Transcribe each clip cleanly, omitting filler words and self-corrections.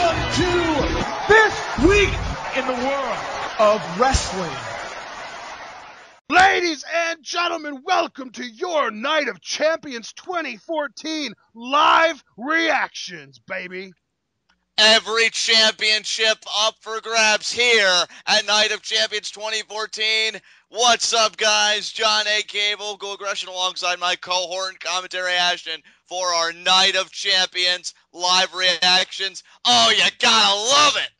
welcome to this week in the world of wrestling. Ladies and gentlemen, welcome to your Night of Champions 2014 live reactions, baby. Every championship up for grabs here at Night of Champions 2014. What's up, guys? John A. Cable, VocalAggression, alongside my cohort and commentary Ashton for our Night of Champions live reactions. Oh, you gotta love it!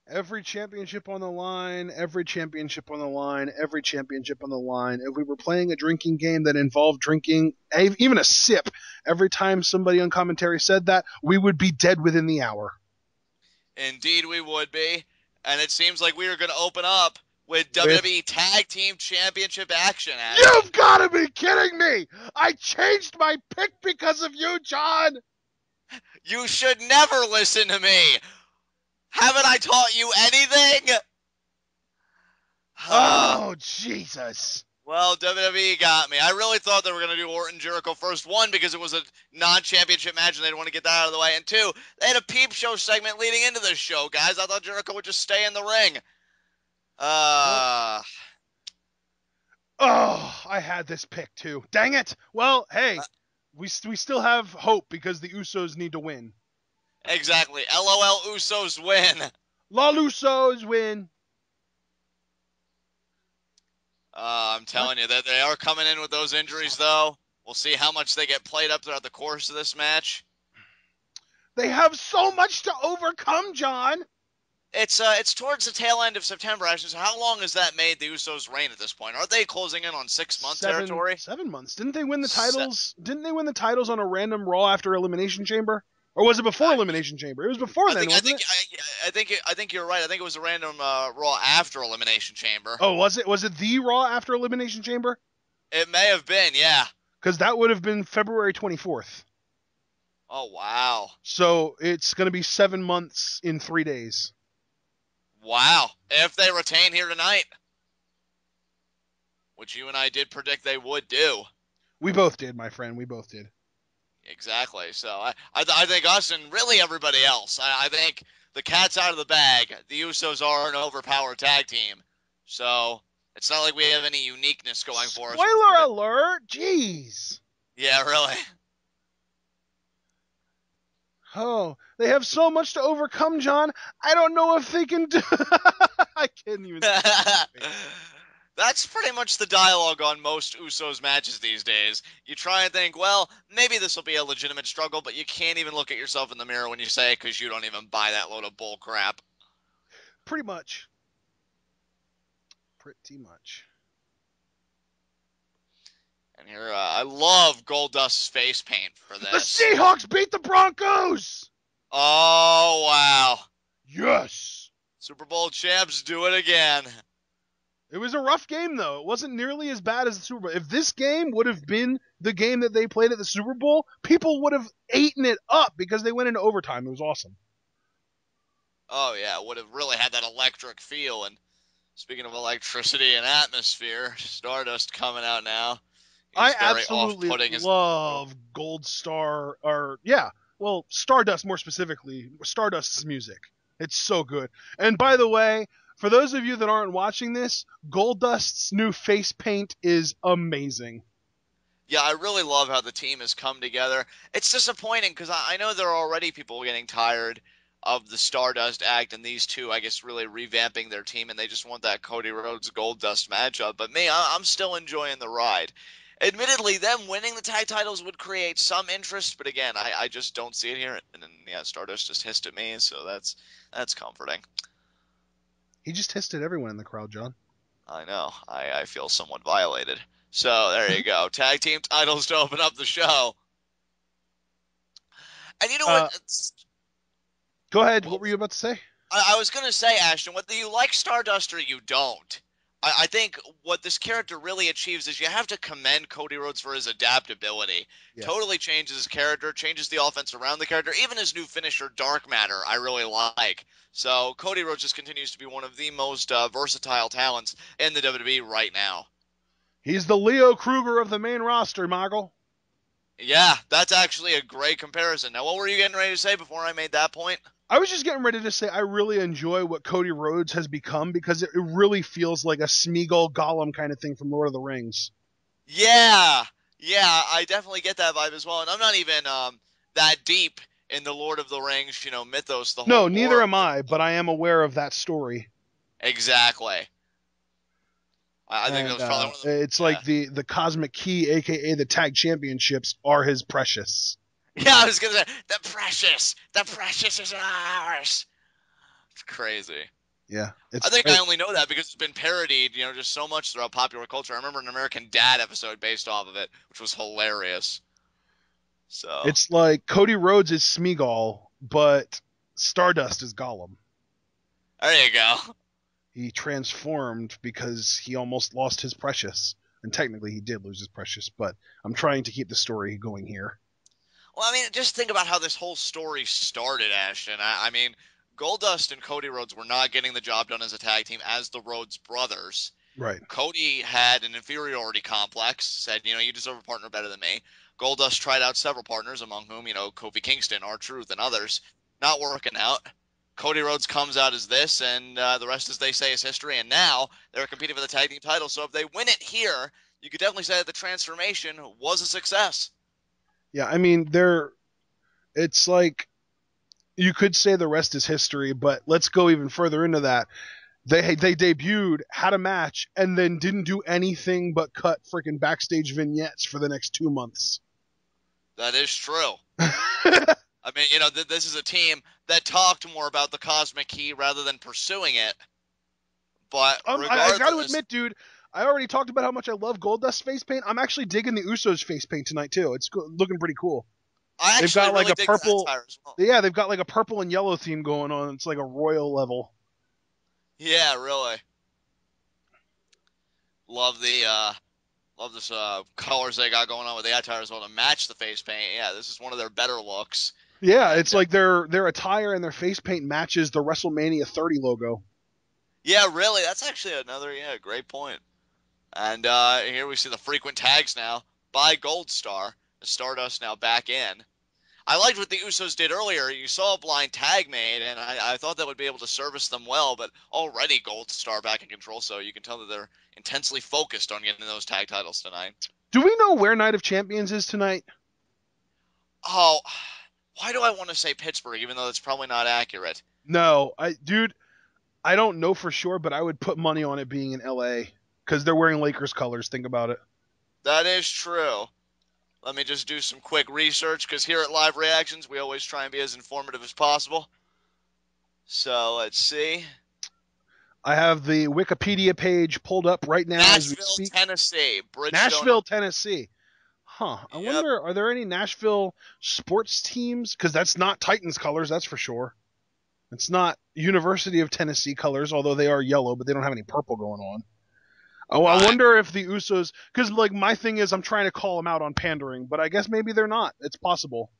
Every championship on the line, every championship on the line, every championship on the line. If we were playing a drinking game that involved drinking, even a sip, every time somebody on commentary said that, we would be dead within the hour. Indeed we would be. And it seems like we are going to open up with WWE Tag Team Championship action. You've got to be kidding me! I changed my pick because of you, John! You should never listen to me! Haven't I taught you anything? Oh, Jesus. Well, WWE got me. I really thought they were going to do Orton Jericho first. One, because it was a non-championship match and they didn't want to get that out of the way. And two, they had a peep show segment leading into this show, guys. I thought Jericho would just stay in the ring. Oh, I had this pick too. Dang it. Well, hey, we still have hope because the Usos need to win. Exactly. LOL Usos win. LOL Usos win. I'm telling you that they are coming in with those injuries, though. We'll see how much they get played up throughout the course of this match. They have so much to overcome, John. It's towards the tail end of September, actually. So how long has that made the Usos' reign at this point? Aren't they closing in on 6-month territory? 7 months. Didn't they win the titles? Didn't they win the titles on a random Raw after Elimination Chamber? Or was it before Elimination Chamber? It was before then, wasn't it? I think you're right. I think it was a random Raw after Elimination Chamber. Oh, was it? Was it the Raw after Elimination Chamber? It may have been, yeah. Because that would have been February 24th. Oh, wow. So it's going to be 7 months in 3 days. Wow. If they retain here tonight. Which you and I did predict they would do. We both did, my friend. We both did. Exactly. So I think us and really everybody else. I think the cat's out of the bag. The Usos are an overpowered tag team. So it's not like we have any uniqueness going for us. Spoiler alert! Jeez. Yeah, really. Oh, they have so much to overcome, John. I don't know if they can do... I can't even... That's pretty much the dialogue on most Usos matches these days. You try and think, well, maybe this will be a legitimate struggle, but you can't even look at yourself in the mirror when you say it because you don't even buy that load of bull crap. Pretty much. Pretty much. And here, I love Goldust's face paint for this. The Seahawks beat the Broncos! Oh, wow. Yes! Super Bowl champs do it again. It was a rough game, though. It wasn't nearly as bad as the Super Bowl. If this game would have been the game that they played at the Super Bowl, people would have eaten it up because they went into overtime. It was awesome. Oh, yeah. Would have really had that electric feel. And speaking of electricity and atmosphere, Stardust coming out now. I absolutely love Gold Star, Stardust more specifically, Stardust's music. It's so good. And by the way, for those of you that aren't watching this, Goldust's new face paint is amazing. Yeah, I really love how the team has come together. It's disappointing because I know there are already people getting tired of the Stardust act and these two, I guess, really revamping their team, and they just want that Cody Rhodes Goldust matchup. But me, I'm still enjoying the ride. Admittedly, them winning the tag titles would create some interest, but again, I just don't see it here. And then, yeah, Stardust just hissed at me, so that's comforting. He just hissed at everyone in the crowd, John. I know. I feel somewhat violated. So, there you go. Tag team titles to open up the show. And you know what? Go ahead. What were you about to say? I was going to say, Ashton, whether you like Stardust or you don't, I think what this character really achieves is you have to commend Cody Rhodes for his adaptability. Yes. Totally changes his character, changes the offense around the character. Even his new finisher, Dark Matter, I really like. So Cody Rhodes just continues to be one of the most versatile talents in the WWE right now. He's the Leo Kruger of the main roster, Michael. Yeah, that's actually a great comparison. Now, what were you getting ready to say before I made that point? I was just getting ready to say I really enjoy what Cody Rhodes has become because it really feels like a Smeagol Gollum kind of thing from Lord of the Rings. Yeah, I definitely get that vibe as well. And I'm not even that deep in the Lord of the Rings, mythos, the No, whole neither lore. am I, but I am aware of that story. Exactly. I think that And was probably one of the. it's like the Cosmic Key, aka the Tag Championships, are his precious. Yeah, I was gonna say the precious is ours. It's crazy. Yeah, I think I only know that because it's been parodied, just so much throughout popular culture. I remember an American Dad episode based off of it, which was hilarious. So it's like Cody Rhodes is Smeagol, but Stardust is Gollum. there you go. He transformed because he almost lost his precious. And technically he did lose his precious, but I'm trying to keep the story going here. Well, I mean, just think about how this whole story started, Ashton. I mean, Goldust and Cody Rhodes were not getting the job done as a tag team as the Rhodes brothers. Right. Cody had an inferiority complex, said, you deserve a partner better than me. Goldust tried out several partners, among whom, Kofi Kingston, R-Truth, and others. Not working out. Cody Rhodes comes out as this, and the rest, as they say, is history. And now they're competing for the tag team title. So if they win it here, you could definitely say that the transformation was a success. Yeah, I mean, it's like you could say the rest is history, but let's go even further into that. They debuted, had a match, and then didn't do anything but cut freaking backstage vignettes for the next 2 months. That is true. I mean, this is a team that talked more about the Cosmic Key rather than pursuing it. But regardless, I got to admit, dude, I already talked about how much I love Goldust's face paint. I'm actually digging the Usos face paint tonight too. It's looking pretty cool. They've got like a purple. Well. Yeah, they've got like a purple and yellow theme going on. It's like a royal level. Yeah, really. Love this colors they got going on with the attire as well to match the face paint. Yeah, this is one of their better looks. Yeah, it's like their attire and their face paint matches the WrestleMania 30 logo. Yeah, really. That's actually another great point. And here we see the frequent tags now by Gold Star. The Stardust now back in. I liked what the Usos did earlier. You saw a blind tag made, and I thought that would be able to service them well, but already Gold Star back in control, so you can tell that they're intensely focused on getting those tag titles tonight. Do we know where Night of Champions is tonight? Oh, why do I want to say Pittsburgh, even though that's probably not accurate? No, I don't know for sure, but I would put money on it being in L.A. because they're wearing Lakers colors. Think about it. That is true. Let me just do some quick research, because here at Live Reactions, we always try and be as informative as possible. So, let's see. I have the Wikipedia page pulled up right now as we speak. Tennessee. Nashville, Tennessee. Huh. I wonder, are there any Nashville sports teams? Because that's not Titans colors, that's for sure. It's not University of Tennessee colors, although they are yellow, but they don't have any purple going on. Oh, I wonder if the Usos, because like my thing is I'm trying to call them out on pandering, but I guess maybe they're not. It's possible.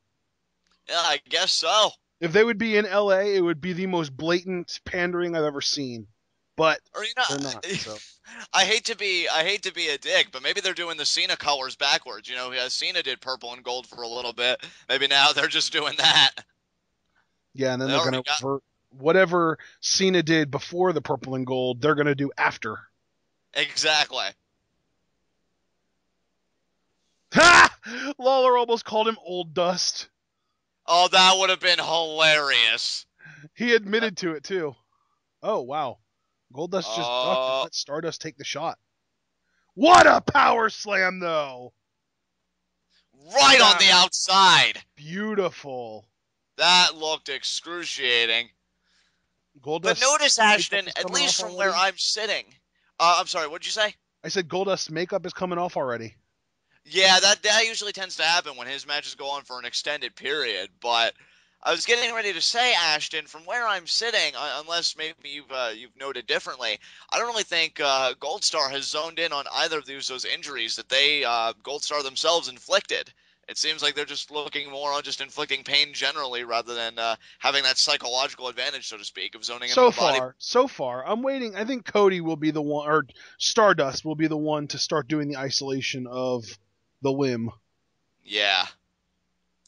Yeah, I guess so. If they would be in LA, it would be the most blatant pandering I've ever seen. But they're not. So. I hate to be a dick, but maybe they're doing the Cena colors backwards. Cena did purple and gold for a little bit. Maybe now they're just doing that. Yeah, and then they're gonna revert whatever Cena did before the purple and gold. They're gonna do after. Exactly. Ha! Lawler almost called him Old Dust. Oh, that would have been hilarious. He admitted to it too. Oh wow. Goldust just ducked and let Stardust take the shot. What a power slam though! Right on the outside. Beautiful. That looked excruciating. Goldust, but notice, Ashton, at least from where I'm sitting. I'm sorry, what did you say? I said Goldust's makeup is coming off already. Yeah, that usually tends to happen when his matches go on for an extended period. But I was getting ready to say, Ashton, from where I'm sitting, unless maybe you've noted differently, I don't really think Gold Star has zoned in on either of those injuries that they Gold Star themselves inflicted. It seems like they're just looking more on just inflicting pain generally rather than having that psychological advantage, so to speak, of zoning in on the body. So far, I'm waiting. I think Cody will be the one, or Stardust will be the one to start doing the isolation of the limb. Yeah.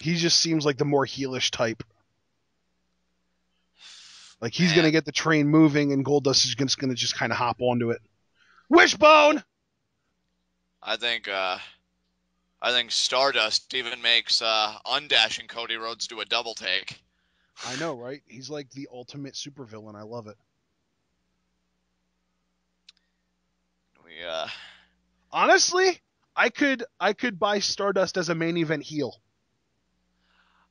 He just seems like the more heelish type. Like, he's going to get the train moving, and Goldust is going to just kind of hop onto it. Wishbone! I think Stardust even makes undashing Cody Rhodes do a double take. I know, right? He's like the ultimate supervillain. I love it. Honestly, I could buy Stardust as a main event heel.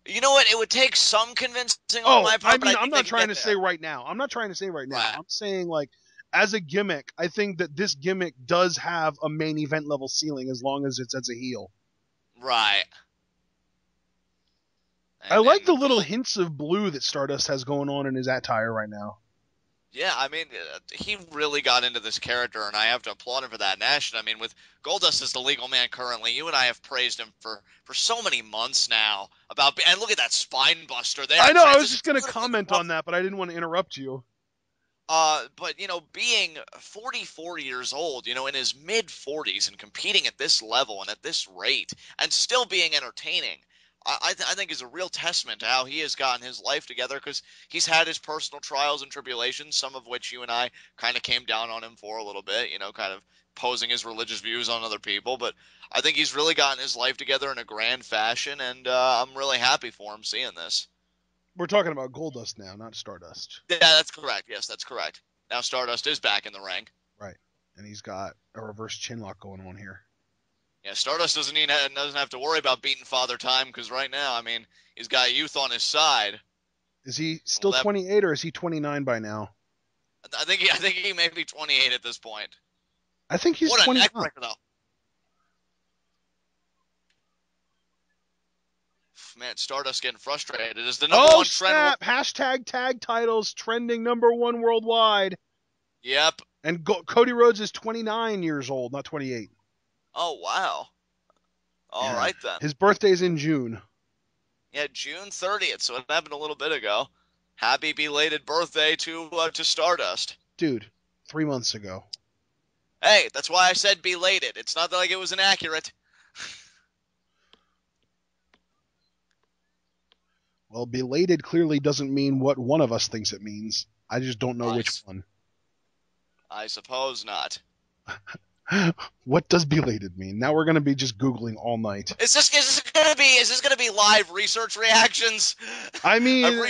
You know what? It would take some convincing on my part. I'm not trying to say right now. Right. I'm saying, like, as a gimmick, I think that this gimmick does have a main event level ceiling as long as it's as a heel. Right. I like the little hints of blue that Stardust has going on in his attire right now. Yeah, I mean, he really got into this character, and I have to applaud him for that. Nash, I mean, with Goldust as the legal man currently, you and I have praised him for so many months now. And look at that spine buster there. I know, I was just going to comment on that, but I didn't want to interrupt you. But, being 44 years old, in his mid-40s and competing at this level and at this rate and still being entertaining, I think is a real testament to how he has gotten his life together, because he's had his personal trials and tribulations, some of which you and I kind of came down on him for a little bit, kind of posing his religious views on other people. But I think he's really gotten his life together in a grand fashion, and I'm really happy for him seeing this. We're talking about Goldust now, not Stardust. Yeah, that's correct. Yes, that's correct. Now Stardust is back in the ring. Right. And he's got a reverse chinlock going on here. Yeah, Stardust doesn't have to worry about beating Father Time, because right now, I mean, he's got youth on his side. Is he still 28 or is he 29 by now? I think he may be 28 at this point. I think he's 29. What a neck breaker, though. Man, Stardust getting frustrated. It is the number one trend. Hashtag tag titles trending #1 worldwide. Yep. And Cody Rhodes is 29 years old, not 28. Oh, wow. All right, then. His birthday's in June. Yeah, June 30th, so it happened a little bit ago. Happy belated birthday to Stardust. Dude, 3 months ago. Hey, that's why I said belated. It's not like it was inaccurate. Well, belated clearly doesn't mean what one of us thinks it means. I just don't know which one. I suppose not. What does belated mean? Now we're going to be just Googling all night. Is this going to be live research reactions? I mean,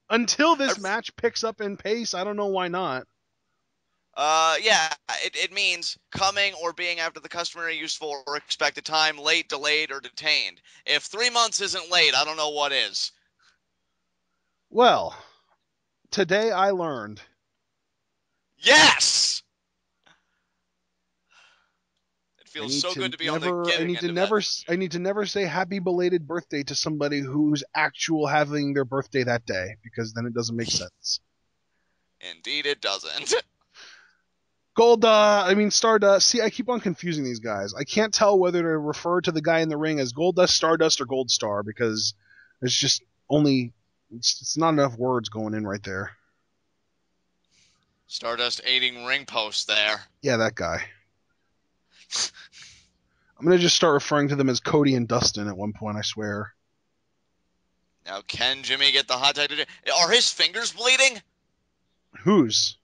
until this match picks up in pace, I don't know why not. Yeah, it means coming or being after the customary useful or expected time, late, delayed, or detained. If 3 months isn't late, I don't know what is. Well, today I learned. Yes! It feels so good to be on the giving end of that. I need to never say happy belated birthday to somebody who's having their birthday that day, because then it doesn't make sense. Indeed it doesn't. Stardust. See, I keep on confusing these guys. I can't tell whether to refer to the guy in the ring as Goldust, Stardust, or Gold Star, because there's just only... It's not enough words going in right there. Stardust aiding ring post there. Yeah, that guy. I'm going to just start referring to them as Cody and Dustin at one point, I swear. Now, can Jimmy get the hot tag? Are his fingers bleeding? Whose?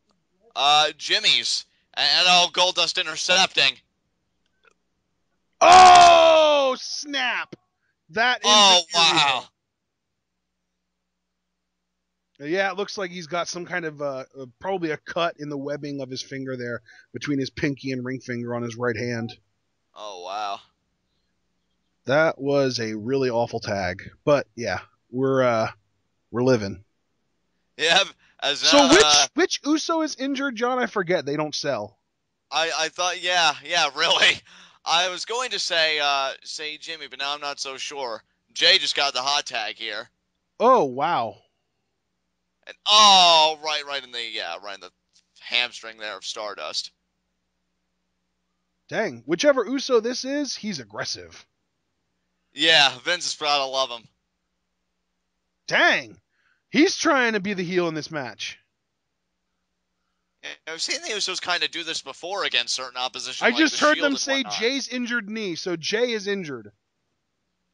Jimmy's. And Goldust intercepting. Oh, snap! That is... Oh, wow. Yeah, it looks like he's got some kind of probably a cut in the webbing of his finger there between his pinky and ring finger on his right hand. Oh, wow. That was a really awful tag. But yeah, we're living. Yeah. So which Uso is injured, John? I forget. They don't sell. I thought, yeah, really. I was going to say Jimmy, but now I'm not so sure. Jay just got the hot tag here. Oh, wow. And right in the hamstring there of Stardust. Dang, whichever Uso this is, he's aggressive. Yeah, Vince is proud to love him. Dang, he's trying to be the heel in this match. Yeah, I've seen the Usos kind of do this before against certain opposition. I just heard them say Jay's injured knee, so Jay is injured.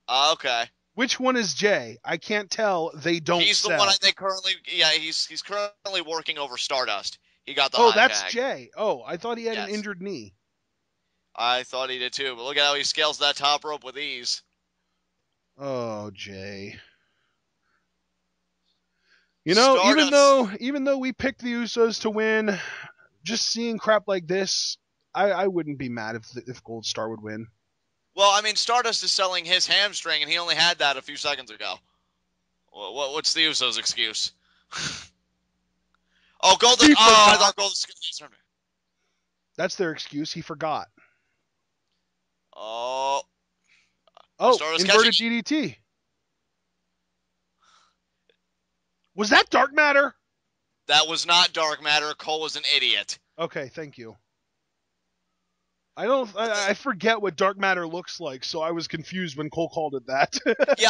Okay. Which one is Jay? I can't tell. They don't He's sell. the one I think currently. Yeah, he's currently working over Stardust. He got the Oh, hot that's tag. Jay. Oh, I thought he had an Yes. injured knee. I thought he did too, but look at how he scales that top rope with ease. Oh, Jay. Stardust. even though we picked the Usos to win, just seeing crap like this, I wouldn't be mad if Gold Star would win. Well, I mean, Stardust is selling his hamstring, and he only had that a few seconds ago. What's the Usos' excuse? Oh, Goldust. Oh, I thought Goldust. That's their excuse. He forgot. Oh. Inverted DDT. Was that Dark Matter? That was not Dark Matter. Cole was an idiot. Okay, thank you. I forget what Dark Matter looks like, so I was confused when Cole called it that. Yeah,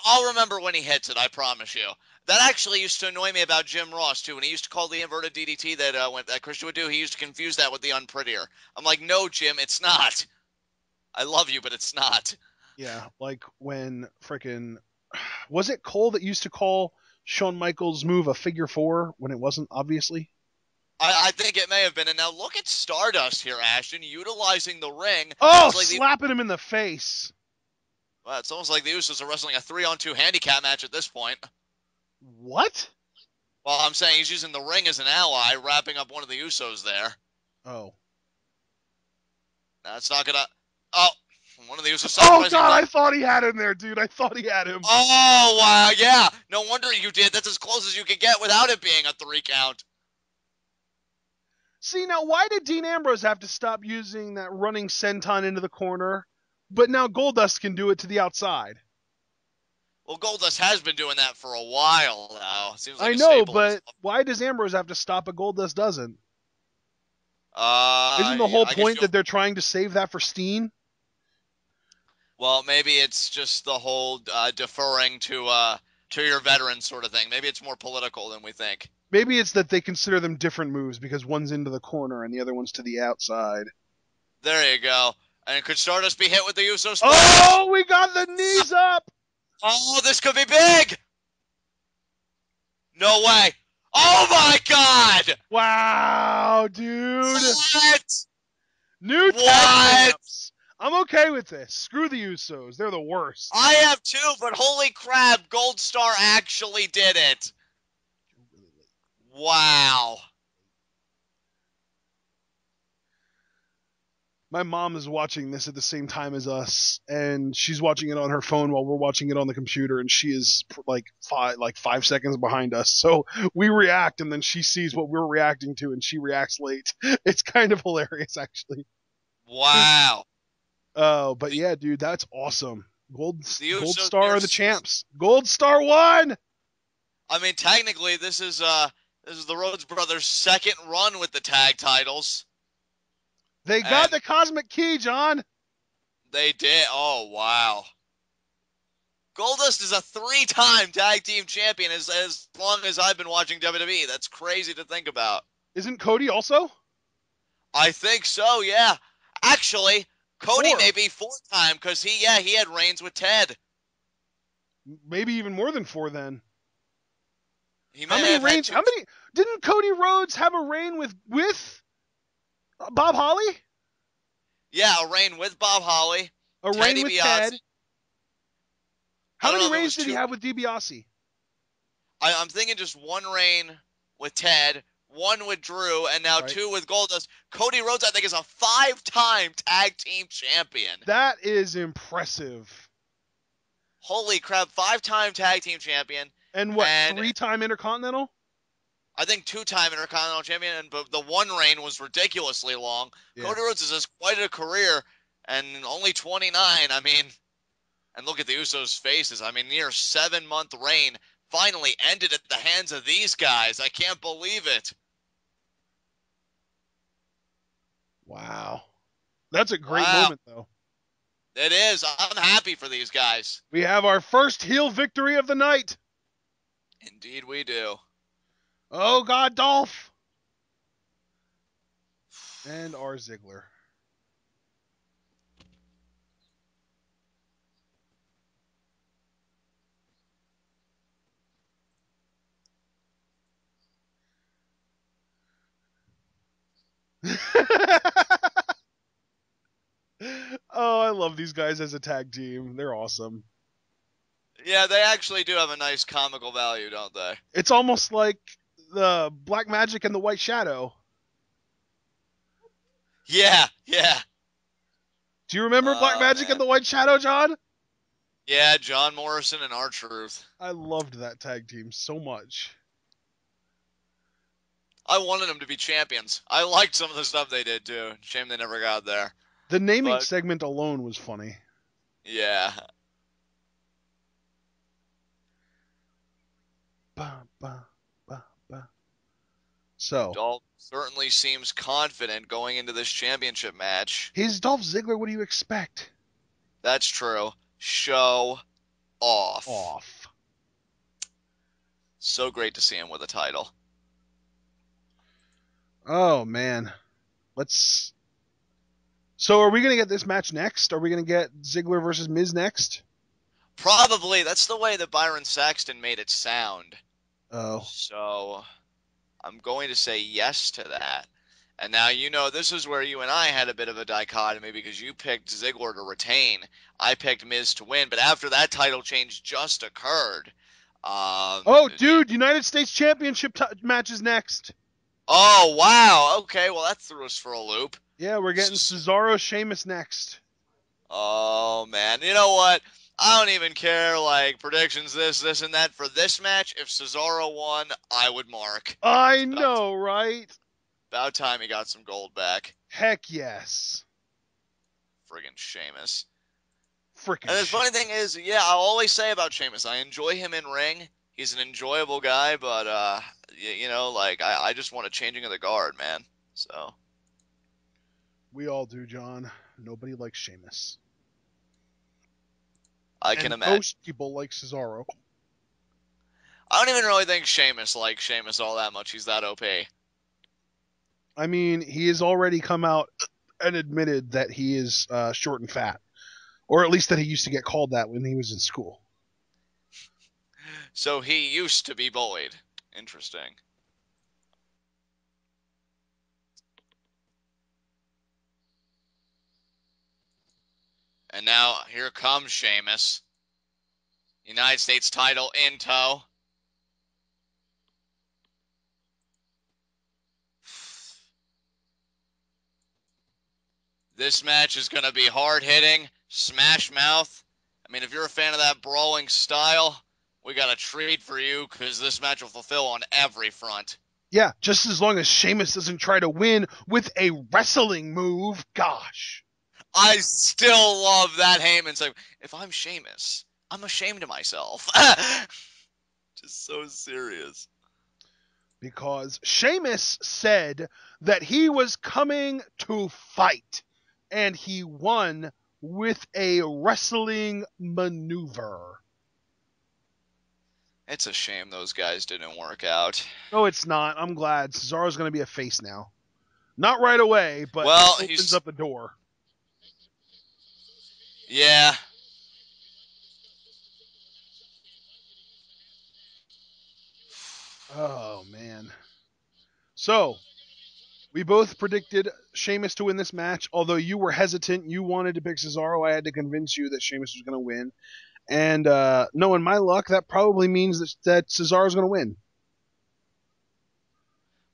I'll remember when he hits it. I promise you. That actually used to annoy me about Jim Ross too. When he used to call the inverted DDT that Christian would do, he used to confuse that with the unprettier. I'm like, no, Jim, it's not. I love you, but it's not. Yeah, like when frickin' was it Cole that used to call Shawn Michaels' move a figure four when it wasn't, obviously? I think it may have been. And now look at Stardust here, Ashton, utilizing the ring. Oh, like slapping him in the face. Well, it's almost like the Usos are wrestling a 3-on-2 handicap match at this point. What? Well, I'm saying he's using the ring as an ally, wrapping up one of the Usos there. Oh. That's not gonna... Oh, one of the Usos... Oh, God, I thought he had him there, dude. I thought he had him. Oh, wow, yeah. No wonder you did. That's as close as you could get without it being a 3 count. See, now, why did Dean Ambrose have to stop using that running senton into the corner, but now Goldust can do it to the outside? Well, Goldust has been doing that for a while now. Seems like I know, but why does Ambrose have to stop but Goldust doesn't? Isn't the whole point that they're trying to save that for Steen? Well, maybe it's just the whole deferring to your veterans sort of thing. Maybe it's more political than we think. Maybe it's that they consider them different moves because one's into the corner and the other one's to the outside. There you go. And could Stardust be hit with the Usos? Oh, we got the knees up! Oh, this could be big! No way! Oh my God! Wow, dude! What? New tag champs. I'm okay with this. Screw the Usos. They're the worst. I have too, but holy crap, Gold Star actually did it. Wow. My mom is watching this at the same time as us, and she's watching it on her phone while we're watching it on the computer, and she is like 5 seconds behind us. So we react, and then she sees what we're reacting to, and she reacts late. It's kind of hilarious, actually. Wow. Oh, but yeah, dude, that's awesome. Gold Star are the champs. Gold Star won! I mean, technically, this is the Rhodes Brothers' second run with the tag titles. They got the Cosmic Key, John. They did. Oh, wow. Goldust is a 3-time tag team champion as long as I've been watching WWE. That's crazy to think about. Isn't Cody also? I think so, yeah. Actually, Cody may be 4-time because he had reigns with Ted. Maybe even more than 4 then. How many reigns? Didn't Cody Rhodes have a reign with Bob Holly? Yeah, a reign with Bob Holly. A reign with Ted. How many reigns did he have with DiBiase? I'm thinking just one reign with Ted, one with Drew, and now 2 with Goldust. Cody Rhodes, I think, is a 5-time tag team champion. That is impressive. Holy crap, 5-time tag team champion. And what, 3-time Intercontinental? I think 2-time Intercontinental champion, but the one reign was ridiculously long. Yeah. Cody Rhodes has quite a career, and only 29. I mean, and look at the Usos' faces. I mean, near 7-month reign finally ended at the hands of these guys. I can't believe it. Wow. That's a great moment, though. It is. I'm happy for these guys. We have our first heel victory of the night. Indeed we do. Oh, God, Dolph. And our Ziggler. Oh, I love these guys as a tag team. They're awesome. Yeah, they actually do have a nice comical value, don't they? It's almost like the Black Magic and the White Shadow. Yeah, yeah. Do you remember Black Magic and the White Shadow, John? Yeah, John Morrison and R-Truth. I loved that tag team so much. I wanted them to be champions. I liked some of the stuff they did, too. Shame they never got there. The naming segment alone was funny. Yeah. Ba, ba, ba, ba. So Dolph certainly seems confident going into this championship match. He's Dolph Ziggler. What do you expect? That's true. Show off. So great to see him with a title. Oh, man. So are we going to get this match next? Are we going to get Ziggler versus Miz next? Probably. That's the way that Byron Saxton made it sound. Oh. So I'm going to say yes to that. And now, this is where you and I had a bit of a dichotomy because you picked Ziggler to retain. I picked Miz to win. But after that title change just occurred. Dude, United States Championship match is next. Oh, wow. Okay, well, that threw us for a loop. Yeah, we're getting Cesaro Sheamus next. Oh, man. You know what? I don't even care, predictions, this, and that. For this match, if Cesaro won, I would mark. I know, right? About time he got some gold back. Heck yes. Friggin' Sheamus. And the funny thing is, I'll always say about Sheamus, I enjoy him in ring. He's an enjoyable guy, but, I just want a changing of the guard, man. So. We all do, John. Nobody likes Sheamus. I can imagine. Most people like Cesaro. I don't even really think Sheamus likes Sheamus all that much. He's that OP. I mean, he has already come out and admitted that he is short and fat. Or at least that he used to get called that when he was in school. So he used to be bullied. Interesting. And now, here comes Sheamus. United States title in tow. This match is going to be hard-hitting, smash mouth. I mean, if you're a fan of that brawling style, we got a treat for you because this match will fulfill on every front. Yeah, just as long as Sheamus doesn't try to win with a wrestling move. Gosh. I still love that Heyman saying, if I'm Sheamus, I'm ashamed of myself. Just so serious. Because Sheamus said that he was coming to fight, and he won with a wrestling maneuver. It's a shame those guys didn't work out. No, it's not. I'm glad. Cesaro's going to be a face now. Not right away, but it opens up the door. Yeah. Oh, man. So, we both predicted Sheamus to win this match. Although you were hesitant, you wanted to pick Cesaro. I had to convince you that Sheamus was going to win. And knowing my luck, that probably means that Cesaro's going to win.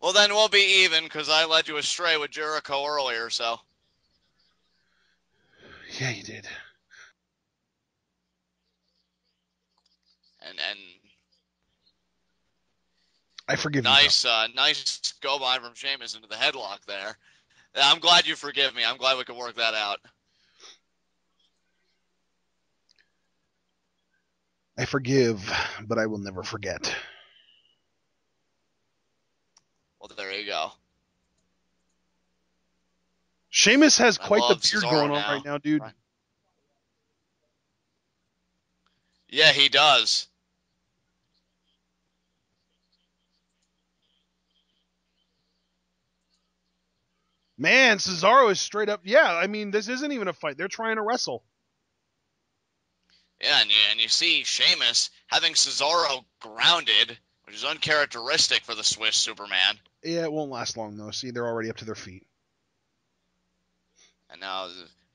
Well, then we'll be even because I led you astray with Jericho earlier, so. Yeah, you did. And I forgive you. Nice go by from Sheamus into the headlock there. I'm glad you forgive me. I'm glad we could work that out. I forgive, but I will never forget. Well, there you go. Sheamus has quite the beard Cesaro going on right now, dude. Right. Yeah, he does. Man, Cesaro is straight up. Yeah, I mean, this isn't even a fight. They're trying to wrestle. Yeah, and you see Sheamus having Cesaro grounded, which is uncharacteristic for the Swiss Superman. Yeah, it won't last long, though. See, they're already up to their feet. And now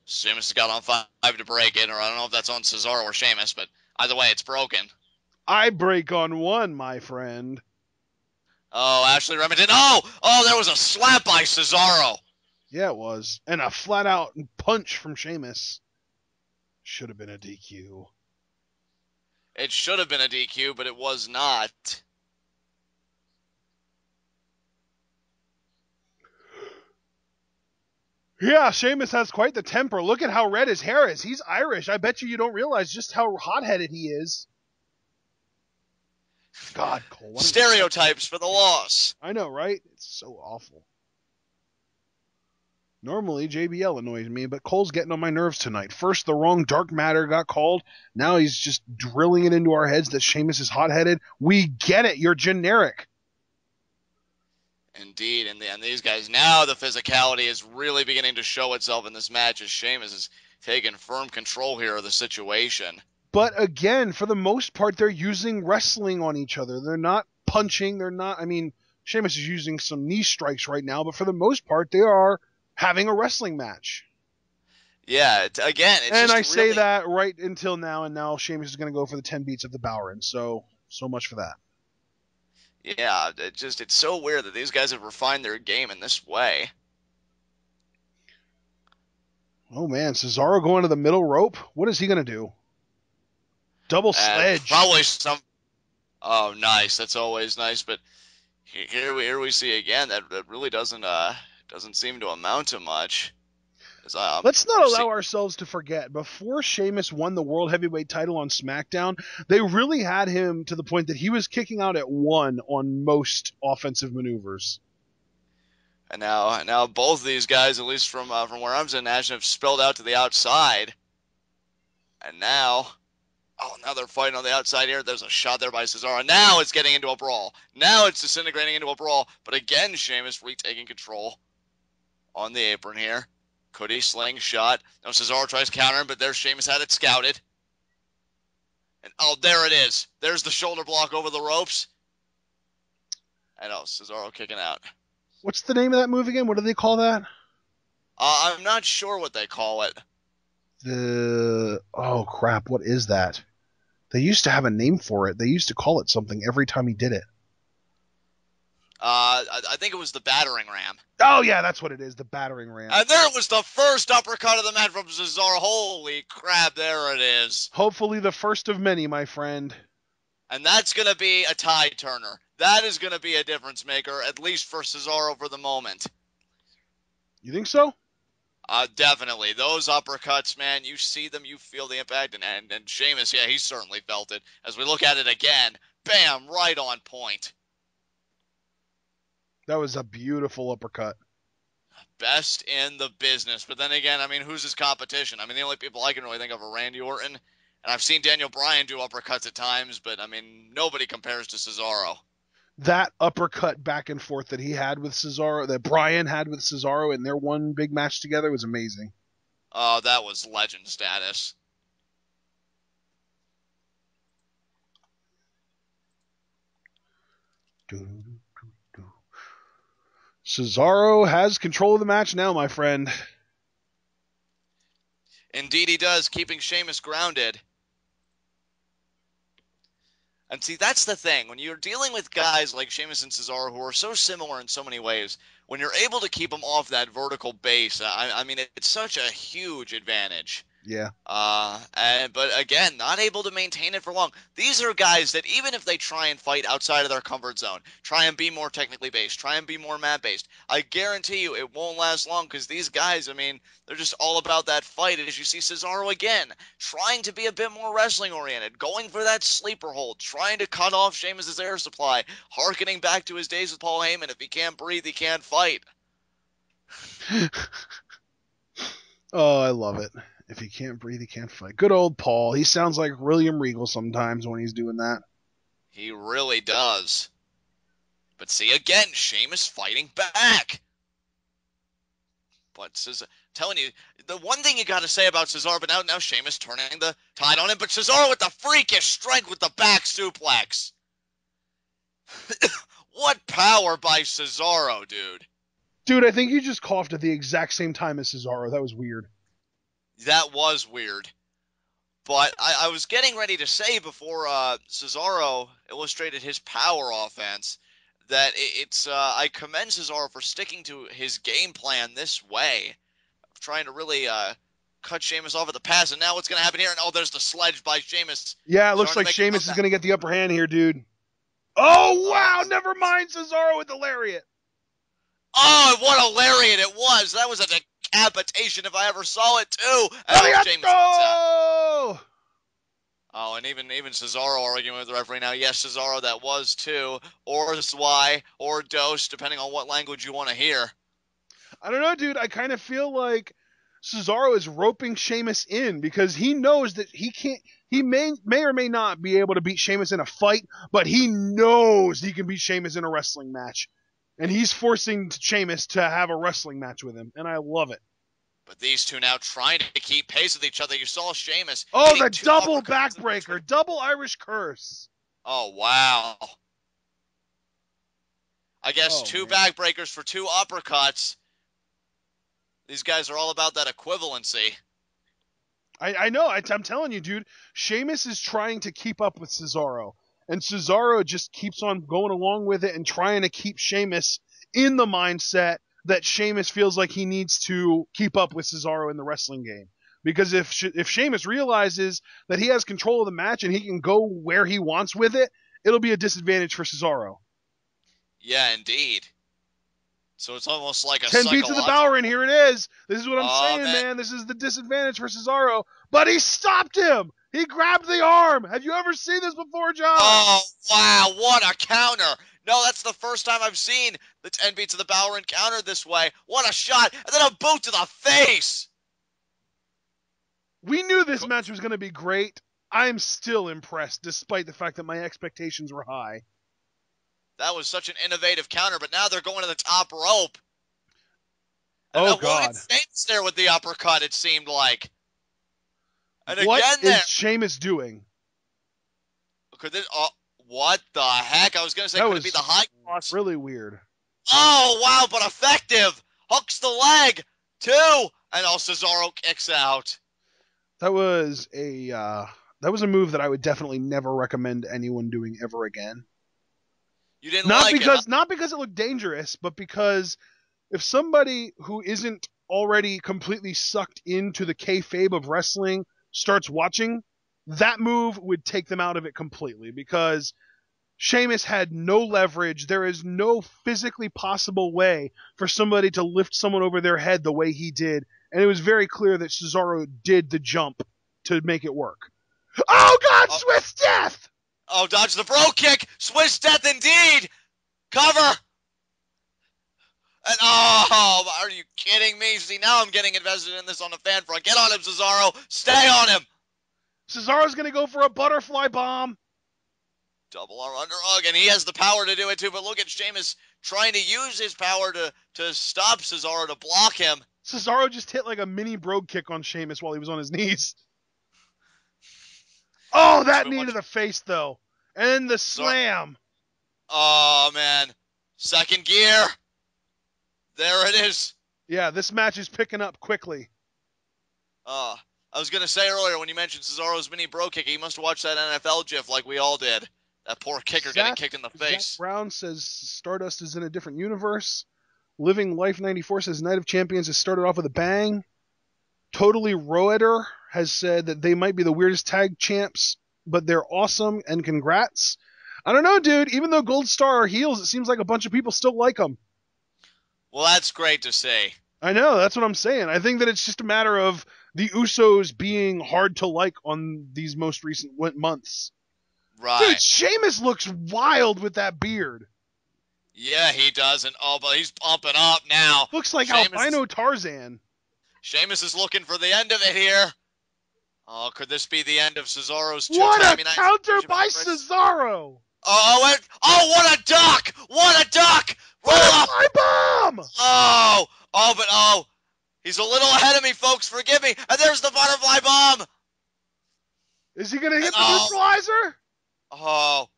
Sheamus has got on 5 to break it, or I don't know if that's on Cesaro or Sheamus, but either way, it's broken. I break on 1, my friend. Oh, Ashley Remington. Oh, there was a slap by Cesaro. Yeah, it was. And a flat-out punch from Sheamus. Should have been a DQ. It should have been a DQ, but it was not. Yeah, Sheamus has quite the temper. Look at how red his hair is. He's Irish. I bet you don't realize just how hot-headed he is. God, Cole. Stereotypes for the loss. I know, right? It's so awful. Normally, JBL annoys me, but Cole's getting on my nerves tonight. First, the wrong dark matter got called. Now he's just drilling it into our heads that Sheamus is hot-headed. We get it. You're generic. Indeed, and these guys, now the physicality is really beginning to show itself in this match as Sheamus is taking firm control here of the situation. But again, for the most part, they're using wrestling on each other. They're not punching. Sheamus is using some knee strikes right now, but for the most part, they are having a wrestling match. Yeah, I say that right until now, and now Sheamus is going to go for the 10 beats of the Bowerin. So much for that. Yeah, it's so weird that these guys have refined their game in this way. Oh man, Cesaro going to the middle rope? What is he going to do? Double sledge. Probably some. Oh, nice. That's always nice. But here we see again that really doesn't seem to amount to much. Let's not allow ourselves to forget, before Sheamus won the World Heavyweight title on SmackDown, they really had him to the point that he was kicking out at 1 on most offensive maneuvers. And now both these guys, at least from where I'm sitting, have spilled out to the outside. And now they're fighting on the outside here. There's a shot there by Cesaro. Now it's getting into a brawl. Now it's disintegrating into a brawl. But again, Sheamus retaking control on the apron here. Could he slingshot? No, Cesaro tries to counter him, but there Sheamus had it scouted. And there it is. There's the shoulder block over the ropes. And Cesaro kicking out. What's the name of that move again? What do they call that? I'm not sure what they call it. Oh crap, what is that? They used to have a name for it. They used to call it something every time he did it. I think it was the battering ram. Oh yeah, that's what it is, the battering ram. And there was the first uppercut of the match from Cesaro. Holy crap, there it is. Hopefully the first of many, my friend. And that's going to be a tide turner. That is going to be a difference maker, at least for Cesaro for the moment. You think so? Definitely. Those uppercuts, man, you see them, you feel the impact. And Sheamus, yeah, he certainly felt it. As we look at it again, bam, right on point. That was a beautiful uppercut. Best in the business. But then again, who's his competition? The only people I can really think of are Randy Orton. And I've seen Daniel Bryan do uppercuts at times, but, nobody compares to Cesaro. That uppercut back and forth that he had with Cesaro, that Bryan had with Cesaro in their one big match together was amazing. Oh, that was legend status. Cesaro has control of the match now, my friend. Indeed he does, keeping Sheamus grounded. And see, that's the thing. When you're dealing with guys like Sheamus and Cesaro who are so similar in so many ways, when you're able to keep them off that vertical base, it's such a huge advantage. Yeah. But again, not able to maintain it for long. These are guys that even if they try and fight outside of their comfort zone, try and be more technically based, try and be more mat based, I guarantee you it won't last long because these guys, they're just all about that fight. And as you see Cesaro again, trying to be a bit more wrestling oriented, going for that sleeper hold, trying to cut off Sheamus' air supply, hearkening back to his days with Paul Heyman. If he can't breathe, he can't fight. Oh, I love it. If he can't breathe, he can't fight. Good old Paul. He sounds like William Regal sometimes when he's doing that. He really does. But see, again, Sheamus fighting back. But telling you, the one thing you got to say about Cesaro, but now Sheamus turning the tide on him, but Cesaro with the freakish strength with the back suplex. What power by Cesaro, dude. Dude, I think you just coughed at the exact same time as Cesaro. That was weird. That was weird. But I was getting ready to say before Cesaro illustrated his power offense that I commend Cesaro for sticking to his game plan this way, of trying to really cut Sheamus off at the pass. And now what's going to happen here? And there's the sledge by Sheamus. Yeah, it looks like Sheamus is going to get the upper hand here, dude. Oh, wow, never mind Cesaro with the lariat. Oh, what a lariat it was. That was a decapitation if I ever saw it, too. And Sheamus Oh, and even Cesaro arguing with the referee now. Yes, Cesaro, that was too. Or Zwei, or Dos, depending on what language you want to hear. I don't know, dude. I kind of feel like Cesaro is roping Sheamus in because he knows that he may or may not be able to beat Sheamus in a fight, but he knows he can beat Sheamus in a wrestling match. And he's forcing Sheamus to have a wrestling match with him, and I love it. But these two now trying to keep pace with each other. You saw Sheamus. Oh, the double backbreaker. Double Irish curse. Oh, wow. I guess two backbreakers for two uppercuts. These guys are all about that equivalency. I know. I'm telling you, dude. Sheamus is trying to keep up with Cesaro. And Cesaro just keeps on going along with it and trying to keep Sheamus in the mindset that Sheamus feels like he needs to keep up with Cesaro in the wrestling game. Because if Sheamus realizes that he has control of the match and he can go where he wants with it, it'll be a disadvantage for Cesaro. Yeah, indeed. So it's almost like a 10 beats to the Bower, and here it is. This is what I'm saying, man. This is the disadvantage for Cesaro. But he stopped him. He grabbed the arm. Have you ever seen this before, John? Oh, wow. What a counter. No, that's the first time I've seen the 10 beats of the Bower encountered this way. What a shot. And then a boot to the face. We knew this match was going to be great. I'm still impressed, despite the fact that my expectations were high. That was such an innovative counter, but now they're going to the top rope. And God. Sheamus there with the uppercut, it seemed like. And what again there. Is Sheamus doing? What the heck? I was going to say, could it be the high cross? Really weird. Oh, wow, but effective. Hooks the leg, too. And Cesaro kicks out. That was a move that I would definitely never recommend anyone doing ever again. You didn't like it, huh? Not because it looked dangerous, but because if somebody who isn't already completely sucked into the kayfabe of wrestling starts watching, that move would take them out of it completely because Sheamus had no leverage. There is no physically possible way for somebody to lift someone over their head the way he did, and it was very clear that Cesaro did the jump to make it work. Oh, God, Swiss Death! Oh, dodge the bro kick. Swiss Death indeed. Cover. And are you kidding me? See, now I'm getting invested in this on the fan front. Get on him, Cesaro. Stay on him. Cesaro's going to go for a butterfly bomb. Double R underhug, and he has the power to do it too. But look at Sheamus trying to use his power to stop Cesaro, to block him. Cesaro just hit like a mini brogue kick on Sheamus while he was on his knees. Oh, that knee to the face, though. And then the slam. Oh, man. Second gear. There it is. Yeah, this match is picking up quickly. I was going to say earlier when you mentioned Cesaro's mini bro kick, you must have watched that NFL GIF like we all did. That poor kicker getting kicked in the face. Zach Brown says Stardust is in a different universe. Living Life 94 says Night of Champions has started off with a bang. Totally Roeder has said that they might be the weirdest tag champs, but they're awesome and congrats. I don't know, dude. Even though Gold Star are heels, it seems like a bunch of people still like them. Well, that's great to see. I know. That's what I'm saying. I think that it's just a matter of the Usos being hard to like on these most recent months. Right. Dude, Sheamus looks wild with that beard. Yeah, he does. And but he's pumping up now. Looks like albino Tarzan. Sheamus is looking for the end of it here. Oh, could this be the end of Cesaro's What a counter by Cesaro! Oh, what a duck! What a duck! Butterfly bomb! But he's a little ahead of me, folks. Forgive me. And there's the butterfly bomb. Is he gonna hit the neutralizer? Oh.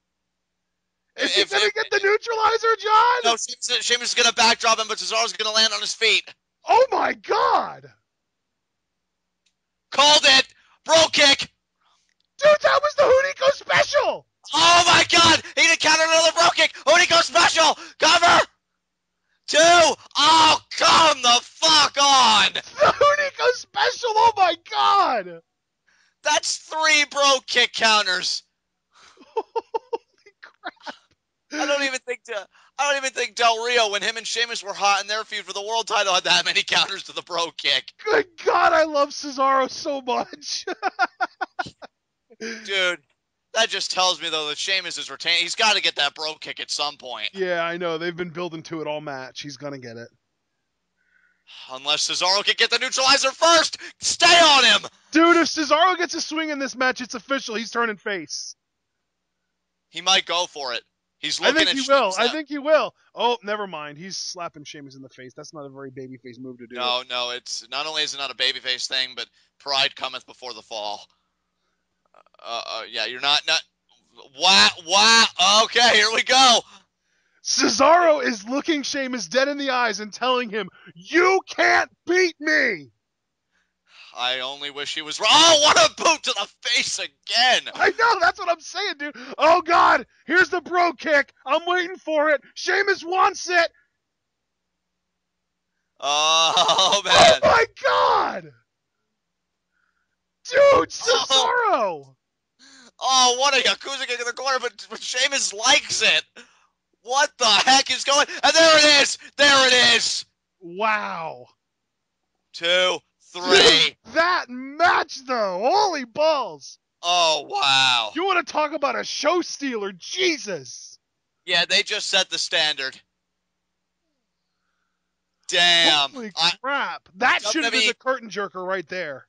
Is he going to get the neutralizer, John? No, Sheamus is going to backdrop him, but Cesaro's going to land on his feet. Oh, my God. Called it. Bro kick. Dude, that was the Hunico special. Oh, my God. He did counter another bro kick. Hunico special. Cover. 2. Oh, come the fuck on. The Hunico special. Oh, my God. That's 3 bro kick counters. Holy crap. I don't even think Del Rio, when him and Sheamus were hot in their feud for the world title, had that many counters to the bro kick. Good God, I love Cesaro so much. Dude, that just tells me, though, that Sheamus is retained. He's got to get that bro kick at some point. Yeah, I know. They've been building to it all match. He's going to get it. Unless Cesaro can get the neutralizer first. Stay on him. Dude, if Cesaro gets a swing in this match, it's official. He's turning face. He might go for it. He's looking at Sheamus. I think he will. Oh, never mind. He's slapping Sheamus in the face. That's not a very babyface move to do. No. It's not only is it not a babyface thing, but pride cometh before the fall. Yeah, you're not. Wow. Okay, here we go. Cesaro is looking Sheamus dead in the eyes and telling him, "You can't beat me." I only wish he was wrong. Oh, what a boot to the face again. I know, that's what I'm saying, dude. Oh, God. Here's the bro kick. I'm waiting for it. Sheamus wants it. Oh, man. Oh, my God. Dude, Cesaro. Oh, what a Yakuza kick in the corner, but Sheamus likes it. What the heck is going? And there it is. There it is. Wow. 2, 3. Dude, that match, though. Holy balls. Oh, wow. You want to talk about a show stealer? Jesus. Yeah, they just set the standard. Damn. Holy crap. That should have been the curtain jerker right there.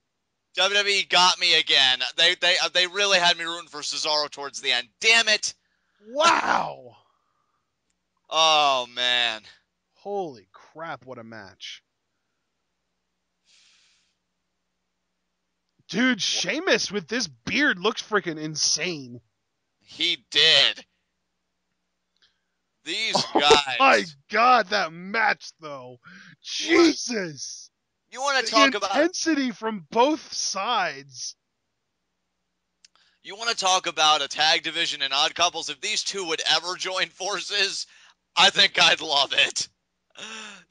WWE got me again. They really had me rooting for Cesaro towards the end. Damn it. Wow. Oh, man. Holy crap, what a match. Dude, Sheamus with this beard looks freaking insane. He did. These guys. Oh my God, that match, though. Jesus. You want to talk about intensity from both sides. You want to talk about a tag division and odd couples? If these two would ever join forces, I think I'd love it.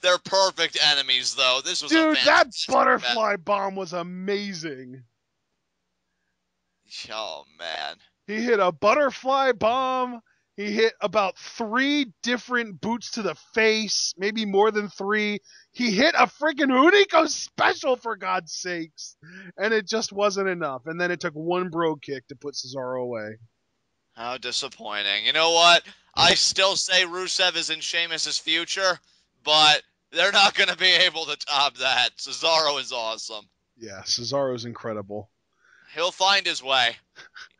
They're perfect enemies, though. This was dude, that butterfly bomb was amazing. Oh, man. He hit a butterfly bomb. He hit about 3 different boots to the face, maybe more than 3. He hit a freaking Hunico special, for God's sakes. And it just wasn't enough. And then it took one bro kick to put Cesaro away. How disappointing. You know what? I still say Rusev is in Sheamus' future, but they're not going to be able to top that. Cesaro is awesome. Yeah, Cesaro's incredible. He'll find his way.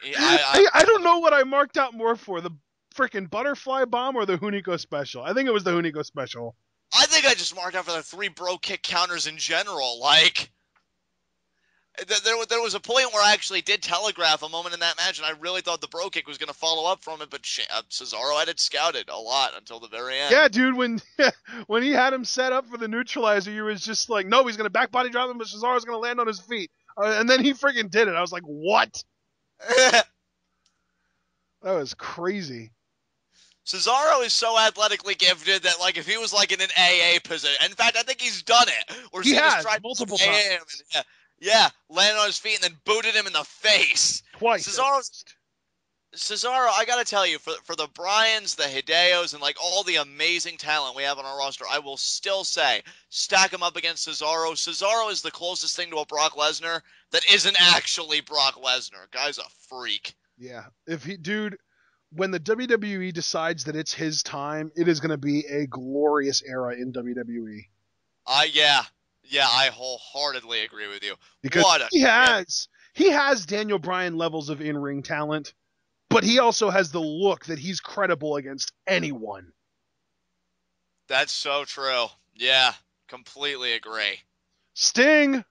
I don't know what I marked out more for, the freaking butterfly bomb or the Hunico special. I think it was the Hunico special. I think I just marked out for the 3 bro kick counters in general. Like, there was a point where I actually did telegraph a moment in that match, and I really thought the bro kick was going to follow up from it, but Cesaro had it scouted a lot until the very end. Yeah, dude, when he had him set up for the neutralizer, you was just like, no, he's going to back body drop him, but Cesaro's going to land on his feet. And then he freaking did it. I was like, what? That was crazy. Cesaro is so athletically gifted that, like, if he was, like, in an AA position, in fact, I think he's done it. Where he has, multiple times. Yeah, landed on his feet and then booted him in the face. Twice. Cesaro, I gotta tell you, for the Bryans, the Hideos, and, like, all the amazing talent we have on our roster, I will still say, stack him up against Cesaro. Cesaro is the closest thing to a Brock Lesnar that isn't actually Brock Lesnar. Guy's a freak. Yeah. Dude, when the WWE decides that it's his time, it is going to be a glorious era in WWE. Yeah, I wholeheartedly agree with you. Because he has Daniel Bryan levels of in-ring talent, but he also has the look that he's credible against anyone. That's so true. Yeah, completely agree. Sting!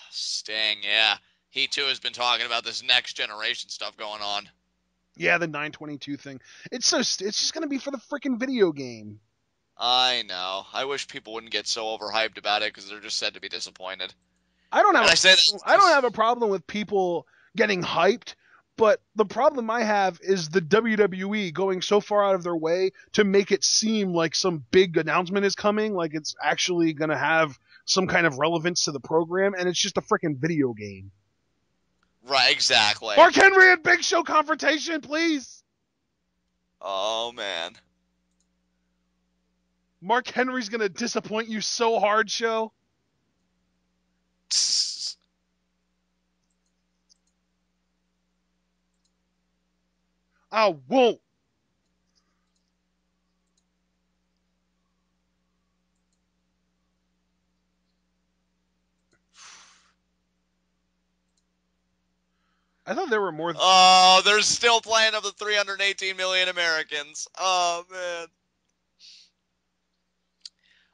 Sting, yeah. he too has been talking about this next generation stuff going on. Yeah, the 922 thing. It's just gonna be for the freaking video game. I know. I wish people wouldn't get so overhyped about it because they're just said to be disappointed. I don't have a problem with people getting hyped, but the problem I have is the WWE going so far out of their way to make it seem like some big announcement is coming, like it's actually going to have some kind of relevance to the program, and it's just a freaking video game. Right, exactly. Mark Henry and Big Show confrontation, please. Oh, man. Mark Henry's going to disappoint you so hard, Show. I won't. I thought there were more. Oh, they're still playing up the 318 million Americans. Oh, man.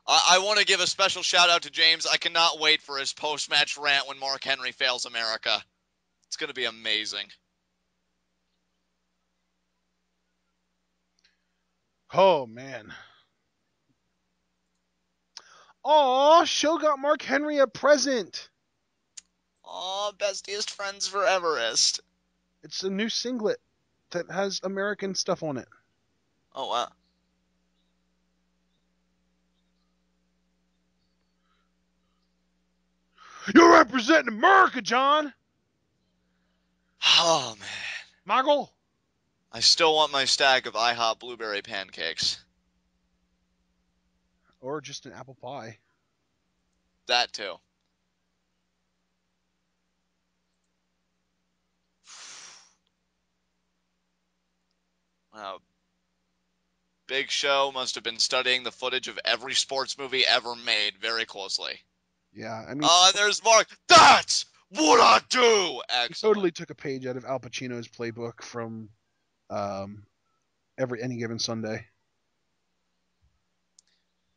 I want to give a special shout out to James. I cannot wait for his post-match rant when Mark Henry fails America. It's going to be amazing. Oh, man. Aw, Show got Mark Henry a present. Aw, bestiest friends for Everest. It's a new singlet that has American stuff on it. Oh, wow. You're representing America, John. Oh, man. Michael? I still want my stack of IHOP blueberry pancakes. Or just an apple pie. That, too. Wow. Big Show must have been studying the footage of every sports movie ever made very closely. Yeah, I mean... there's Mark. That's what I do! Excellent. He totally took a page out of Al Pacino's playbook from Any Given Sunday.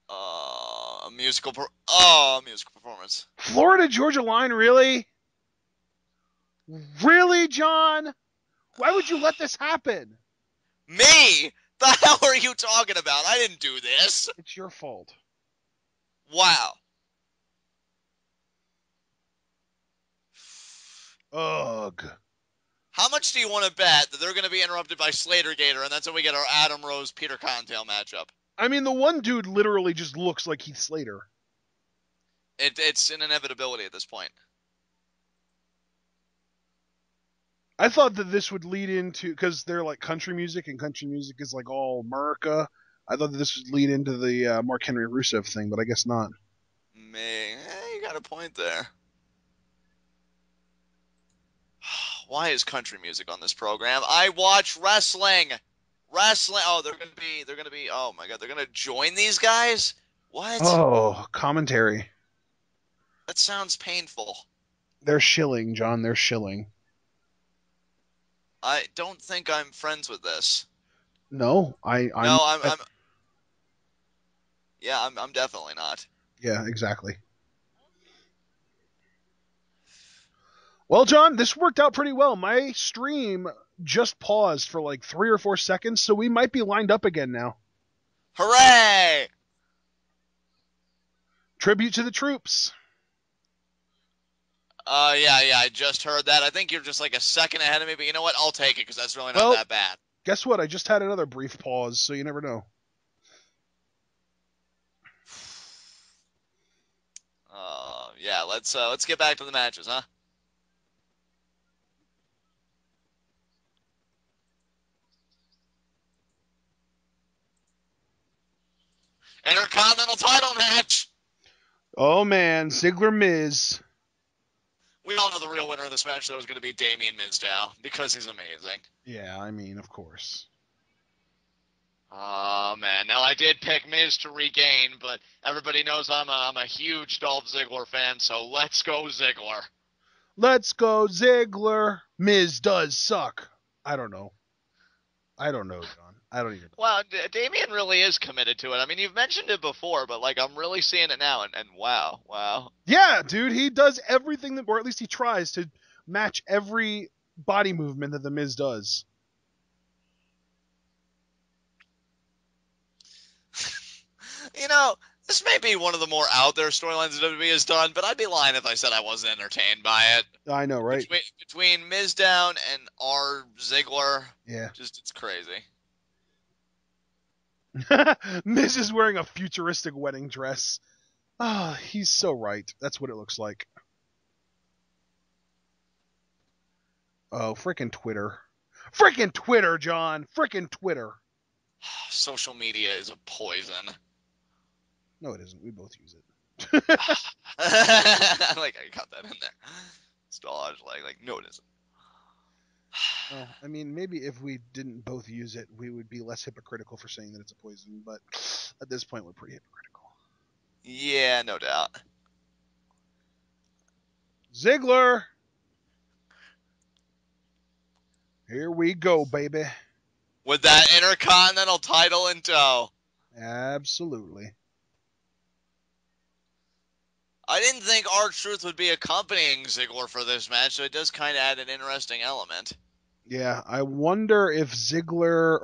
A musical performance. Florida Georgia line, really? Really, John? Why would you let this happen? Me? The hell are you talking about? I didn't do this. It's your fault. Wow. Ugh. How much do you want to bet that they're going to be interrupted by Slater Gator, and that's when we get our Adam Rose Peter Cottontail matchup? I mean, the one dude literally just looks like Heath Slater. It's an inevitability at this point. I thought that this would lead into, because they're like country music, and country music is like all America. I thought that this would lead into the Mark Henry Rusev thing, but I guess not. You got a point there. Why is country music on this program? I watch wrestling. Oh, they're gonna be. Oh my God, they're gonna join these guys. What? Oh, commentary. That sounds painful. They're shilling, John. They're shilling. I don't think I'm friends with this. No, I'm definitely not. Yeah, exactly. Well, John, this worked out pretty well. My stream just paused for like 3 or 4 seconds, so we might be lined up again now. Hooray! Tribute to the troops. Yeah, I just heard that. I think you're just like a second ahead of me, but you know what? I'll take it because that's really not that bad. Guess what? I just had another brief pause, so you never know. Yeah, let's get back to the matches, huh? Intercontinental title match. Oh man, Ziggler Miz. We all know the real winner of this match, though, is going to be Damien Mizdow, because he's amazing. Yeah, I mean, of course. Oh, man. Now, I did pick Miz to regain, but everybody knows I'm a huge Dolph Ziggler fan, so let's go Ziggler. Let's go Ziggler. Miz does suck. I don't know, John. I don't even know. Well, Damien really is committed to it. I mean, you've mentioned it before, but, like, I'm really seeing it now, and wow. Yeah, dude, he does everything, or at least he tries to match every body movement that The Miz does. This may be one of the more out there storylines that WWE has done, but I'd be lying if I said I wasn't entertained by it. I know, right? Between Miz Down and R. Ziggler, yeah, it's crazy. Miz is wearing a futuristic wedding dress. Ah, he's so right. That's what it looks like. Oh, frickin' Twitter. Frickin' Twitter, John. Frickin' Twitter. Social media is a poison. No, it isn't. We both use it. I got that in there. Stodge, no, it isn't. Well, I mean, maybe if we didn't both use it, we would be less hypocritical for saying that it's a poison, but at this point, we're pretty hypocritical. Yeah, no doubt. Ziggler! Here we go, baby. With that Intercontinental title in tow. Absolutely. I didn't think R-Truth would be accompanying Ziggler for this match, so it does kind of add an interesting element. Yeah, I wonder if Ziggler,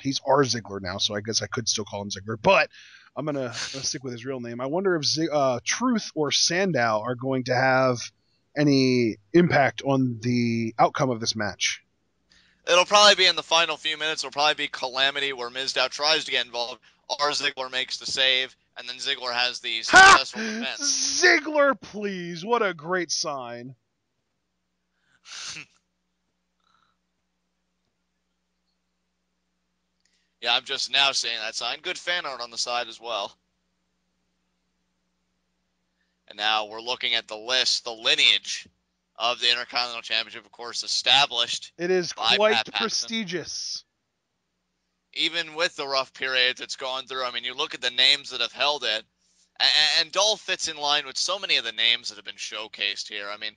he's R Ziggler now, so I guess I could still call him Ziggler, but I'm going to stick with his real name. I wonder if Truth or Sandow are going to have any impact on the outcome of this match. It'll probably be in the final few minutes. It'll probably be Calamity where Mizdow tries to get involved. R. Ziggler makes the save, and then Ziggler has the successful defense. Ziggler, please. What a great sign. Yeah, I'm just now seeing that sign. Good fan art on the side as well. And now we're looking at the list, the lineage of the Intercontinental Championship, of course, established. It is quite prestigious. Even with the rough periods it's gone through, I mean, you look at the names that have held it, and Dolph fits in line with so many of the names that have been showcased here. I mean,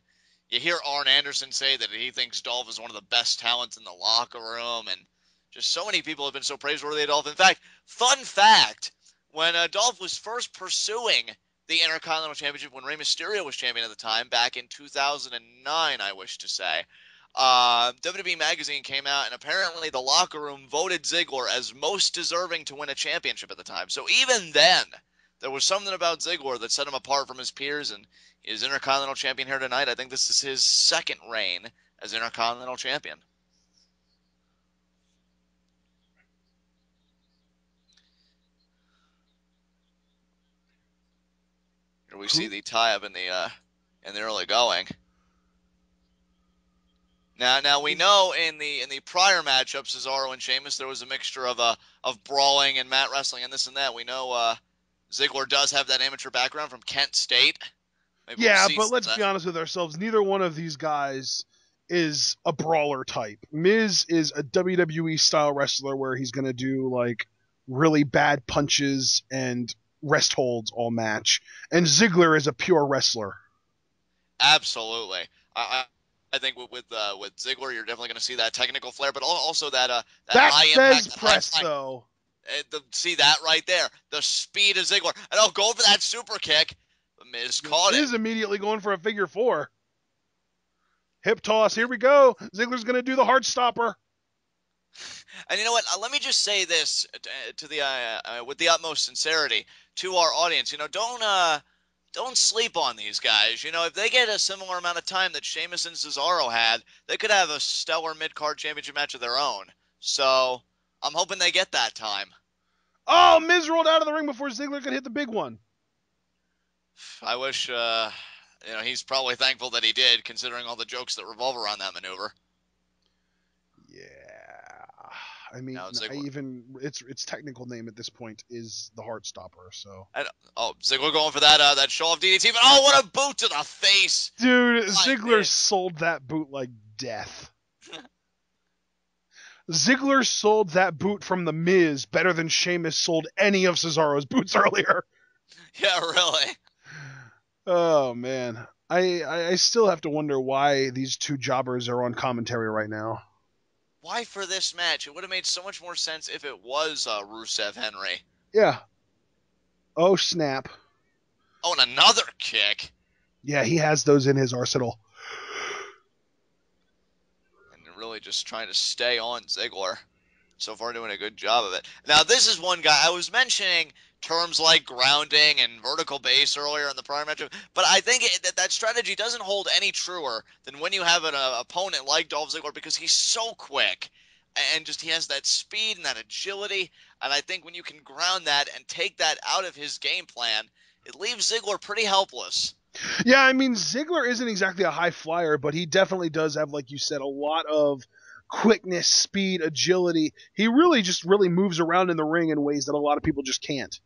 you hear Arn Anderson say that he thinks Dolph is one of the best talents in the locker room, and just so many people have been so praiseworthy of Dolph. In fact, fun fact, when Dolph was first pursuing the Intercontinental Championship, when Rey Mysterio was champion at the time, back in 2009, I wish to say, WWE Magazine came out, and apparently the locker room voted Ziggler as most deserving to win a championship at the time. So even then, there was something about Ziggler that set him apart from his peers, and he's Intercontinental Champion here tonight. I think this is his second reign as Intercontinental Champion. Here we see the tie-up in the early going. Now we know in the prior matchups, Cesaro and Sheamus, there was a mixture of brawling and mat wrestling and this and that. We know Ziggler does have that amateur background from Kent State. Maybe but let's be honest with ourselves. Neither one of these guys is a brawler type. Miz is a WWE style wrestler where he's going to do really bad punches and rest holds all match. And Ziggler is a pure wrestler. Absolutely. I think with Ziggler, you're definitely going to see that technical flair, but also that high impact. That press, though. See that right there. The speed of Ziggler. And I'll go for that super kick. The Miz caught it. Miz immediately going for a figure four. Hip toss. Here we go. Ziggler's going to do the heart stopper. And you know what? Let me just say this to the with the utmost sincerity to our audience. Don't sleep on these guys. If they get a similar amount of time that Sheamus and Cesaro had, they could have a stellar mid-card championship match of their own. So I'm hoping they get that time. Oh, Miz rolled out of the ring before Ziggler could hit the big one. I wish, he's probably thankful that he did, considering all the jokes that revolve around that maneuver. Yeah. I mean, its technical name at this point is the Heart Stopper. So. Ziggler going for that show off DDT, but what a boot to the face! Dude, Ziggler sold that boot like death. Ziggler sold that boot from The Miz better than Sheamus sold any of Cesaro's boots earlier. Yeah, really. Oh man, I still have to wonder why these two jobbers are on commentary right now. Why for this match? It would have made so much more sense if it was Rusev Henry. Yeah. Oh, snap. Oh, and another kick. Yeah, he has those in his arsenal. really just trying to stay on Ziggler. So far doing a good job of it. Now, this is one guy, I was mentioning terms like grounding and vertical base earlier in the prior matchup, but I think that strategy doesn't hold any truer than when you have an opponent like Dolph Ziggler, because he's so quick and just he has that speed and that agility, and I think when you can ground that and take that out of his game plan, it leaves Ziggler pretty helpless. Yeah, I mean, Ziggler isn't exactly a high flyer, but he definitely does have, like you said, a lot of quickness, speed, agility. He really moves around in the ring in ways that a lot of people just can't.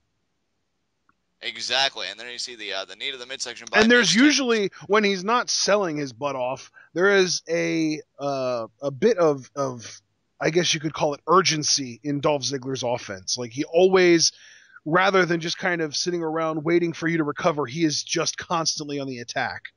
Exactly, and then you see the knee to the midsection. And there's usually, when he's not selling his butt off, there is a bit of I guess you could call it urgency in Dolph Ziggler's offense. Like, he always, rather than just kind of sitting around waiting for you to recover, he is just constantly on the attack.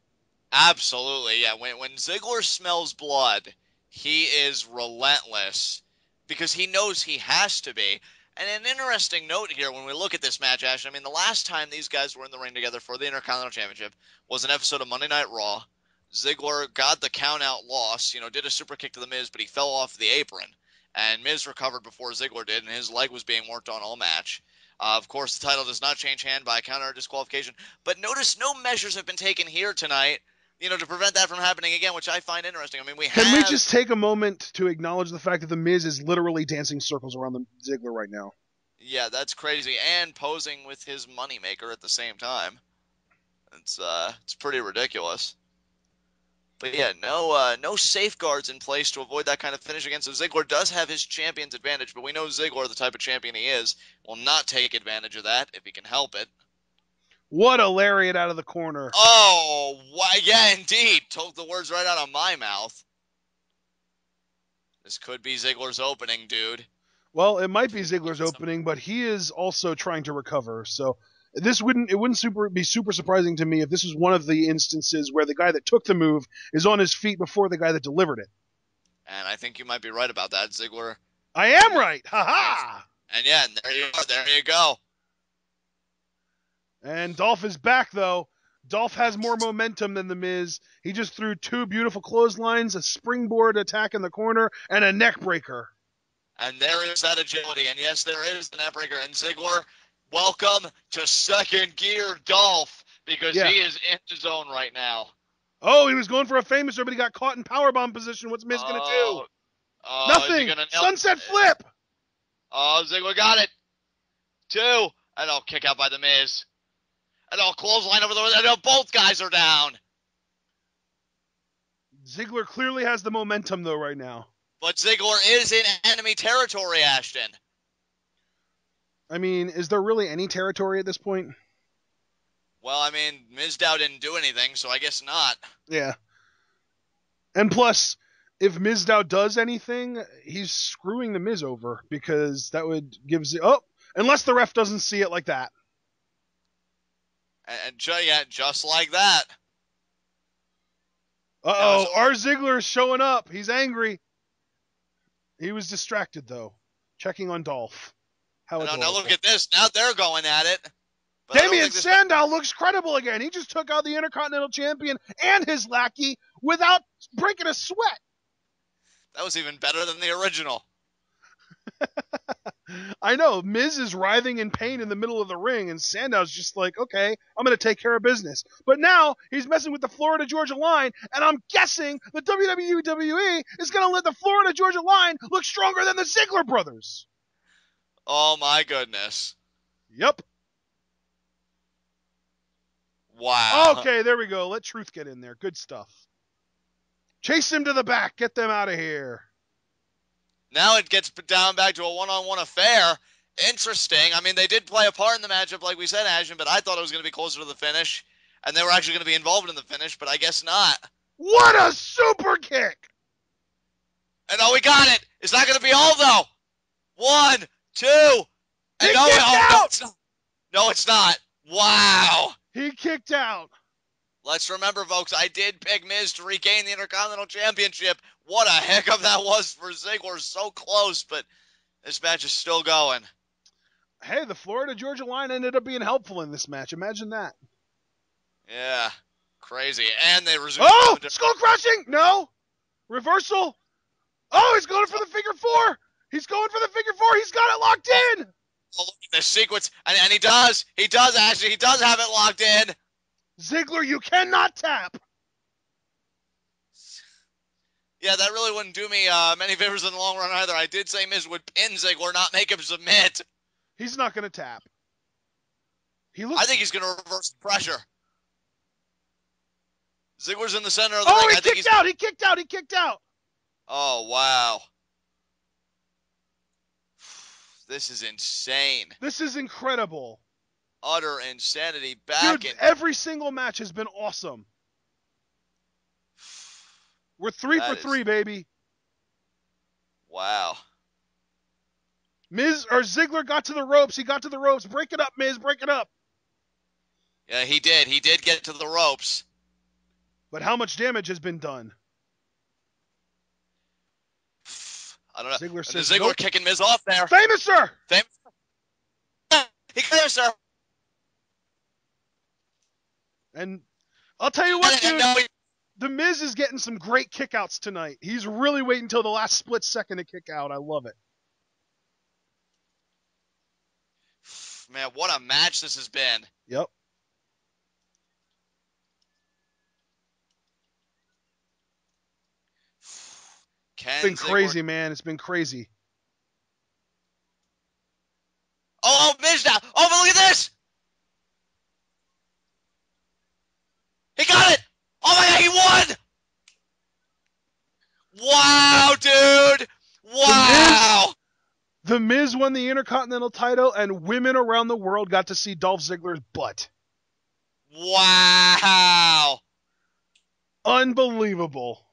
Absolutely, yeah. When Ziggler smells blood, he is relentless because he knows he has to be. And an interesting note here when we look at this match, Ash, I mean, the last time these guys were in the ring together for the Intercontinental Championship was an episode of Monday Night Raw. Ziggler got the count-out loss, did a super kick to The Miz, but he fell off the apron. And Miz recovered before Ziggler did, and his leg was being worked on all match. Of course, the title does not change hand by counter or disqualification. But notice no measures have been taken here tonight, to prevent that from happening again, which I find interesting. I mean, Can we just take a moment to acknowledge the fact that The Miz is literally dancing circles around the Ziggler right now? Yeah, that's crazy. And posing with his moneymaker at the same time. It's pretty ridiculous. But yeah, no safeguards in place to avoid that kind of finish again. So Ziggler does have his champion's advantage, but we know Ziggler, the type of champion he is, will not take advantage of that if he can help it. What a lariat out of the corner. Oh, yeah, indeed. Took the words right out of my mouth. This could be Ziggler's opening, dude. Well, it might be Ziggler's opening, but he is also trying to recover. So it wouldn't be super surprising to me if this was one of the instances where the guy that took the move is on his feet before the guy that delivered it. And I think you might be right about that, Ziggler. I am right. Ha-ha! And yeah, there you go. And Dolph is back, though. Dolph has more momentum than The Miz. He just threw two beautiful clotheslines, a springboard attack in the corner, and a neck breaker. And there is that agility. And yes, there is the neck breaker. And Ziggler, welcome to second gear Dolph, because he is in the zone right now. Oh, he was going for a famouser, but he got caught in powerbomb position. What's Miz going to do? Nothing. Sunset flip. Oh, Ziggler got it. 2. And kick out by The Miz. And clothesline over the... And both guys are down. Ziggler clearly has the momentum, though, right now. But Ziggler is in enemy territory, Ashton. I mean, is there really any territory at this point? Well, I mean, Mizdow didn't do anything, so I guess not. Yeah. And plus, if Mizdow does anything, he's screwing The Miz over, because that would give... unless the ref doesn't see it like that. And just like that. Uh-oh, our Ziggler is showing up. He's angry. He was distracted, though, checking on Dolph. Now look at this. Now they're going at it. Damien Sandow looks credible again. He just took out the Intercontinental Champion and his lackey without breaking a sweat. That was even better than the original. I know. Miz is writhing in pain in the middle of the ring, and Sandow's just like, okay, I'm going to take care of business. But now he's messing with the Florida-Georgia line, and I'm guessing the WWE is going to let the Florida-Georgia line look stronger than the Ziggler brothers. Oh, my goodness. Yep. Wow. Okay, there we go. Let Truth get in there. Good stuff. Chase him to the back. Get them out of here. Now it gets down back to a one-on-one affair. Interesting. I mean, they did play a part in the matchup, like we said, Ashton, but I thought it was going to be closer to the finish, and they were actually going to be involved in the finish, but I guess not. What a super kick! And we got it. It's not going to be all, though. 1, 2. And no, it's not. Wow. He kicked out. Let's remember, folks, I did pick Miz to regain the Intercontinental Championship. What a hiccup that was for Ziggler. So close, but this match is still going. Hey, the Florida-Georgia line ended up being helpful in this match. Imagine that. Yeah, crazy. And they resumed. Oh, skull crushing! No. Reversal. Oh, he's going for the figure four. He's going for the figure four. He's got it locked in. Oh, look at this sequence. And he does. He does have it locked in. Ziggler, you cannot tap. Yeah, that really wouldn't do me many favors in the long run either. I did say Miz would pin Ziggler, not make him submit. He's not going to tap. I think he's going to reverse the pressure. Ziggler's in the center of the ring. Oh, he kicked out. He kicked out. He kicked out. Oh, wow. This is insane. This is incredible. Utter insanity. Dude, every single match has been awesome. We're 3 for 3, baby. Wow. Ziggler got to the ropes. He got to the ropes. Break it up, Miz. Break it up. Yeah, he did. He did get to the ropes. But how much damage has been done? I don't know. Ziggler says, Ziggler kicking Miz off there. Famous, sir. He got it, sir. And I'll tell you what, dude. The Miz is getting some great kickouts tonight. He's really waiting until the last split second to kick out. I love it. Man, what a match this has been. Yep. It's been crazy, man. It's been crazy. Oh, Miz now. Oh, but look at this. He got it. Oh, my God, he won. Wow, dude. Wow. The Miz won the Intercontinental title, and women around the world got to see Dolph Ziggler's butt. Wow. Unbelievable.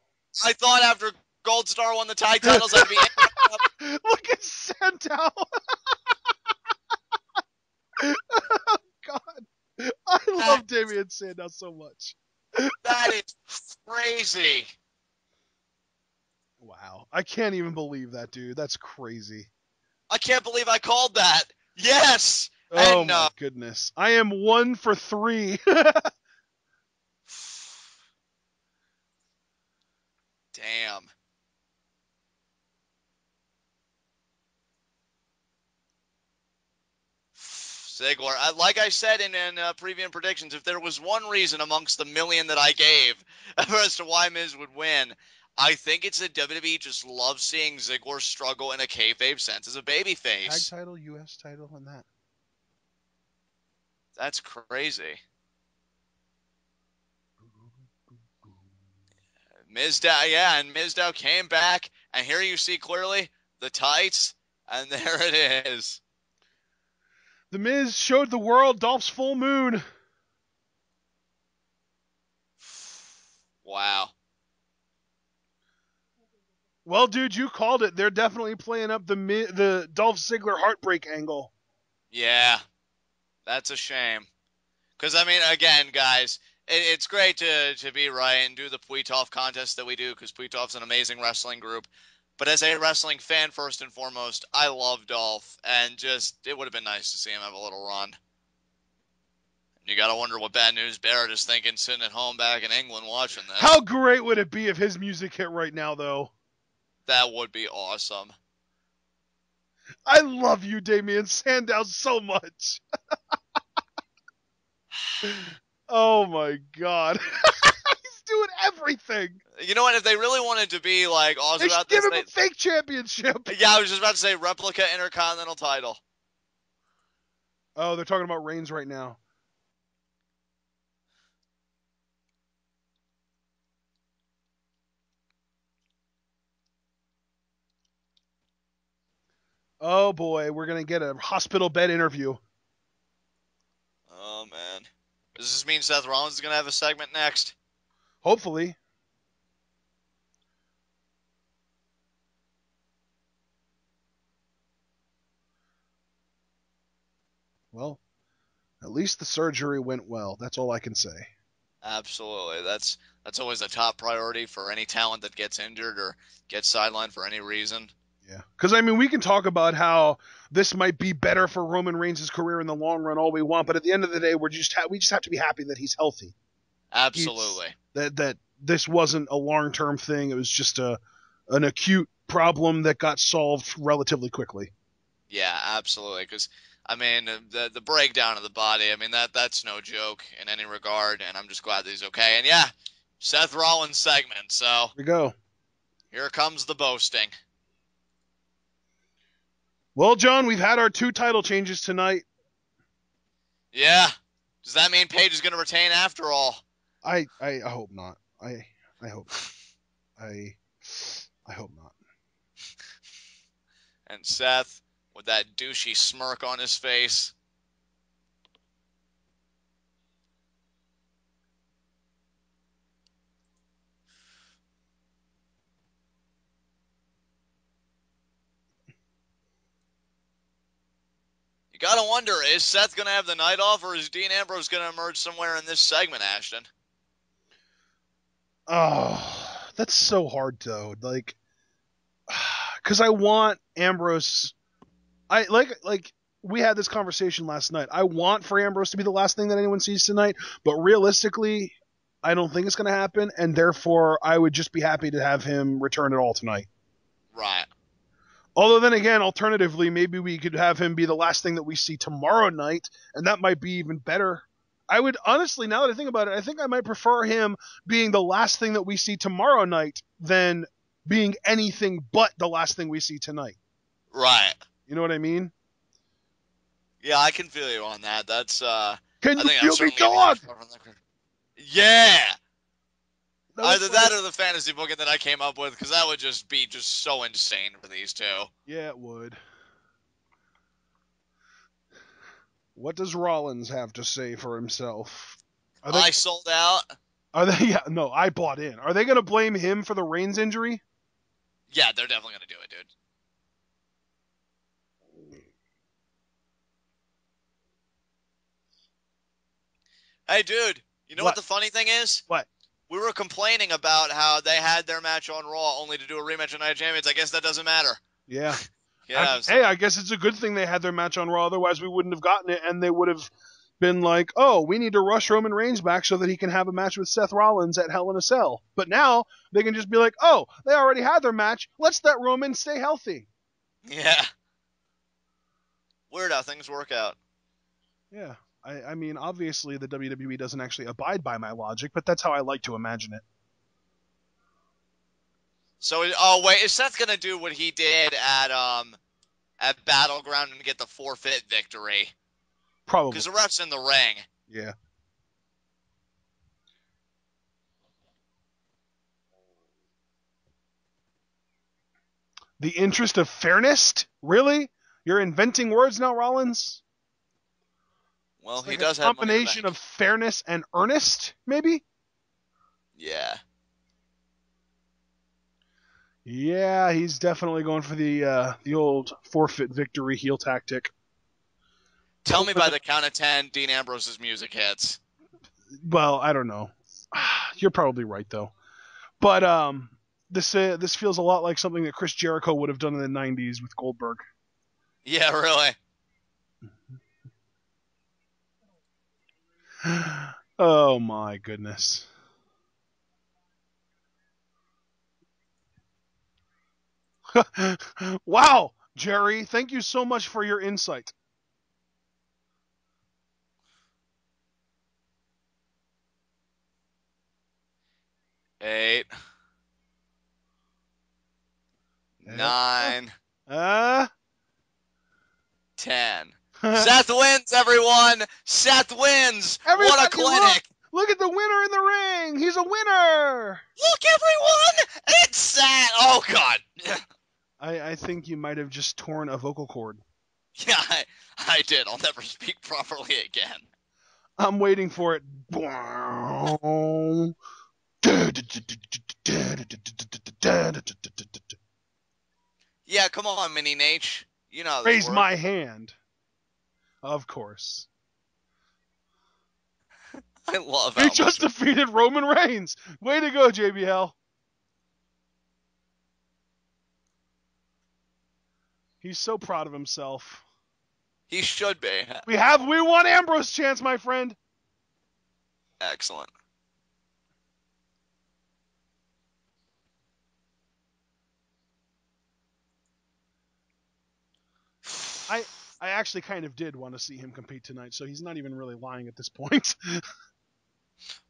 I thought after Gold Star won the tag titles, I'd be... Look at Sandow. Oh, God. I love Damien Sandow so much. That is crazy. Wow. I can't even believe that, dude. That's crazy. I can't believe I called that. Yes. Oh, my goodness. I am 1 for 3. Damn. Ziggler, like I said in previous predictions, if there was one reason amongst the million that I gave as to why Miz would win, I think it's that WWE just loves seeing Ziggler struggle in a kayfabe sense as a babyface. Tag title, U.S. title, and that. That's crazy. Mizdow came back, and here you see clearly the tights, and there it is. The Miz showed the world Dolph's full moon. Wow. Well, dude, you called it. They're definitely playing up the Dolph Ziggler heartbreak angle. Yeah, that's a shame. Because, I mean, again, guys, it's great to be right and do the Puitoff contest that we do, because Puitoff's an amazing wrestling group. But as a wrestling fan, first and foremost, I love Dolph, and just, it would have been nice to see him have a little run. You got to wonder what Bad News Barrett is thinking sitting at home back in England watching this. How great would it be if his music hit right now, though? That would be awesome. I love you, Damien Sandow, so much. Oh, my God. He's doing everything. You know what? If they really wanted to be like awesome about this, give him a fake championship. Yeah, I was just about to say replica Intercontinental title. Oh, they're talking about Reigns right now. Oh boy, we're gonna get a hospital bed interview. Oh man, does this mean Seth Rollins is gonna have a segment next? Hopefully. Well, at least the surgery went well. That's all I can say. Absolutely. That's always a top priority for any talent that gets injured or gets sidelined for any reason. Yeah. Because, I mean, we can talk about how this might be better for Roman Reigns' career in the long run all we want, but at the end of the day, we just have to be happy that he's healthy. Absolutely. That this wasn't a long-term thing. It was just an acute problem that got solved relatively quickly. Yeah, absolutely. Because I mean, the breakdown of the body. I mean, that's no joke in any regard, and I'm just glad that he's okay. And yeah, Seth Rollins segment. So Here we go. Here comes the boasting. Well, John, we've had our 2 title changes tonight. Yeah. Does that mean Paige is going to retain after all? I hope not. I hope not. I hope not. And Seth, with that douchey smirk on his face. You gotta wonder, is Seth gonna have the night off, or is Dean Ambrose gonna emerge somewhere in this segment, Ashton? Oh, that's so hard though. Like, because I want Ambrose. I like we had this conversation last night. I want for Ambrose to be the last thing that anyone sees tonight, but realistically, I don't think it's going to happen, and therefore I would just be happy to have him return at all tonight. Right. Although then again, alternatively, maybe we could have him be the last thing that we see tomorrow night, and that might be even better. I would honestly, now that I think about it, I think I might prefer him being the last thing that we see tomorrow night than being anything but the last thing we see tonight. Right. You know what I mean? Yeah, I can feel you on that. That's Can you feel me, dog? Yeah. Either that or the fantasy booking that I came up with, because that would just be so insane for these two. Yeah, it would. What does Rollins have to say for himself? I sold out. Are they? Yeah, no, I bought in. Are they going to blame him for the Reigns injury? Yeah, they're definitely going to do it, dude. Hey, dude, you know what the funny thing is? What? We were complaining about how they had their match on Raw only to do a rematch on Night of Champions. I guess that doesn't matter. Yeah. Yeah. Hey, I guess it's a good thing they had their match on Raw. Otherwise, we wouldn't have gotten it, and they would have been like, oh, we need to rush Roman Reigns back so that he can have a match with Seth Rollins at Hell in a Cell. But now they can just be like, oh, they already had their match. Let's let Roman stay healthy. Yeah. Weird how things work out. Yeah. I mean, obviously the WWE doesn't actually abide by my logic, but that's how I like to imagine it. So, wait, is Seth gonna do what he did at Battleground and get the forfeit victory? Probably. Because the ref's in the ring. Yeah. The interest of fairness? Really? You're inventing words now, Rollins? Well, it's he like does a have combination of fairness and earnest, maybe? Yeah. Yeah, he's definitely going for the old forfeit victory heel tactic. Tell me by the count of 10, Dean Ambrose's music hits. Well, I don't know. You're probably right though. But this feels a lot like something that Chris Jericho would have done in the '90s with Goldberg. Yeah, really. Oh my goodness. Wow, Jerry, thank you so much for your insight. Eight. 9. 10. Seth wins, everyone! Seth wins! Everybody, what a clinic! Look at the winner in the ring! He's a winner! Look, everyone! It's Seth! Oh, God! I think you might have just torn a vocal cord. Yeah, I did. I'll never speak properly again. I'm waiting for it. Yeah, come on, Mini Nate. You know how this Raise works. my hand. Of course. I love He just defeated Roman Reigns. Way to go, JBL. He's so proud of himself. He should be. We won Ambrose chance, my friend. Excellent. I actually kind of did want to see him compete tonight, so he's not even really lying at this point.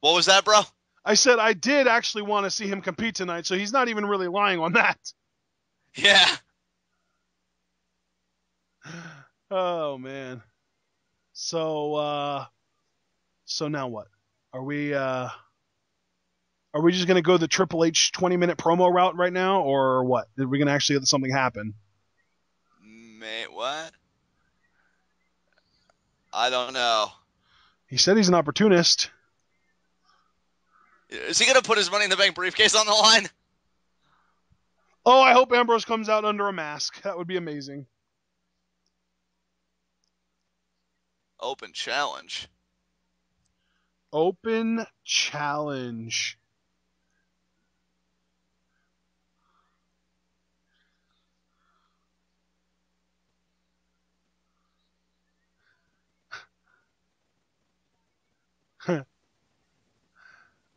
What was that, bro? I said I did actually want to see him compete tonight, so he's not even really lying on that. Yeah. Oh man. So now what? Are we just gonna go the Triple H 20-minute promo route right now, or what? Are we gonna actually let something happen? Mate, what? I don't know. He said he's an opportunist. Is he gonna put his Money in the Bank briefcase on the line? Oh, I hope Ambrose comes out under a mask. That would be amazing. Open challenge. Open challenge.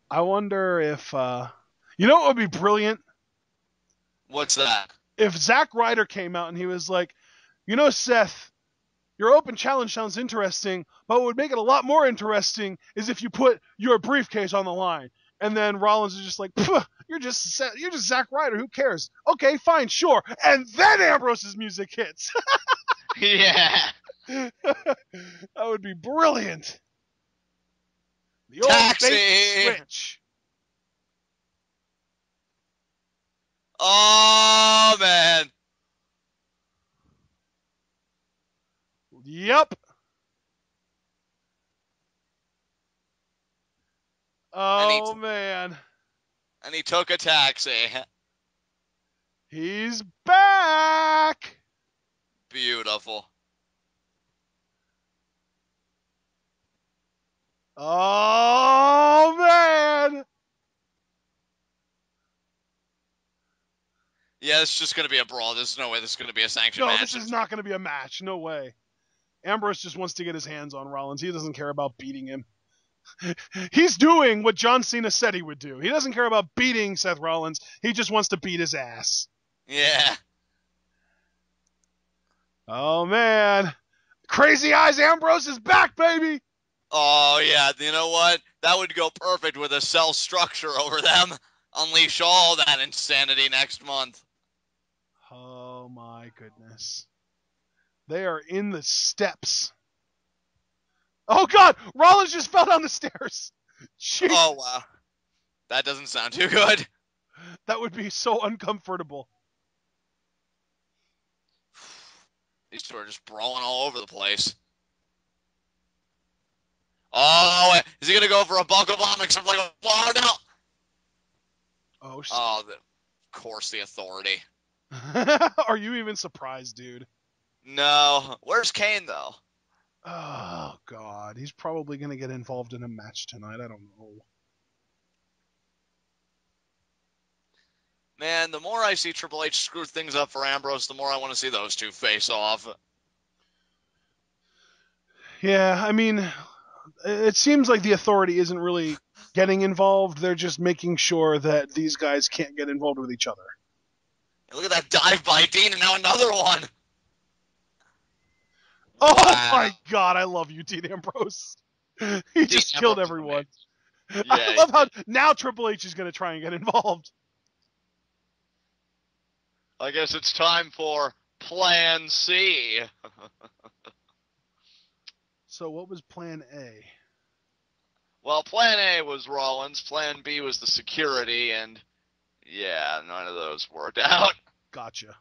I wonder if you know what would be brilliant? What's that? If Zack Ryder came out and he was like, Seth, your open challenge sounds interesting, but what would make it a lot more interesting is if you put your briefcase on the line. And then Rollins is just like, you're just Zack Ryder. Who cares? Okay, fine, sure. And then Ambrose's music hits. Yeah. That would be brilliant. The old Taxi. bait switch. Oh, man. Yep. Oh, man. And he took a taxi. He's back. Beautiful. Oh, man. Yeah, it's just going to be a brawl. There's no way this is going to be a sanctioned match. No, this is not going to be a match. No way. Ambrose just wants to get his hands on Rollins. He doesn't care about beating him. He's doing what John Cena said he would do. He doesn't care about beating Seth Rollins. He just wants to beat his ass. Yeah. Oh, man. Crazy Eyes Ambrose is back, baby. Oh, yeah. You know what? That would go perfect with a cell structure over them. Unleash all that insanity next month. Oh, my goodness. They are in the steps. Oh, God. Rollins just fell down the stairs. Jesus. Oh, wow. That doesn't sound too good. That would be so uncomfortable. These two are just brawling all over the place. Oh, is he going to go for a buckle bomb or something like that? Oh, no. Oh, shit. Oh, of course, the Authority. Are you even surprised, dude? No. Where's Kane, though? Oh, God. He's probably going to get involved in a match tonight. I don't know. Man, the more I see Triple H screw things up for Ambrose, the more I want to see those two face off. Yeah, I mean, it seems like the Authority isn't really getting involved. They're just making sure that these guys can't get involved with each other. Look at that dive by Dean, and now another one. Oh, wow. my God. I love you, Dean Ambrose. He just killed everyone. Yeah, I love how now Triple H is going to try and get involved. I guess it's time for Plan C. So what was Plan A? Well, Plan A was Rollins, Plan B was the security, and yeah, none of those worked out. Gotcha.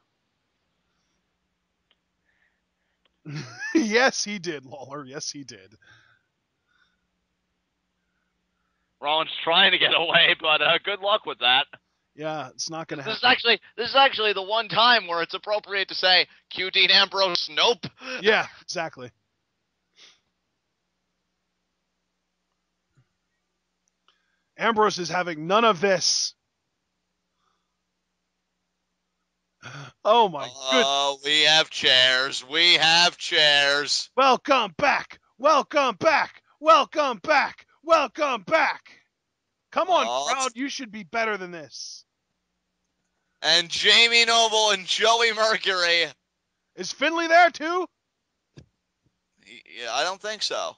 Yes, he did, Lawler. Yes, he did. Rollins trying to get away, but good luck with that. Yeah, it's not going to happen. This is actually the one time where it's appropriate to say, Q Dean Ambrose, nope. Yeah, exactly. Ambrose is having none of this. Oh, my goodness. Oh, we have chairs. We have chairs. Welcome back. Welcome back. Welcome back. Welcome back. Come on, crowd. You should be better than this. And Jamie Noble and Joey Mercury. Is Finley there, too? Yeah, I don't think so.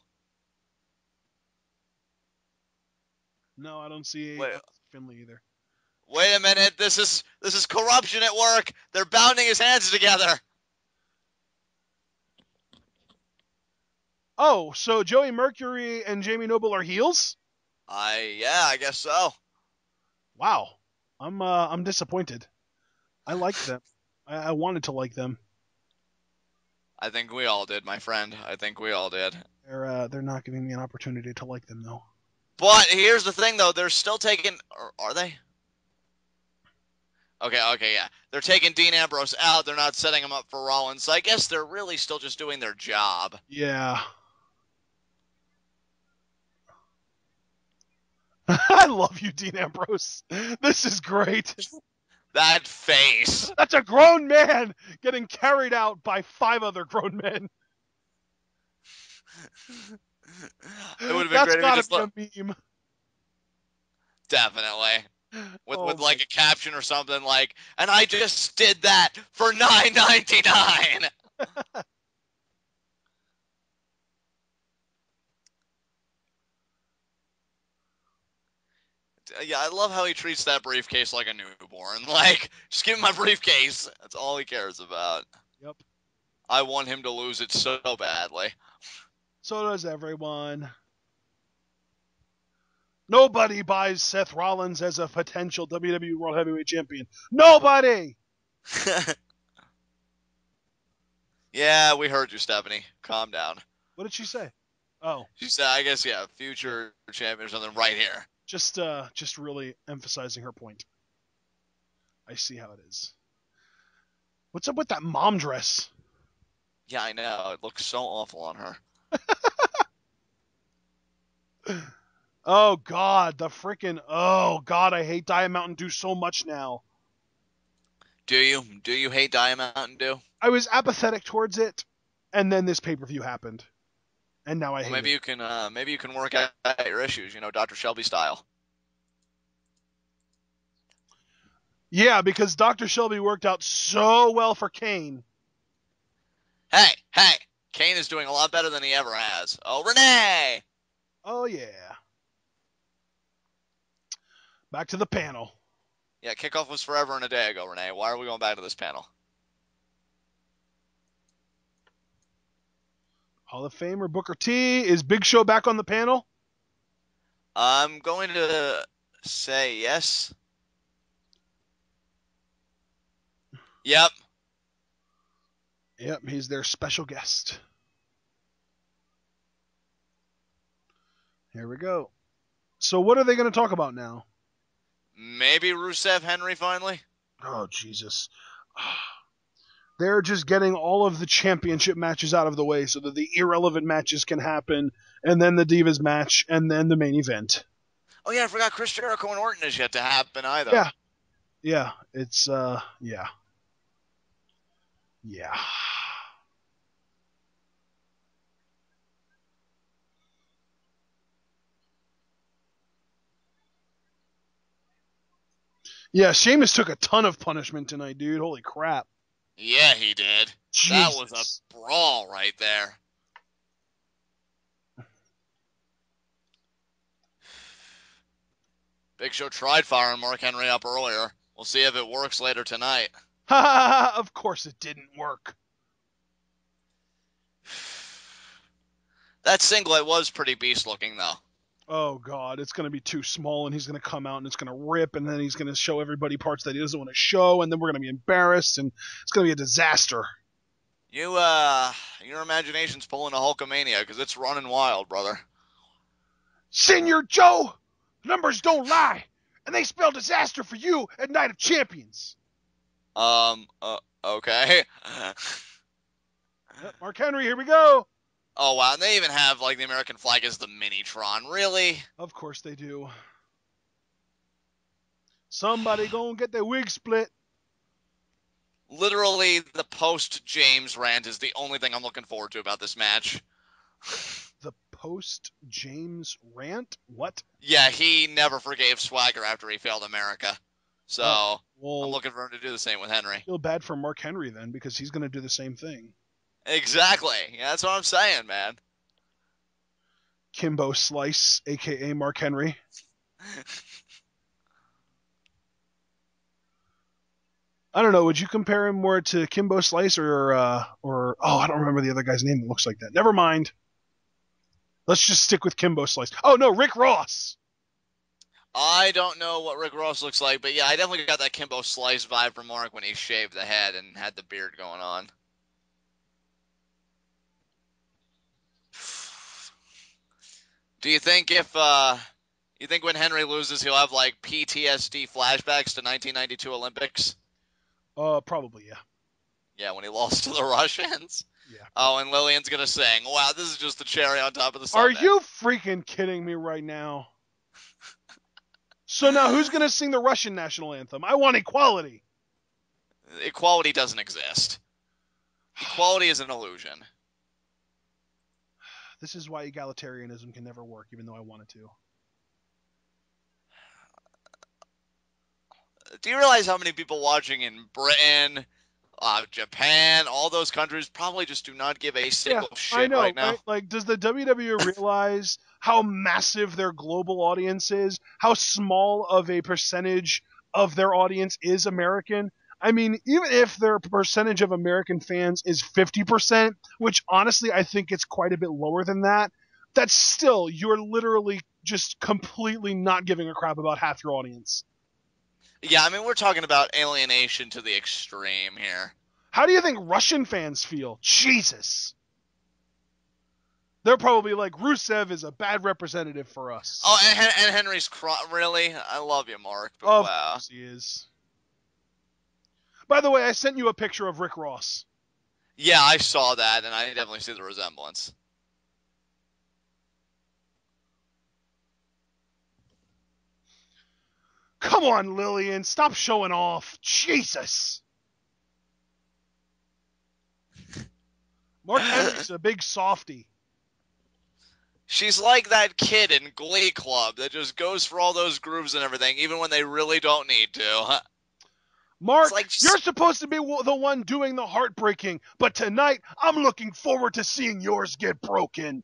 No, I don't see Finley either. Wait a minute. This is corruption at work. They're bounding his hands together. Oh, so Joey Mercury and Jamie Noble are heels? Yeah, I guess so. Wow. I'm disappointed. I liked them. I wanted to like them. I think we all did, my friend. I think we all did. They're not giving me an opportunity to like them though. But here's the thing, though. They're still taking. Or are they? Okay, yeah. They're taking Dean Ambrose out. They're not setting him up for Rollins. So I guess they're really still just doing their job. Yeah. I love you, Dean Ambrose. This is great. That face. That's a grown man getting carried out by 5 other grown men. It would have been That's great if gotta just be a meme. Definitely. With like a caption or something like, and I just did that for $9.99. Yeah, I love how he treats that briefcase like a newborn. Like, just give him my briefcase. That's all he cares about. Yep. I want him to lose it so badly. So does everyone. Nobody buys Seth Rollins as a potential WWE World Heavyweight Champion. Nobody! Yeah, we heard you, Stephanie. Calm down. What did she say? Oh. She said, I guess, yeah, future champion or something right here. Just really emphasizing her point. I see how it is. What's up with that mom dress? Yeah, I know. It looks so awful on her. Oh, God. Oh, God, I hate Diet Mountain Dew so much now. Do you? Do you hate Diet Mountain Dew? I was apathetic towards it, and then this pay-per-view happened. And now I hate it. Maybe you can work out your issues, Dr. Shelby style. Yeah, because Dr. Shelby worked out so well for Kane. Hey! Kane is doing a lot better than he ever has. Oh, Renee! Oh, yeah. Back to the panel. Yeah, kickoff was forever and a day ago, Renee. Why are we going back to this panel? Hall of Famer Booker T. Is Big Show back on the panel? I'm going to say yes. Yep. Yep, he's their special guest. Here we go. So what are they going to talk about now? Maybe Rusev Henry finally? Oh, Jesus. They're just getting all of the championship matches out of the way so that the irrelevant matches can happen, and then the Divas match, and then the main event. Oh, yeah, I forgot Chris Jericho and Orton is yet to happen either. Yeah, it's, yeah. Yeah. Yeah, Sheamus took a ton of punishment tonight, dude. Holy crap. Yeah, he did. Jesus. That was a brawl right there. Big Show tried firing Mark Henry up earlier. We'll see if it works later tonight. Of course it didn't work. That singlet was pretty beast looking, though. Oh, God, it's going to be too small, and he's going to come out, and it's going to rip, and then he's going to show everybody parts that he doesn't want to show, and then we're going to be embarrassed, and it's going to be a disaster. Your imagination's pulling a Hulkamania, because it's running wild, brother. Senior Joe, numbers don't lie, and they spell disaster for you at Night of Champions. Okay. Yep, Mark Henry, here we go. Oh, wow. And they even have, like, the American flag as the Minitron. Really? Of course they do. Somebody gonna get their wig split. Literally, the post-James rant is the only thing I'm looking forward to about this match. The post-James rant? What? Yeah, he never forgave Swagger after he failed America. So, well, I'm looking for him to do the same with Henry. I feel bad for Mark Henry, then, because he's going to do the same thing. Exactly. Yeah, that's what I'm saying, man. Kimbo Slice, a.k.a. Mark Henry. I don't know. Would you compare him more to Kimbo Slice or I don't remember the other guy's name that looks like that. Never mind. Let's just stick with Kimbo Slice. Oh, no, Rick Ross. I don't know what Rick Ross looks like, but yeah, I definitely got that Kimbo Slice vibe from Mark when he shaved the head and had the beard going on. Do you think when Henry loses, he'll have like PTSD flashbacks to 1992 Olympics? Probably, yeah. Yeah, when he lost to the Russians. Yeah. Oh, and Lillian's gonna sing. Wow, this is just the cherry on top of the sundae. Are you freaking kidding me right now? So now who's gonna sing the Russian national anthem? I want equality. Equality doesn't exist. Equality is an illusion. This is why egalitarianism can never work, even though I want it to. Do you realize how many people watching in Britain, Japan, all those countries probably just do not give a single shit I know, right now? right? Like, does the WWE realize how massive their global audience is? How small of a percentage of their audience is American? I mean, even if their percentage of American fans is 50%, which honestly I think it's quite a bit lower than that, that's still, you're literally just completely not giving a crap about half your audience. Yeah, I mean, we're talking about alienation to the extreme here. How do you think Russian fans feel? Jesus. They're probably like, Rusev is a bad representative for us. Oh, and Henry's really? I love you, Mark. But of wow. course he is. By the way, I sent you a picture of Rick Ross. Yeah, I saw that, and I definitely see the resemblance. Come on, Lillian. Stop showing off. Jesus. Mark Henry's a big softy. She's like that kid in Glee Club that just goes for all those grooves and everything, even when they really don't need to. Mark, you're supposed to be the one doing the heartbreaking, but tonight I'm looking forward to seeing yours get broken.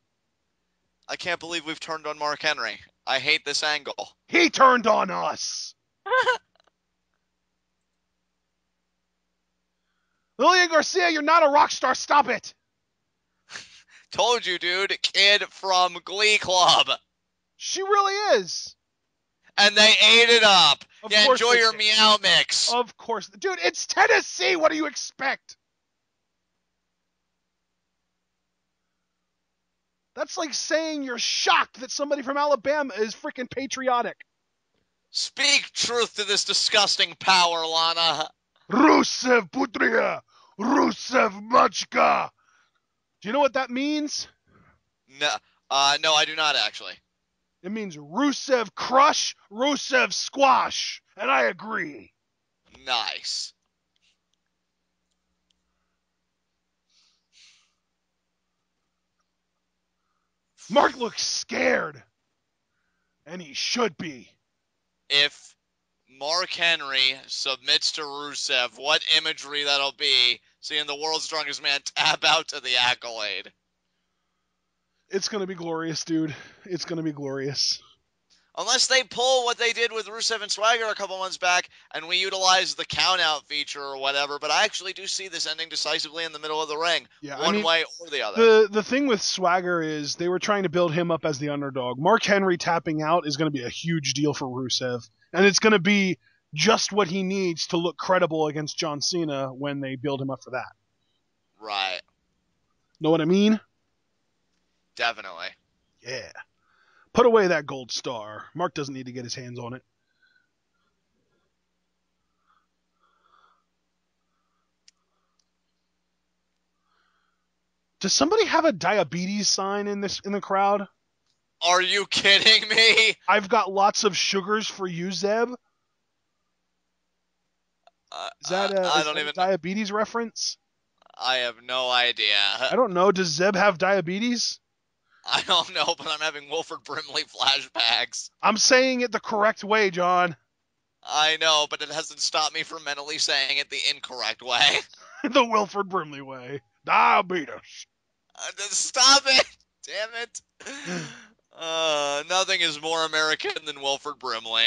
I can't believe we've turned on Mark Henry. I hate this angle. He turned on us. Lillian Garcia, you're not a rock star. Stop it. Told you, dude. Kid from Glee Club. She really is. And they ate it up. Yeah, enjoy your meow mix. Of course. Dude, it's Tennessee. What do you expect? That's like saying you're shocked that somebody from Alabama is freaking patriotic. Speak truth to this disgusting power, Lana. Rusev Putria. Rusev Machka. Do you know what that means? No, I do not actually. It means Rusev crush, Rusev squash, and I agree. Nice. Mark looks scared, and he should be. If Mark Henry submits to Rusev, what imagery that'll be, seeing the world's strongest man tap out to the accolade. It's going to be glorious, dude. It's going to be glorious. Unless they pull what they did with Rusev and Swagger a couple months back, and we utilize the count-out feature or whatever, but I actually do see this ending decisively in the middle of the ring, one way or the other. The thing with Swagger is they were trying to build him up as the underdog. Mark Henry tapping out is going to be a huge deal for Rusev, and it's going to be just what he needs to look credible against John Cena when they build him up for that. Right. Know what I mean? Definitely. Yeah. Put away that gold star. Mark doesn't need to get his hands on it. Does somebody have a diabetes sign in the crowd? Are you kidding me? I've got lots of sugars for you, Zeb. Is that a diabetes reference? I have no idea. I don't know. Does Zeb have diabetes? I don't know, but I'm having Wilford Brimley flashbacks. I'm saying it the correct way, John. I know, but it hasn't stopped me from mentally saying it the incorrect way. The Wilford Brimley way. Diabetes. Stop it! Damn it! Nothing is more American than Wilford Brimley.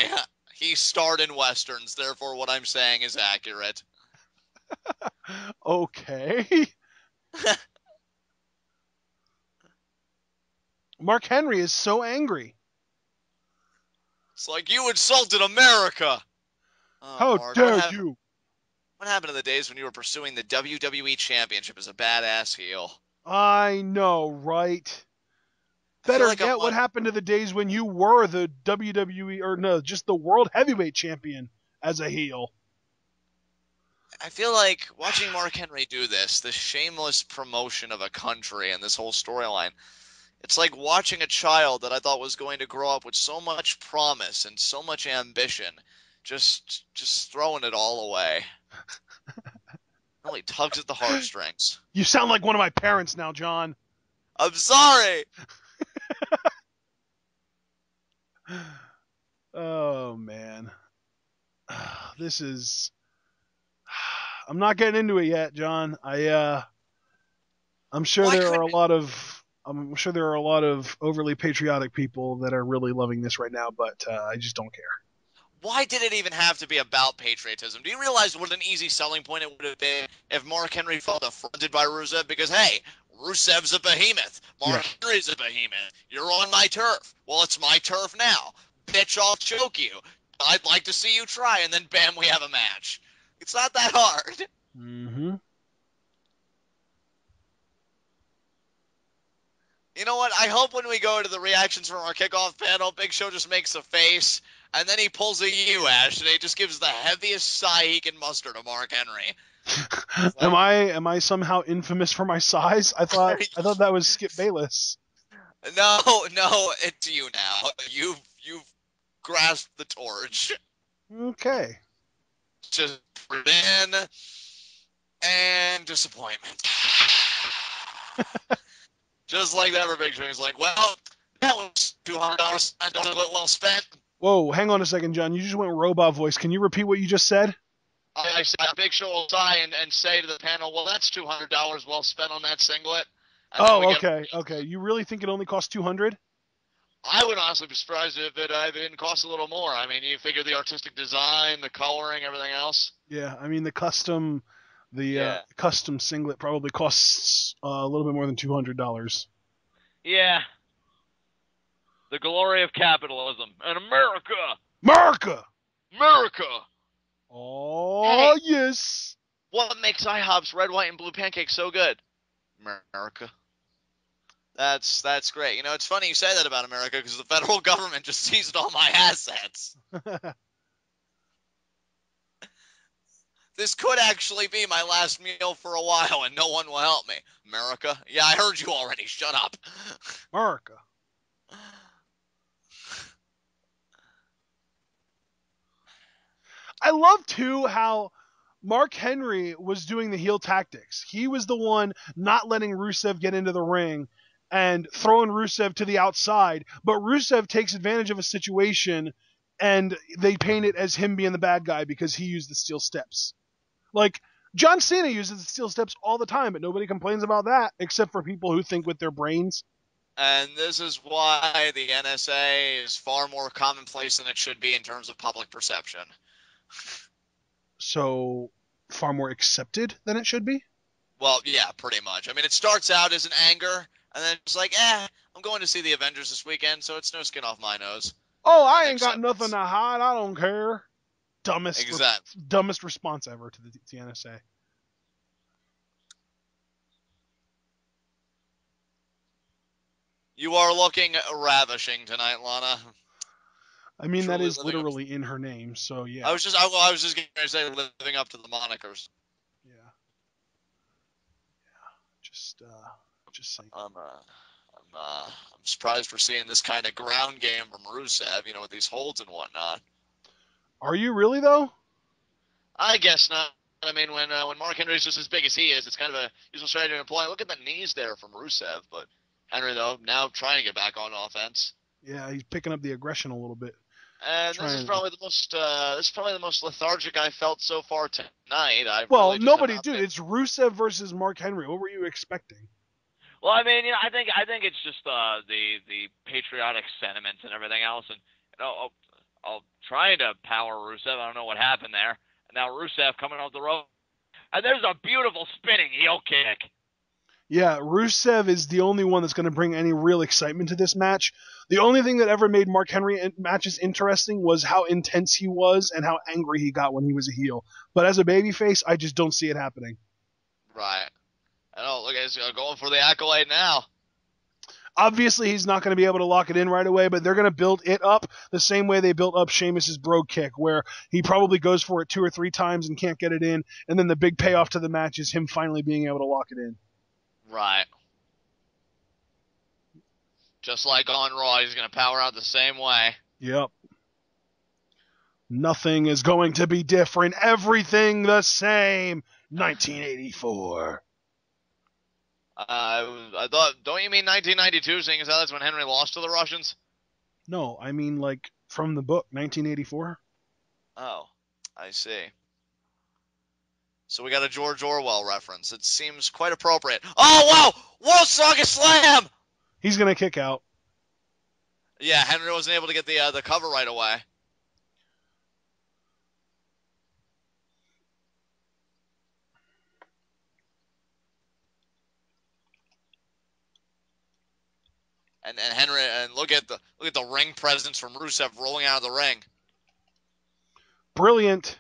He starred in westerns, therefore what I'm saying is accurate. Okay. Mark Henry is so angry. It's like, you insulted America! Oh, How Mark, dare you? What happened to the days when you were pursuing the WWE Championship as a badass heel? I know, right? I feel Better like yet, what happened to the days when you were the WWE, or no, just the World Heavyweight Champion as a heel? I feel like watching Mark Henry do this shameless promotion of a country and this whole storyline, it's like watching a child that I thought was going to grow up with so much promise and so much ambition, just throwing it all away. Really tugs at the heartstrings. You sound like one of my parents now, John. I'm sorry! Oh, man. This is... I'm not getting into it yet, John. I'm sure there are a lot of overly patriotic people that are really loving this right now, but I just don't care. Why did it even have to be about patriotism? Do you realize what an easy selling point it would have been if Mark Henry felt affronted by Rusev? Because, hey, Rusev's a behemoth. Mark Henry's a behemoth. You're on my turf. Well, it's my turf now. Bitch, I'll choke you. I'd like to see you try, and then bam, we have a match. It's not that hard. Mm-hmm. You know what? I hope when we go to the reactions from our kickoff panel, Big Show just makes a face, and then he pulls a U, Ash, and he just gives the heaviest sigh he can muster to Mark Henry. Am I somehow infamous for my size? I thought that was Skip Bayless. No, it's you now. You've grasped the torch. Okay. Just in and disappointment. Just like that for Big Show. He's like, well, that was $200. I don't know, well spent. Whoa, hang on a second, John. You just went robot voice. Can you repeat what you just said? I said, Big Show will sigh and say to the panel, well, that's $200 well spent on that singlet. Okay. You really think it only cost $200? I would honestly be surprised if it didn't cost a little more. I mean, you figure the artistic design, the coloring, everything else. Yeah, I mean the custom singlet probably costs a little bit more than $200. Yeah. The glory of capitalism and America. America. Oh, hey, yes. What makes IHOP's red, white, and blue pancakes so good? America. That's great. You know, it's funny you say that about America because the federal government just seized all my assets. This could actually be my last meal for a while, and no one will help me. America? Yeah, I heard you already. Shut up. America. I love, too, how Mark Henry was doing the heel tactics. He was the one not letting Rusev get into the ring and throwing Rusev to the outside, but Rusev takes advantage of a situation and they paint it as him being the bad guy because he used the steel steps. Like, John Cena uses the steel steps all the time, but nobody complains about that except for people who think with their brains. And this is why the NSA is far more commonplace than it should be in terms of public perception. So, far more accepted than it should be? Well, yeah, pretty much. I mean, it starts out as an anger, and then it's like, I'm going to see the Avengers this weekend, so it's no skin off my nose. Oh, I ain't got nothing to hide. I don't care. Dumbest response ever to the NSA. You are looking ravishing tonight, Lana. I mean, truly that is literally in her name, so yeah. I was just going to say living up to the monikers. Yeah. Just saying. I'm surprised we're seeing this kind of ground game from Rusev, you know, with these holds and whatnot. Are you really, though? I guess not. I mean, when Mark Henry's just as big as he is, it's kind of a useful strategy to employ. Look at the knees there from Rusev, but Henry, though, now trying to get back on offense. Yeah, he's picking up the aggression a little bit. And this is probably the most lethargic I felt so far tonight. Nobody, dude. It's Rusev versus Mark Henry. What were you expecting? Well, I mean, I think it's just the patriotic sentiments and everything else, and I'll try to power Rusev. I don't know what happened there. And now Rusev coming off the rope, and there's a beautiful spinning heel kick. Yeah, Rusev is the only one that's going to bring any real excitement to this match. The only thing that ever made Mark Henry matches interesting was how intense he was and how angry he got when he was a heel. But as a babyface, I just don't see it happening. Right. Look, he's going for the accolade now. Obviously, he's not going to be able to lock it in right away, but they're going to build it up the same way they built up Sheamus's brogue kick, where he probably goes for it 2 or 3 times and can't get it in, and then the big payoff to the match is him finally being able to lock it in. Right. Just like on Raw, he's going to power out the same way. Yep. Nothing is going to be different. Everything the same. 1984. I thought, don't you mean 1992, seeing as how that's when Henry lost to the Russians? No, I mean like from the book, 1984. Oh, I see. So we got a George Orwell reference. It seems quite appropriate. Oh, wow! World's Strongest Slam! He's going to kick out. Yeah, Henry wasn't able to get the cover right away. And Henry, and look at the ring presence from Rusev rolling out of the ring. Brilliant.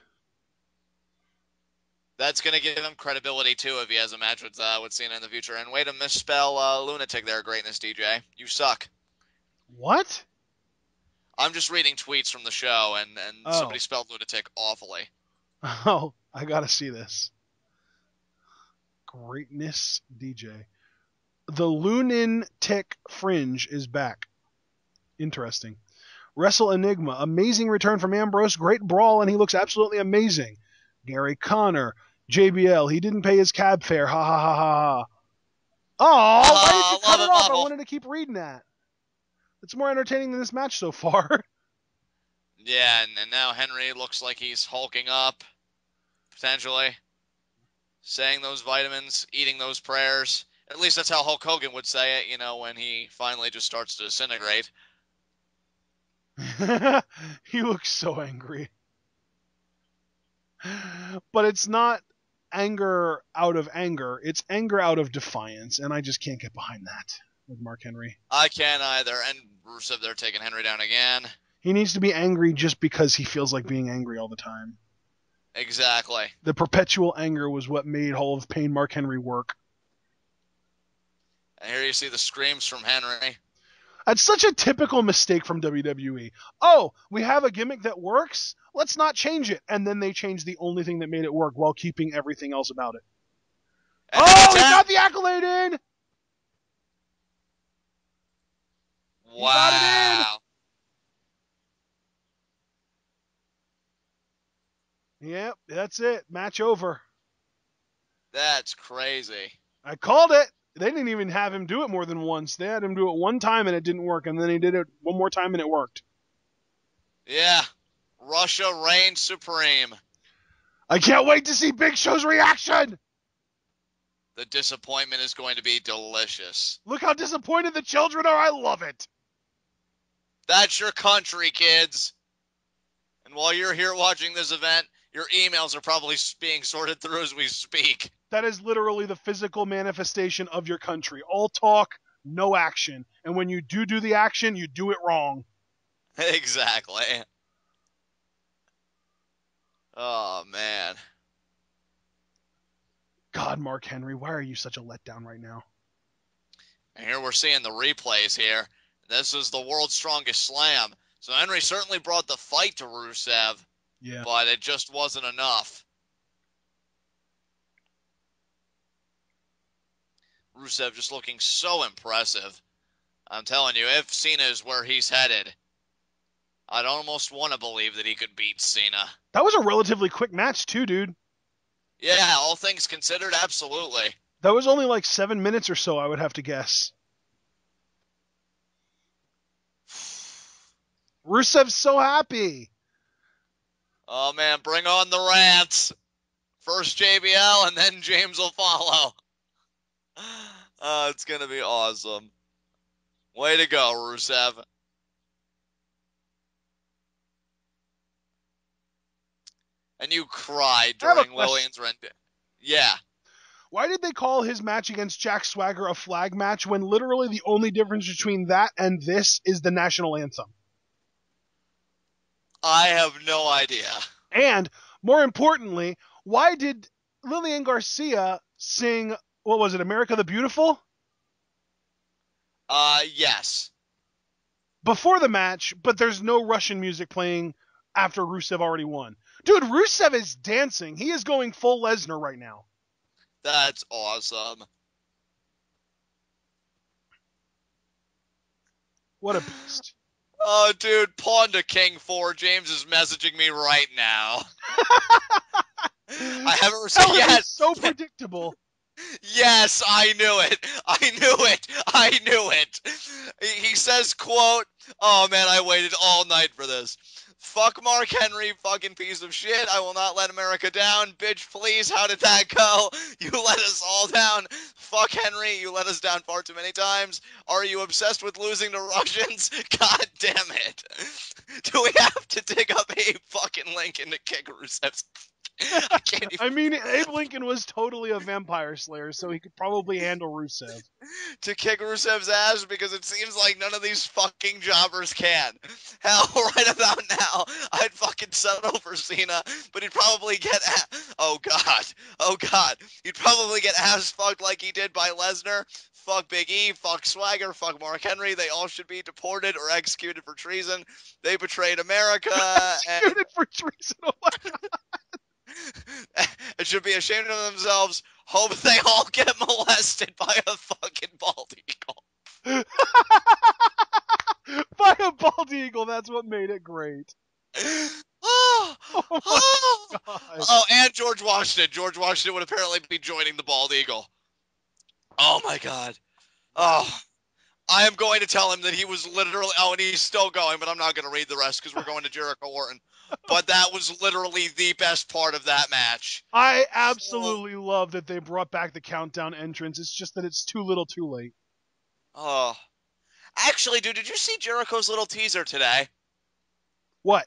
That's going to give him credibility, too, if he has a match with Cena in the future. And way to misspell lunatic there, Greatness DJ. You suck. What? I'm just reading tweets from the show, and somebody spelled lunatic awfully. Oh, I got to see this. Greatness DJ. The Lunin-Tick Fringe is back. Interesting. Wrestle Enigma. Amazing return from Ambrose. Great brawl, and he looks absolutely amazing. Gary Connor. JBL. He didn't pay his cab fare. Ha ha ha ha ha. Oh, why did you cut it off? I wanted to keep reading that. It's more entertaining than this match so far. Yeah, and now Henry looks like he's hulking up, potentially. Saying those vitamins, eating those prayers. At least that's how Hulk Hogan would say it, when he finally just starts to disintegrate. He looks so angry. But it's not anger out of anger. It's anger out of defiance, and I just can't get behind that with Mark Henry. I can't either. And Rusev, they're taking Henry down again. He needs to be angry just because he feels like being angry all the time. Exactly. The perpetual anger was what made Hall of Pain Mark Henry work. And here you see the screams from Henry. That's such a typical mistake from WWE. Oh, we have a gimmick that works? Let's not change it. And then they change the only thing that made it work while keeping everything else about it. And he got the accolade in! Wow. He got it in! Yep, that's it. Match over. That's crazy. I called it. They didn't even have him do it more than once. They had him do it one time and it didn't work, and then he did it one more time and it worked. Yeah. Russia reigns supreme. I can't wait to see Big Show's reaction! The disappointment is going to be delicious. Look how disappointed the children are. I love it. That's your country, kids. And while you're here watching this event, your emails are probably being sorted through as we speak. That is literally the physical manifestation of your country. All talk, no action. And when you do the action, you do it wrong. Exactly. Oh, man. God, Mark Henry, why are you such a letdown right now? And here we're seeing the replays here. This is the world's strongest slam. So Henry certainly brought the fight to Rusev. Yeah. But it just wasn't enough. Rusev just looking so impressive. I'm telling you, if Cena is where he's headed, I'd almost want to believe that he could beat Cena. That was a relatively quick match, too, dude. Yeah, all things considered, absolutely. That was only like 7 minutes or so, I would have to guess. Rusev's so happy. Oh, man, bring on the rants. First JBL, and then James will follow. It's going to be awesome. Way to go, Rusev. And you cried during Lillian's rendition. Yeah. Why did they call his match against Jack Swagger a flag match when literally the only difference between that and this is the national anthem? I have no idea. And, more importantly, why did Lillian Garcia sing, what was it, America the Beautiful? Yes. Before the match, but there's no Russian music playing after Rusev already won. Dude, Rusev is dancing. He is going full Lesnar right now. That's awesome. What a beast. Oh, dude, Pawn to King 4. James is messaging me right now. I haven't received yet. So predictable. Yes, I knew it. I knew it. He says, quote, oh, man, I waited all night for this. Fuck Mark Henry, fucking piece of shit. I will not let America down. Bitch, please, how did that go? You let us all down. Fuck Henry, you let us down far too many times. Are you obsessed with losing to Russians? God damn it. Do we have to dig up a fucking link into kick Rusev's? I mean, Abe Lincoln was totally a vampire slayer, so he could probably handle Rusev. To kick Rusev's ass, because it seems like none of these fucking jobbers can. Hell, right about now, I'd fucking settle for Cena, but he'd probably get oh god, he'd probably get ass fucked like he did by Lesnar. Fuck Big E, fuck Swagger, fuck Mark Henry. They all should be deported or executed for treason. They betrayed America. Executed for treason. Oh my god. It should be ashamed of themselves. Hope they all get molested by a fucking bald eagle. By a bald eagle, that's what made it great. Oh my god. Oh, and George Washington. George Washington would apparently be joining the bald eagle. Oh my god. Oh. I am going to tell him that he was literally... Oh, and he's still going, but I'm not going to read the rest because we're going to Jericho Orton. But that was literally the best part of that match. I absolutely love that they brought back the countdown entrance. It's just that it's too little too late. Oh. Actually, dude, did you see Jericho's little teaser today? What?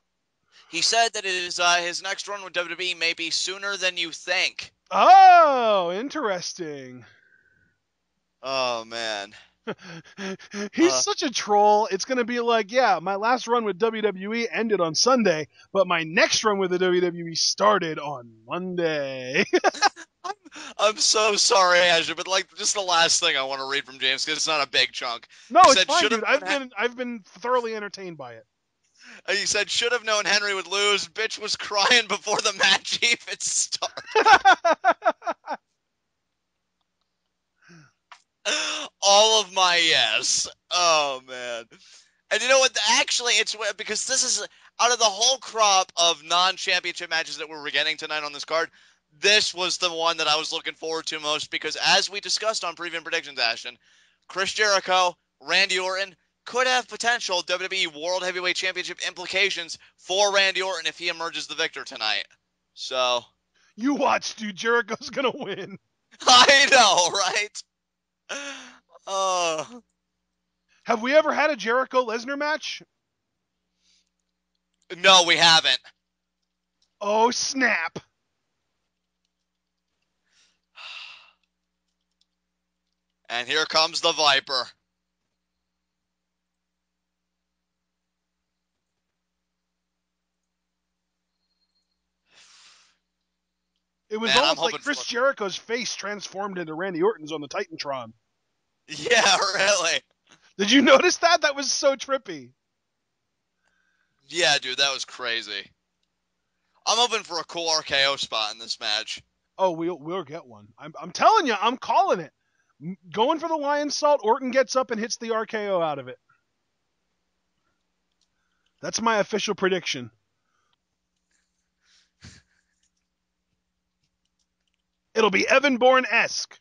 He said that his next run with WWE may be sooner than you think. Oh, interesting. Oh, man. He's such a troll. It's going to be like, yeah, my last run with WWE ended on Sunday, but my next run with the WWE started on Monday. I'm so sorry, Azure, but like just the last thing I want to read from James because it's not a big chunk. No, it's fine, dude. I've been thoroughly entertained by it. He said, should have known Henry would lose. Bitch was crying before the match even started. All of my yes. Oh, man. And you know what? Actually, it's because this is out of the whole crop of non-championship matches that we were getting tonight on this card, this was the one that I was looking forward to most because as we discussed on Preview Predictions, Ashton, Chris Jericho, Randy Orton could have potential WWE World Heavyweight Championship implications for Randy Orton if he emerges the victor tonight. So. You watch, dude. Jericho's going to win. I know, right? Have we ever had a Jericho-Lesnar match? No, we haven't. Oh, snap. And here comes the Viper. It was almost like Chris Jericho's face transformed into Randy Orton's on the Titantron. Yeah, really. Did you notice that? That was so trippy. Yeah, dude, that was crazy. I'm hoping for a cool RKO spot in this match. Oh, we'll get one. I'm telling you, I'm calling it. Going for the Lion Salt, Orton gets up and hits the RKO out of it. That's my official prediction. It'll be Evan Bourne-esque.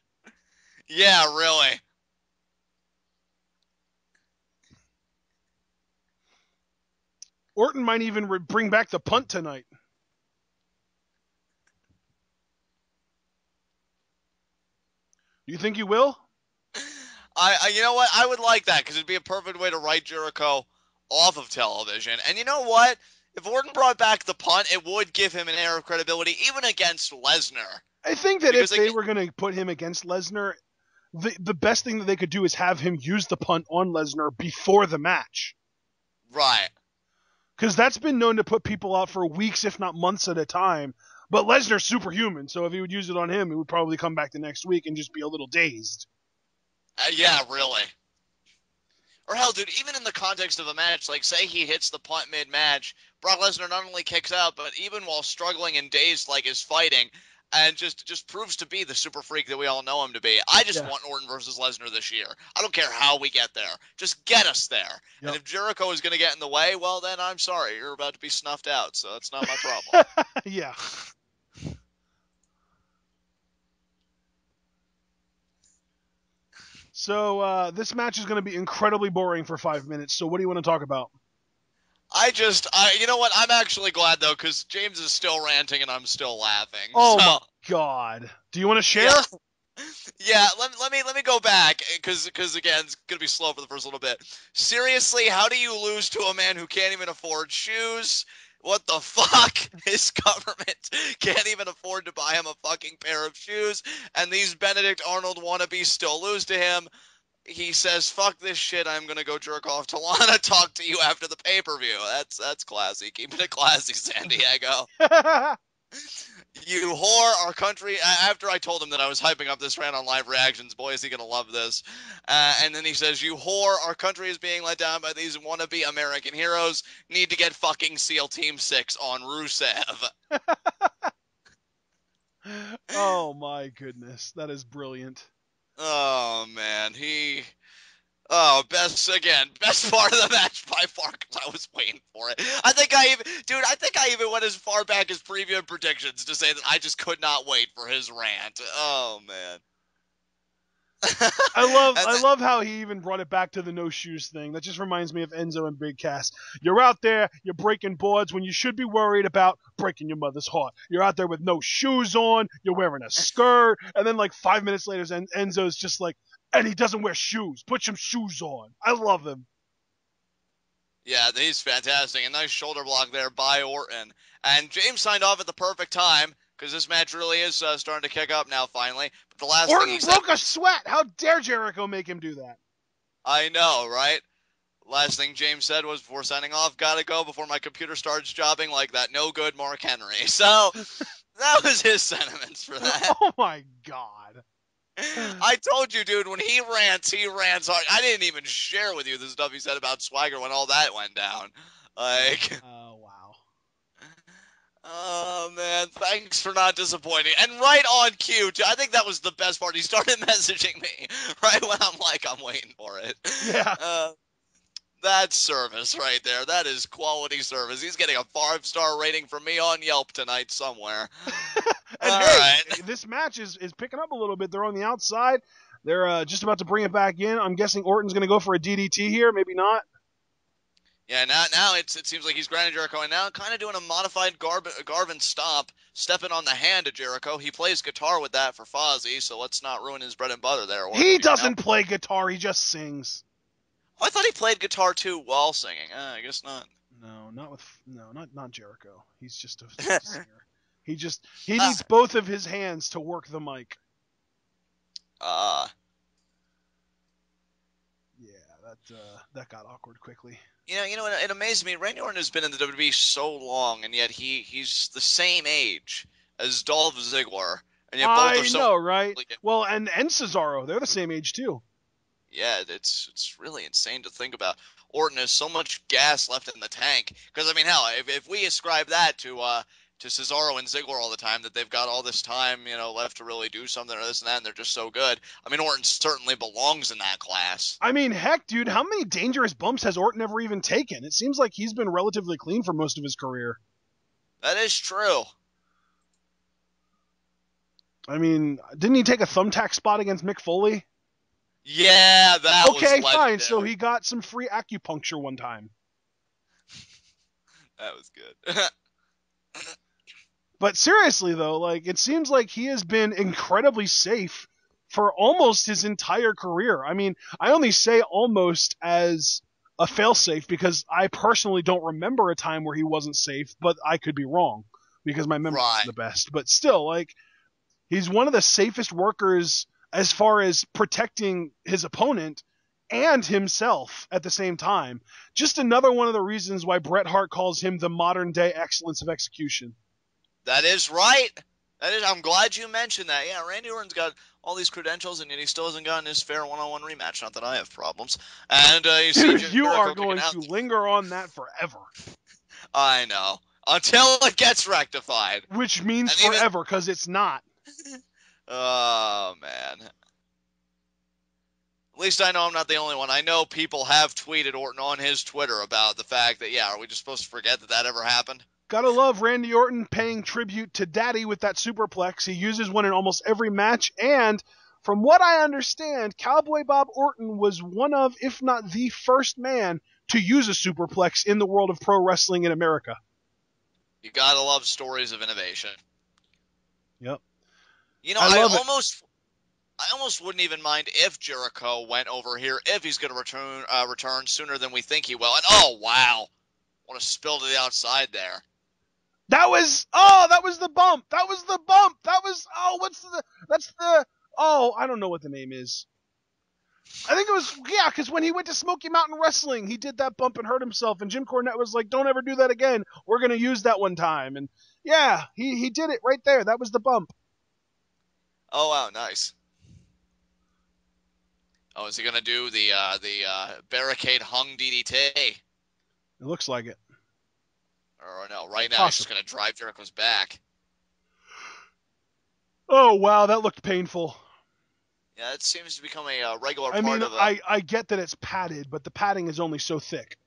Yeah, really. Orton might even bring back the punt tonight. You think he will? You know what? I would like that because it'd be a perfect way to write Jericho off of television. And you know what? If Orton brought back the punt, it would give him an air of credibility, even against Lesnar. I think that if they were going to put him against Lesnar, the best thing that they could do is have him use the punt on Lesnar before the match. Right. Because that's been known to put people out for weeks, if not months at a time. But Lesnar's superhuman, so if he would use it on him, he would probably come back the next week and just be a little dazed. Yeah, really. Or hell, dude, even in the context of a match, like say he hits the punt mid-match, Brock Lesnar not only kicks out, but even while struggling and dazed like is fighting, and just proves to be the super freak that we all know him to be. I just want Orton versus Lesnar this year. I don't care how we get there. Just get us there. Yep. And if Jericho is going to get in the way, well, then I'm sorry. You're about to be snuffed out, so that's not my problem. Yeah. So this match is going to be incredibly boring for 5 minutes. So what do you want to talk about? You know what? I'm actually glad though, because James is still ranting and I'm still laughing. Oh my God! Do you want to share? Yeah. Let me go back because again it's gonna be slow for the first little bit. Seriously, how do you lose to a man who can't even afford shoes? What the fuck? His government can't even afford to buy him a fucking pair of shoes, and these Benedict Arnold wannabes still lose to him. He says, fuck this shit, I'm going to go jerk off to Lana, talk to you after the pay-per-view. That's classy. Keeping it classy, San Diego. You whore, our country. After I told him that I was hyping up this rant on live reactions, boy, is he going to love this. And then he says, you whore, our country is being let down by these wannabe American heroes. Need to get fucking SEAL Team 6 on Rusev. Oh, my goodness. That is brilliant. Oh, man. Best part of the match by far, because I was waiting for it. I think I even went as far back as preview predictions to say that I just could not wait for his rant. Oh, man. I love how he even brought it back to the no shoes thing. That just reminds me of Enzo and Big Cass. You're out there, you're breaking boards when you should be worried about breaking your mother's heart. You're out there with no shoes on, you're wearing a skirt, and then like 5 minutes later, Enzo's just like, and he doesn't wear shoes. Put some shoes on. I love him. Yeah, he's fantastic. A nice shoulder block there by Orton. And James signed off at the perfect time, because this match really is starting to kick up now, finally. But the last Orton thing he broke said, a sweat. How dare Jericho make him do that? I know, right? Last thing James said was, before signing off, gotta go before my computer starts jobbing like that no good Mark Henry. So, that was his sentiments for that. Oh my God. I told you, dude, when he rants hard. I didn't even share with you the stuff he said about Swagger when all that went down. Like, oh, wow. Oh, man, thanks for not disappointing. And right on cue, too. I think that was the best part. He started messaging me right when I'm waiting for it. Yeah. That's service right there. That is quality service. He's getting a 5-star rating from me on Yelp tonight somewhere. And this match is picking up a little bit. They're on the outside. They're just about to bring it back in. I'm guessing Orton's going to go for a DDT here. Maybe not. Yeah, now it seems like he's grinding Jericho, and now kind of doing a modified Garvin stomp, stepping on the hand of Jericho. He plays guitar with that for Fozzy, so let's not ruin his bread and butter there. He doesn't play guitar, he just sings. Oh, I thought he played guitar too while singing. I guess not. Not Jericho. He's just a singer. He needs both of his hands to work the mic. Yeah, that got awkward quickly. You know, it amazes me. Randy Orton has been in the WWE so long, and yet he's the same age as Dolph Ziggler, and yet both are so. I know, right? Well, and Cesaro, they're the same age too. Yeah, it's really insane to think about. Orton has so much gas left in the tank. Because I mean, hell, if we ascribe that to Cesaro and Ziggler all the time, that they've got all this time, left to really do something or this and that, and they're just so good. I mean, Orton certainly belongs in that class. I mean, heck, dude, how many dangerous bumps has Orton ever even taken? It seems like he's been relatively clean for most of his career. That is true. I mean, didn't he take a thumbtack spot against Mick Foley? Yeah, that was legendary. Okay, fine. So he got some free acupuncture one time. That was good. But seriously, though, like, it seems like he has been incredibly safe for almost his entire career. I mean, I only say almost as a failsafe because I personally don't remember a time where he wasn't safe, but I could be wrong because my memory Right. is the best. But still, like, he's one of the safest workers as far as protecting his opponent and himself at the same time. Just another one of the reasons why Bret Hart calls him the modern day excellence of execution. That is right. I'm glad you mentioned that. Yeah, Randy Orton's got all these credentials, and yet he still hasn't gotten his fair one-on-one rematch. Not that I have problems. And you see Dude, you Jericho are going to linger on that forever. I know. Until it gets rectified. Which means forever, because it's not. Oh, man. At least I know I'm not the only one. I know people have tweeted Orton on his Twitter about the fact that, yeah, are we just supposed to forget that ever happened? Gotta love Randy Orton paying tribute to Daddy with that superplex. He uses one in almost every match, and from what I understand, Cowboy Bob Orton was one of, if not the first man to use a superplex in the world of pro wrestling in America. You gotta love stories of innovation. Yep. You know, I almost wouldn't even mind if Jericho went over here, if he's going to return sooner than we think he will. And oh wow, what a spill to the outside there. That was the bump. That was I don't know what the name is. I think it was, because when he went to Smoky Mountain Wrestling, he did that bump and hurt himself, and Jim Cornette was like, don't ever do that again. We're going to use that one time. And yeah, he did it right there. That was the bump. Oh wow, nice. Oh, is he going to do the barricade hung DDT? It looks like it. Or no, right now he's just going to drive Jericho's back. Oh, wow, that looked painful. Yeah, it seems to become a regular part of it. I get that it's padded, but the padding is only so thick.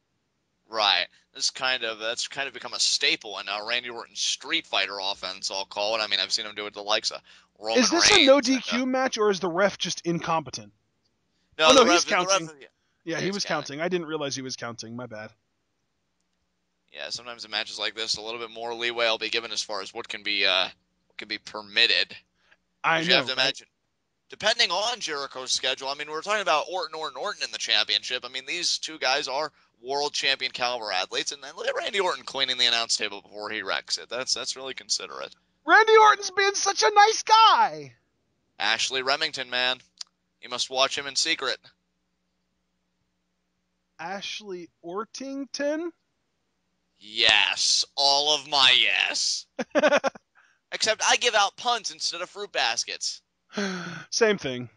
Right. That's kind of become a staple in Randy Orton's Street Fighter offense, I'll call it. I mean, I've seen him do it to the likes of Roman Reigns. Is this a no DQ match, or is the ref just incompetent? No, he's counting. He was counting. I didn't realize he was counting. My bad. Yeah, sometimes in matches like this, a little bit more leeway will be given as far as what can be permitted. You have to imagine, depending on Jericho's schedule. I mean, we're talking about Orton in the championship. I mean, these two guys are world champion caliber athletes, and then look at Randy Orton cleaning the announce table before he wrecks it. That's really considerate. Randy Orton's being such a nice guy. Ashley Remington, man, you must watch him in secret. Ashley Ortington? Yes, all of my yes. Except I give out puns instead of fruit baskets. Same thing.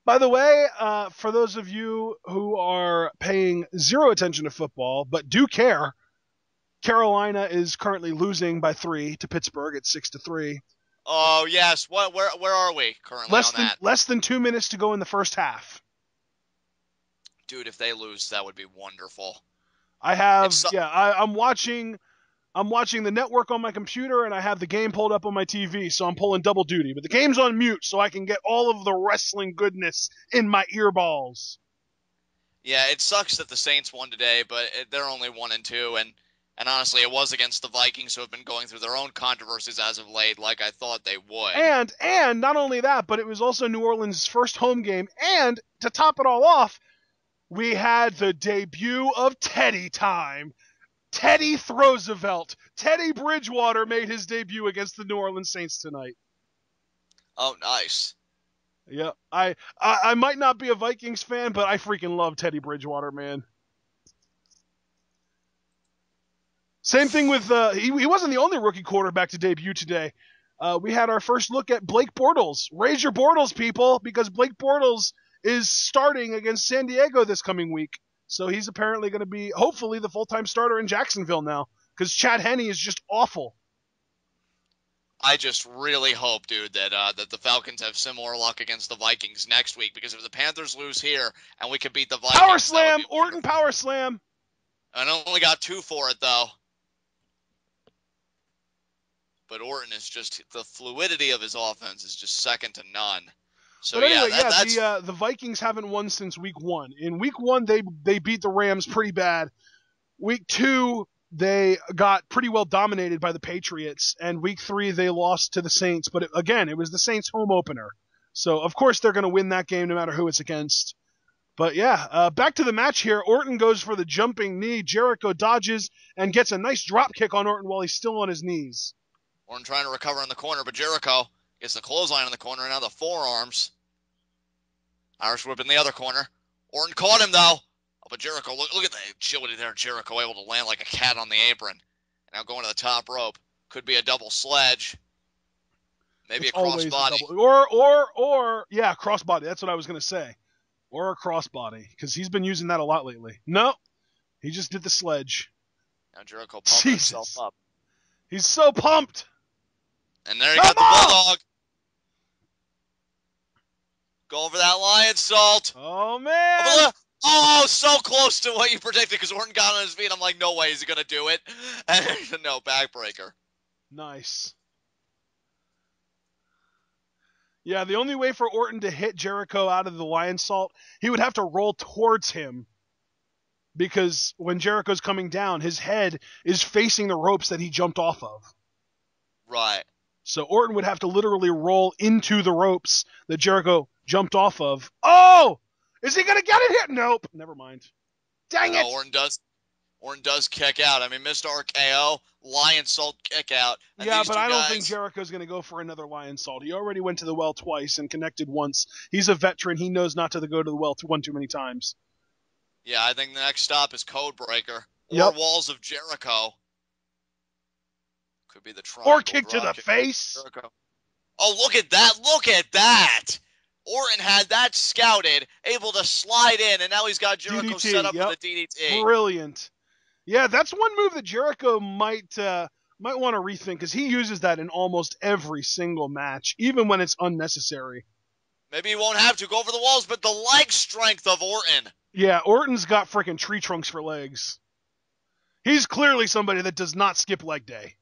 By the way, for those of you who are paying zero attention to football but do care, Carolina is currently losing by 3 to Pittsburgh at 6-3. Oh yes, where are we currently Less than 2 minutes to go in the first half. Dude, if they lose, that would be wonderful. I'm watching the network on my computer, and I have the game pulled up on my TV, so I'm pulling double duty. But the game's on mute, so I can get all of the wrestling goodness in my earballs. Yeah, it sucks that the Saints won today, but they're only 1-2, and honestly, it was against the Vikings, who have been going through their own controversies as of late, like I thought they would. And not only that, but it was also New Orleans' first home game, and to top it all off, we had the debut of Teddy time. Teddy Roosevelt. Teddy Bridgewater made his debut against the New Orleans Saints tonight. Oh, nice. Yeah, I might not be a Vikings fan, but I freaking love Teddy Bridgewater, man. Same thing with he wasn't the only rookie quarterback to debut today. We had our first look at Blake Bortles. Raise your Bortles, people, because Blake Bortles is starting against San Diego this coming week. So he's apparently going to be, hopefully, the full-time starter in Jacksonville now, because Chad Henne is just awful. I just really hope, dude, that the Falcons have similar luck against the Vikings next week, because if the Panthers lose here and we can beat the Vikings... Power slam! Orton power slam! I only got 2 for it, though. But Orton is just... The fluidity of his offense is just second to none. So but anyway, that's the Vikings haven't won since week 1. In week 1, they beat the Rams pretty bad. Week 2, they got pretty well dominated by the Patriots, and week 3 they lost to the Saints. But it was the Saints' home opener, so of course they're going to win that game no matter who it's against. But yeah, back to the match here. Orton goes for the jumping knee. Jericho dodges and gets a nice drop kick on Orton while he's still on his knees. Orton trying to recover in the corner, but Jericho gets the clothesline in the corner and now the forearms. Irish whip in the other corner. Orton caught him though. Oh, but Jericho, look at the agility there. Jericho able to land like a cat on the apron. And now going to the top rope. Could be a double sledge. Maybe a crossbody. Or crossbody. That's what I was going to say. Or a crossbody, because he's been using that a lot lately. No, he just did the sledge. Now Jericho pumping himself up. He's so pumped. And there you got the Bulldog. Go over that lion salt. Oh, man. Oh, so close to what you predicted, because Orton got on his feet. I'm like, no way is he going to do it. And no, backbreaker. Nice. Yeah, the only way for Orton to hit Jericho out of the lion salt, he would have to roll towards him. Because when Jericho's coming down, his head is facing the ropes that he jumped off of. Right. So Orton would have to literally roll into the ropes that Jericho jumped off of. Oh! Is he going to get it here? Nope. Never mind. Dang it! Orton does kick out. I mean, missed RKO, lion salt kick out. Yeah, but I don't think Jericho's going to go for another lion salt. He already went to the well twice and connected once. He's a veteran. He knows not to go to the well one too many times. Yeah, I think the next stop is Codebreaker. Yep. Or Walls of Jericho. Could be the triangle. Or kick to the face. Jericho. Oh, look at that. Look at that. Orton had that scouted, able to slide in, and now he's got Jericho DDT, set up with a DDT. Brilliant. Yeah, that's one move that Jericho might want to rethink, because he uses that in almost every single match, even when it's unnecessary. Maybe he won't have to go over the walls, but the leg strength of Orton. Yeah, Orton's got freaking tree trunks for legs. He's clearly somebody that does not skip leg day.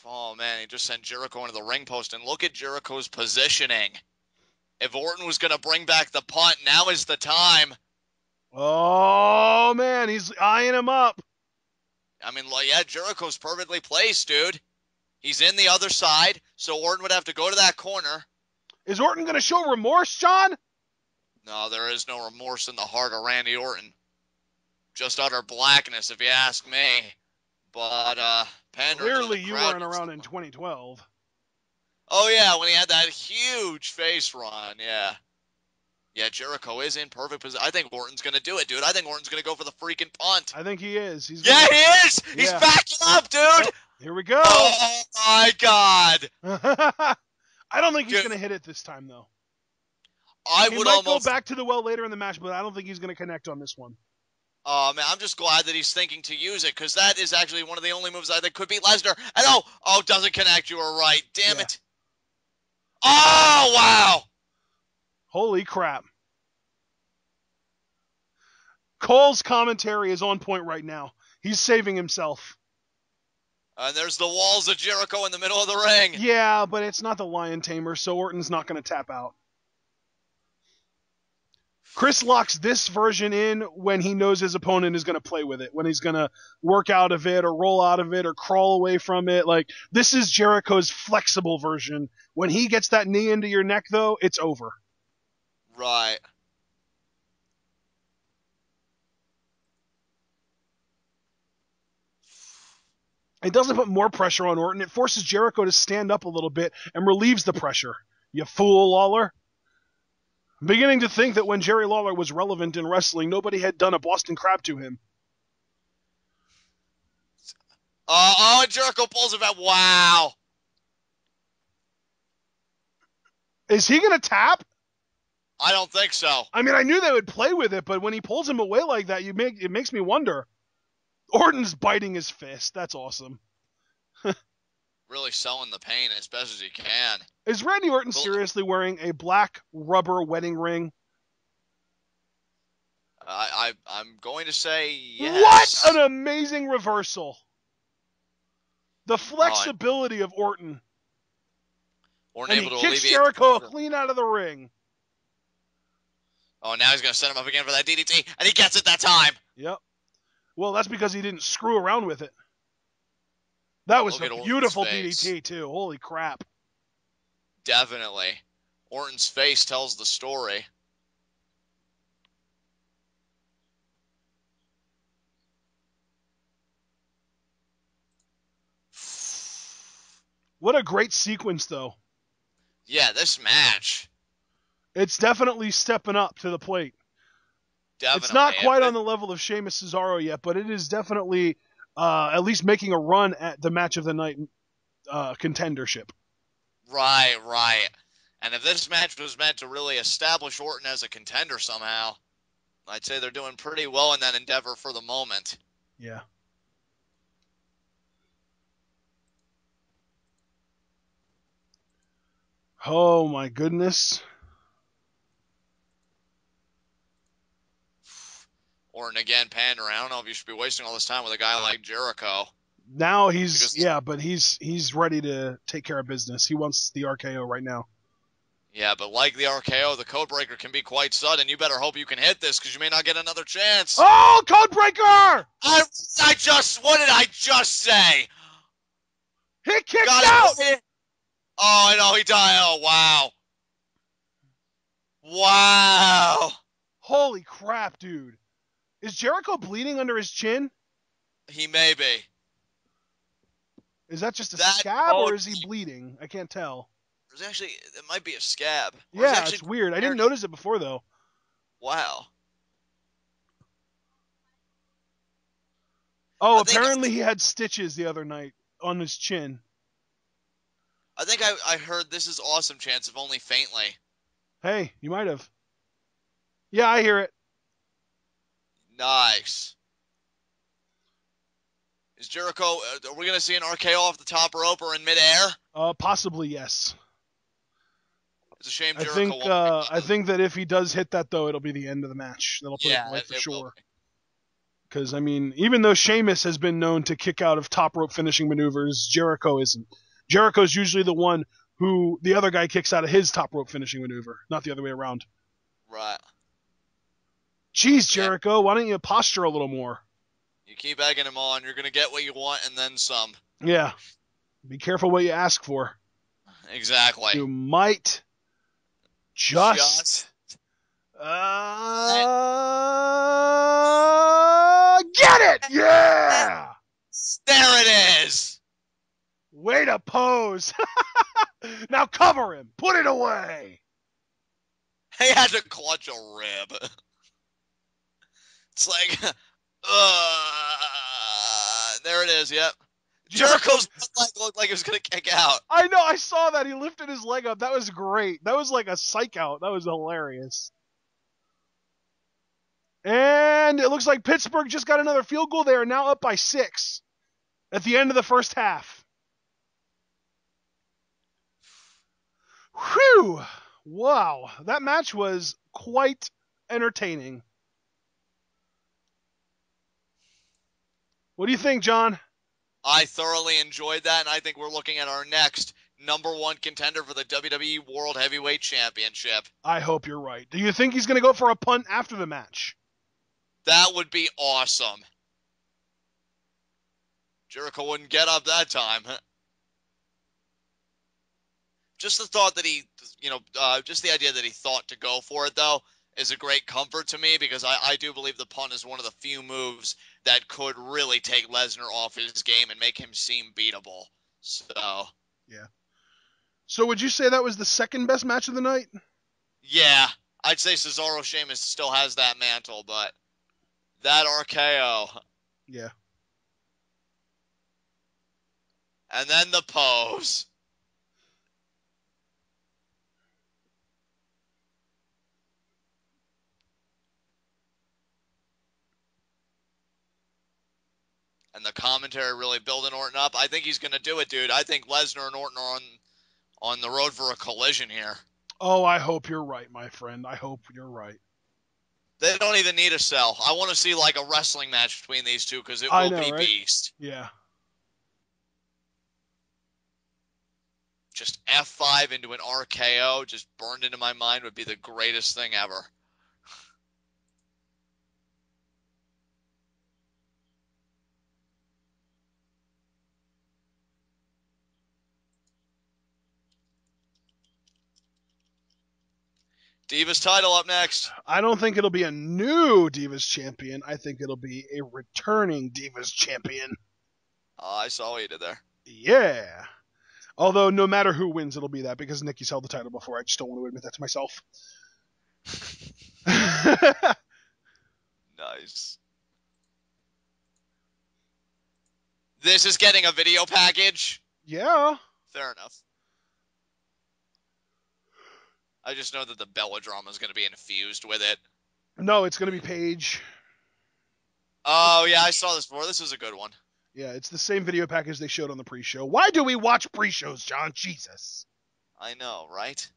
Oh, man, he just sent Jericho into the ring post, and look at Jericho's positioning. If Orton was going to bring back the punt, now is the time. Oh, man, he's eyeing him up. I mean, yeah, Jericho's perfectly placed, dude. He's in the other side, so Orton would have to go to that corner. Is Orton going to show remorse, John? No, there is no remorse in the heart of Randy Orton. Just utter blackness, if you ask me. But, clearly you weren't around in 2012. Oh, yeah, when he had that huge face run, yeah. Yeah, Jericho is in perfect position. I think Orton's going to do it, dude. I think Orton's going to go for the freaking punt. I think he is. He is! He's backing up, dude! Oh, here we go. Oh, my God. I don't think he's going to hit it this time, though. He might go back to the well later in the match, but I don't think he's going to connect on this one. Oh, man, I'm just glad that he's thinking to use it, because that is actually one of the only moves I think could beat Lesnar. And doesn't connect. You were right. Damn it. Oh, wow. Holy crap. Cole's commentary is on point right now. He's saving himself. And there's the walls of Jericho in the middle of the ring. Yeah, but it's not the Lion Tamer, so Orton's not going to tap out. Chris locks this version in when he knows his opponent is going to play with it, when he's going to work out of it or roll out of it or crawl away from it. Like, this is Jericho's flexible version. When he gets that knee into your neck, though, it's over. Right. It doesn't put more pressure on Orton. It forces Jericho to stand up a little bit and relieves the pressure. You fool, Lawler. I'm beginning to think that when Jerry Lawler was relevant in wrestling, nobody had done a Boston Crab to him. And Jericho pulls him out. Wow. Is he going to tap? I don't think so. I mean, I knew they would play with it, but when he pulls him away like that, it makes me wonder. Orton's biting his fist. That's awesome. Really selling the pain as best as he can. Is Randy Orton seriously wearing a black rubber wedding ring? I'm going to say yes. What an amazing reversal. The flexibility of Orton. Orton And able he to kicks alleviate Jericho the... clean out of the ring. Oh, now he's going to set him up again for that DDT, and he gets it that time. Yep. Well, that's because he didn't screw around with it. That was a beautiful DDT, too. Holy crap. Definitely. Orton's face tells the story. What a great sequence, though. Yeah, this match. It's definitely stepping up to the plate. Definitely. It's not quite on the level of Sheamus Cesaro yet, but it is definitely at least making a run at the match of the night contendership. Right, right. And if this match was meant to really establish Orton as a contender somehow, I'd say they're doing pretty well in that endeavor for the moment. Yeah. Oh, my goodness. Orton again pandering. I don't know if you should be wasting all this time with a guy like Jericho. Now but he's ready to take care of business. He wants the RKO right now. Yeah, but like the RKO, the Codebreaker can be quite sudden. You better hope you can hit this because you may not get another chance. Oh, Codebreaker! What did I just say? He kicked out! Oh, I know, he died. Oh, wow. Wow. Holy crap, dude. Is Jericho bleeding under his chin? He may be. Is that just a scab, or is he bleeding? I can't tell. There's actually, it might be a scab. Yeah, it's weird. I didn't notice it before, though. Wow. Oh, apparently he had stitches the other night on his chin. I think I heard "This is awesome" chants, if only faintly. Hey, you might have. Yeah, I hear it. Nice. Is Jericho, are we going to see an RKO off the top rope or in midair? Possibly, yes. It's a shame Jericho won't. I think that if he does hit that, though, it'll be the end of the match. That'll put it away for sure. Because, I mean, even though Sheamus has been known to kick out of top rope finishing maneuvers, Jericho isn't. Jericho's usually the one who the other guy kicks out of his top rope finishing maneuver, not the other way around. Right. Jeez, Jericho, why don't you posture a little more? You keep egging him on, you're going to get what you want and then some. Yeah. Be careful what you ask for. Exactly. You might just get it! Yeah! There it is! Way to pose! Now cover him! Put it away! He had to clutch a rib. It's like, there it is, yep. Jericho's leg looked like he was going to kick out. I know, I saw that. He lifted his leg up. That was great. That was like a psych out. That was hilarious. And it looks like Pittsburgh just got another field goal. They are now up by 6 at the end of the first half. Whew. Wow. That match was quite entertaining. What do you think, John? I thoroughly enjoyed that, and I think we're looking at our next #1 contender for the WWE World Heavyweight Championship. I hope you're right. Do you think he's going to go for a punt after the match? That would be awesome. Jericho wouldn't get up that time. Just the thought that he, just the idea that he thought to go for it, though, is a great comfort to me because I do believe the punt is one of the few moves that could really take Lesnar off his game and make him seem beatable. So. Yeah. So would you say that was the second best match of the night? Yeah. I'd say Cesaro Sheamus still has that mantle, but that RKO. Yeah. And then the pose. And the commentary really building Orton up. I think he's going to do it, dude. I think Lesnar and Orton are on the road for a collision here. Oh, I hope you're right, my friend. I hope you're right. They don't even need a sell. I want to see like a wrestling match between these two because it will be right? beast. Yeah. just F5 into an RKO just burned into my mind would be the greatest thing ever. Divas title up next. I don't think it'll be a new Divas champion. I think it'll be a returning Divas champion. I saw what you did there. Yeah. Although no matter who wins, it'll be that because Nikki's held the title before. I just don't want to admit that to myself. Nice. This is getting a video package? Yeah. Fair enough. I just know that the Bella drama is going to be infused with it. No, it's going to be Paige. Oh, yeah, I saw this before. This is a good one. Yeah, it's the same video package they showed on the pre-show. Why do we watch pre-shows, John? Jesus. I know, right?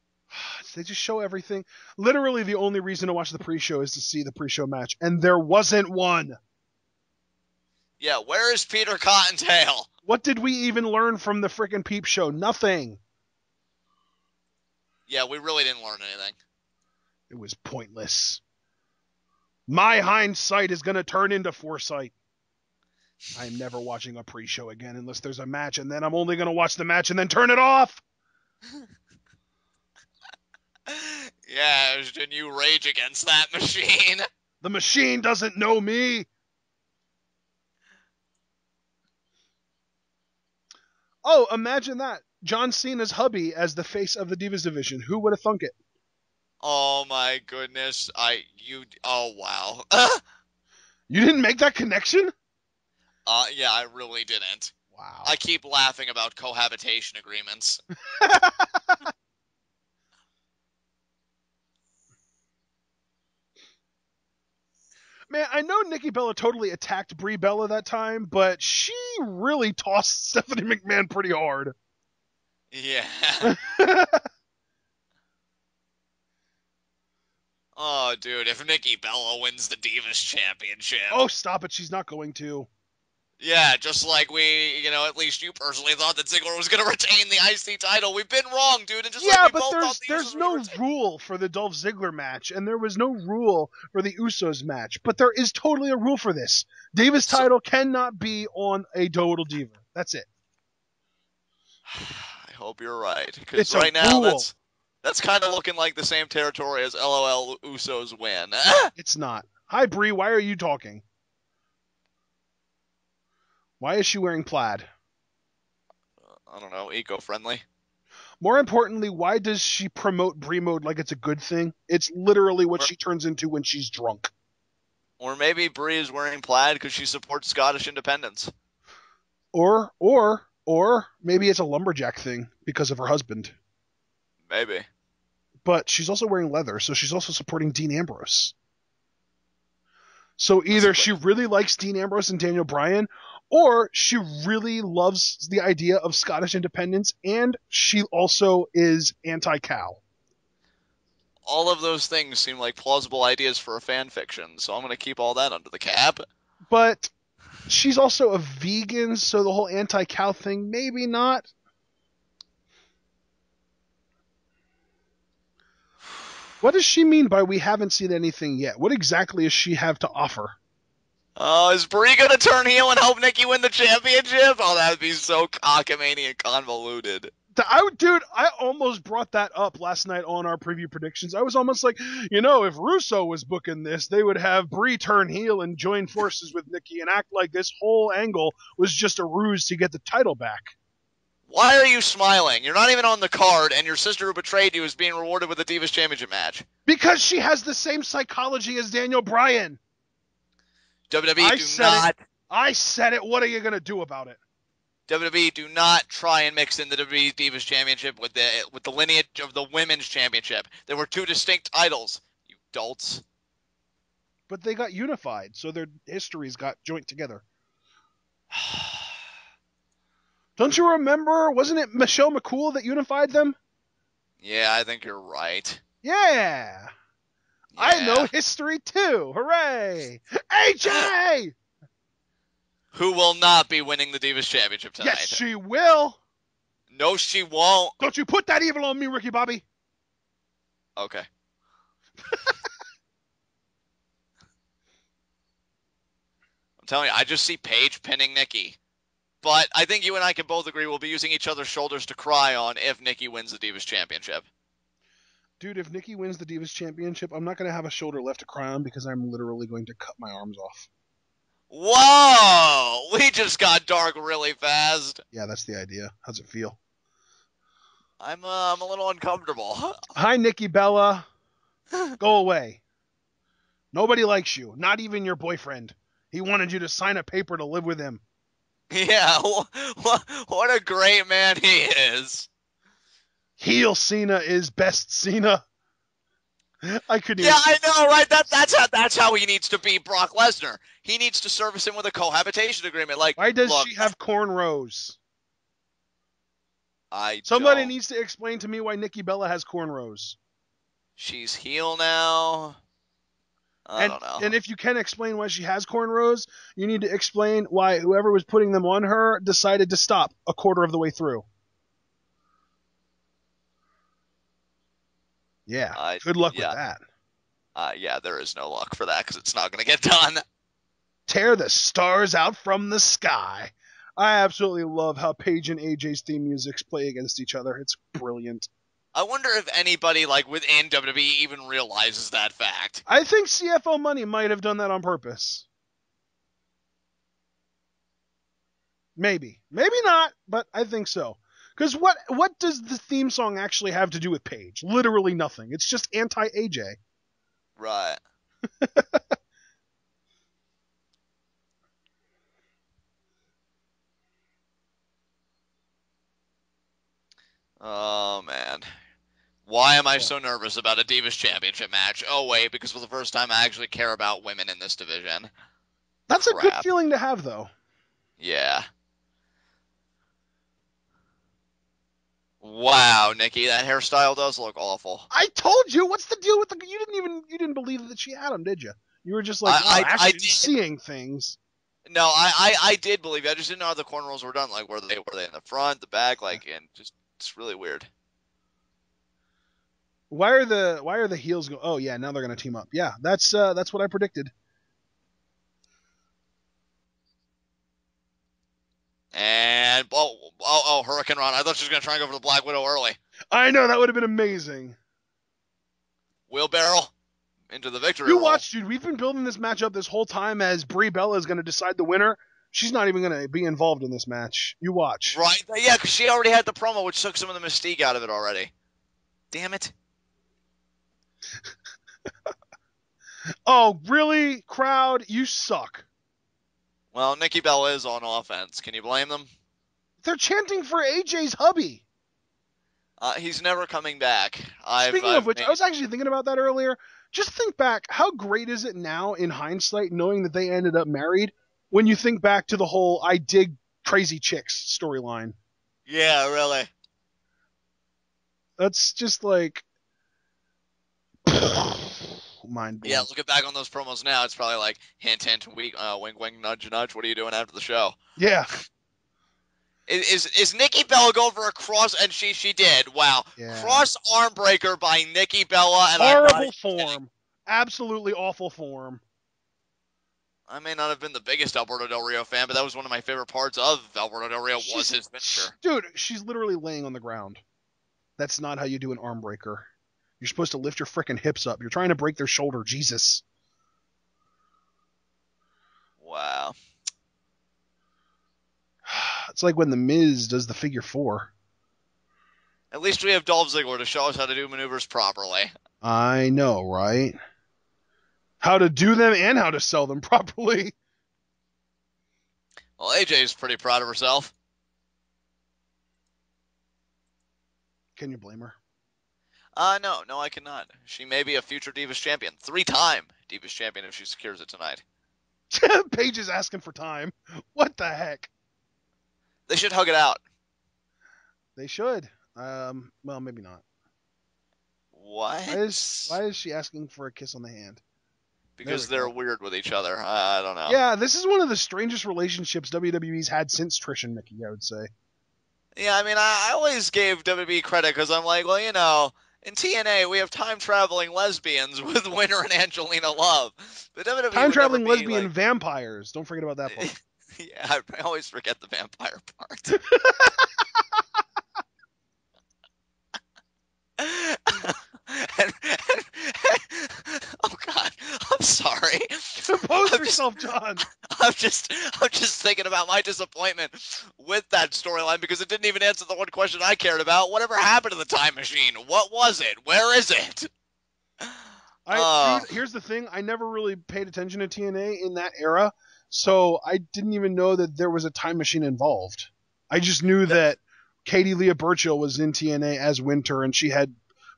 They just show everything. Literally, the only reason to watch the pre-show is to see the pre-show match, and there wasn't one. Yeah, where is Peter Cottontail? What did we even learn from the frickin' Peep Show? Nothing. Yeah, we really didn't learn anything. It was pointless. My hindsight is going to turn into foresight. I'm never watching a pre-show again unless there's a match, and then I'm only going to watch the match and then turn it off. Yeah, and you rage against that machine. The machine doesn't know me. Oh, imagine that. John Cena's hubby as the face of the Divas division. Who would have thunk it? Oh my goodness. Oh wow. You didn't make that connection? Yeah, I really didn't. Wow. I keep laughing about cohabitation agreements. Man, I know Nikki Bella totally attacked Brie Bella that time, but she really tossed Stephanie McMahon pretty hard. Yeah. Oh, dude, if Nikki Bella wins the Divas Championship. Oh, stop it. She's not going to. Yeah, just like at least you personally thought that Ziggler was going to retain the IC title. We've been wrong, dude. And just yeah, like we but both thought there's no rule for the Dolph Ziggler match, and there was no rule for the Usos match. But there is totally a rule for this. Divas title cannot be on a total diva. That's it. I hope you're right. Because right now, that's kind of looking like the same territory as LOL Usos win. It's not. Hi, Brie. Why are you talking? Why is she wearing plaid? I don't know. Eco-friendly. More importantly, why does she promote Brie mode like it's a good thing? It's literally what she turns into when she's drunk. Or maybe Brie is wearing plaid because she supports Scottish independence. Or maybe it's a lumberjack thing because of her husband. Maybe. But she's also wearing leather, so she's also supporting Dean Ambrose. So either she really likes Dean Ambrose and Daniel Bryan, or she really loves the idea of Scottish independence, and she also is anti-cow. All of those things seem like plausible ideas for a fan fiction, so I'm going to keep all that under the cap. But she's also a vegan, so the whole anti-cow thing, maybe not. What does she mean by we haven't seen anything yet? What exactly does she have to offer? Oh, is Brie going to turn heel and help Nikki win the championship? Oh, that would be so cockamamie and convoluted. I almost brought that up last night on our preview predictions. I was almost like, if Russo was booking this, they would have Brie turn heel and join forces with Nikki and act like this whole angle was just a ruse to get the title back. Why are you smiling? You're not even on the card, and your sister who betrayed you is being rewarded with a Divas Championship match. Because she has the same psychology as Daniel Bryan. WWE I said it. What are you going to do about it? WWE, do not try and mix in the WWE Divas Championship with the lineage of the Women's Championship. There were two distinct titles, you dolts. But they got unified, so their histories got joined together. Don't you remember? Wasn't it Michelle McCool that unified them? Yeah, I think you're right. Yeah. I know history too. Hooray! AJ! Who will not be winning the Divas Championship tonight? Yes, she will. No, she won't. Don't you put that evil on me, Ricky Bobby. Okay. I'm telling you, I just see Paige pinning Nikki. But I think you and I can both agree we'll be using each other's shoulders to cry on if Nikki wins the Divas Championship. Dude, if Nikki wins the Divas Championship, I'm not going to have a shoulder left to cry on because I'm literally going to cut my arms off. Whoa! We just got dark really fast. Yeah, that's the idea. How's it feel? I'm a little uncomfortable. Hi, Nikki Bella. Go away. Nobody likes you. Not even your boyfriend. He wanted you to sign a paper to live with him. Yeah, what a great man he is. Heel Cena is best Cena. I couldn't. Yeah, I know, right? That's how he needs to be Brock Lesnar. He needs to service him with a cohabitation agreement. Like, why does she have cornrows? Somebody needs to explain to me why Nikki Bella has cornrows. She's heel now. I don't know. And if you can explain why she has cornrows, you need to explain why whoever was putting them on her decided to stop a quarter of the way through. Yeah, good luck with that. Yeah, there is no luck for that because it's not going to get done. Tear the stars out from the sky. I absolutely love how Paige and AJ's theme musics play against each other. It's brilliant. I wonder if anybody within WWE even realizes that fact. I think CFO Money might have done that on purpose. Maybe. Maybe not, but I think so. Because what does the theme song actually have to do with Paige? Literally nothing. It's just anti-AJ. Right. Oh, man. Why am I so nervous about a Divas Championship match? Oh, wait, because for the first time I actually care about women in this division. That's a good feeling to have, though. Yeah. Wow, Nikki, that hairstyle does look awful. I told you. What's the deal with you didn't believe that she had them, did you? You were just like, actually seeing things. No, I did believe it. I just didn't know how the cornrows were done. Like, were they in the front, the back, and just it's really weird. Why are the heels going? Oh yeah, now they're gonna team up. Yeah, that's what I predicted. And Hurricane Run. I thought she was gonna try and go for the Black Widow early. I know, that would have been amazing. Wheelbarrow into the victory. You watch, dude. We've been building this match up this whole time as Brie Bella is gonna decide the winner. She's not even gonna be involved in this match. You watch. Right? Yeah, because she already had the promo, which took some of the mystique out of it already. Damn it. Oh, really? Crowd, you suck. Well, Nikki Bella is on offense. Can you blame them? They're chanting for AJ's hubby. He's never coming back. Speaking of which, I was actually thinking about that earlier. Just think back, how great is it now in hindsight knowing that they ended up married when you think back to the whole I dig crazy chicks storyline? Yeah, really. That's just like... mind blowing. Yeah, looking back on those promos now, it's probably like hint, hint, wink, wink, nudge, nudge. What are you doing after the show? Yeah. Is Nikki Bella going for a cross? And she did. Wow. Yeah. Cross arm breaker by Nikki Bella. And horrible form. Absolutely awful form. I may not have been the biggest Alberto Del Rio fan, but that was one of my favorite parts of Alberto Del Rio was his finisher. Dude, she's literally laying on the ground. That's not how you do an arm breaker. You're supposed to lift your frickin' hips up. You're trying to break their shoulder. Jesus. Wow. It's like when The Miz does the figure four. At least we have Dolph Ziggler to show us how to do maneuvers properly. I know, right? How to do them and how to sell them properly. Well, AJ is pretty proud of herself. Can you blame her? No, I cannot. She may be a future Divas champion. 3-time Divas champion if she secures it tonight. Paige is asking for time. What the heck? They should hug it out. They should. Well, maybe not. What? Why is she asking for a kiss on the hand? Because they're weird with each other. I don't know. Yeah, this is one of the strangest relationships WWE's had since Trish and Nikki, I would say. Yeah, I mean, I always gave WWE credit because I'm like, well, you know, in TNA we have time-traveling lesbians with Winter and Angelina Love. But WWE Time would never traveling be lesbian like, vampires. Don't forget about that part. yeah, I always forget the vampire part. Oh God, I'm sorry. Compose I'm just, yourself, John. I'm just thinking about my disappointment with that storyline because it didn't even answer the one question I cared about. Whatever happened to the time machine? What was it? Where is it? Dude, here's the thing. I never really paid attention to TNA in that era, so I didn't even know that there was a time machine involved. I just knew that Katie Leah Burchill was in TNA as Winter, and she had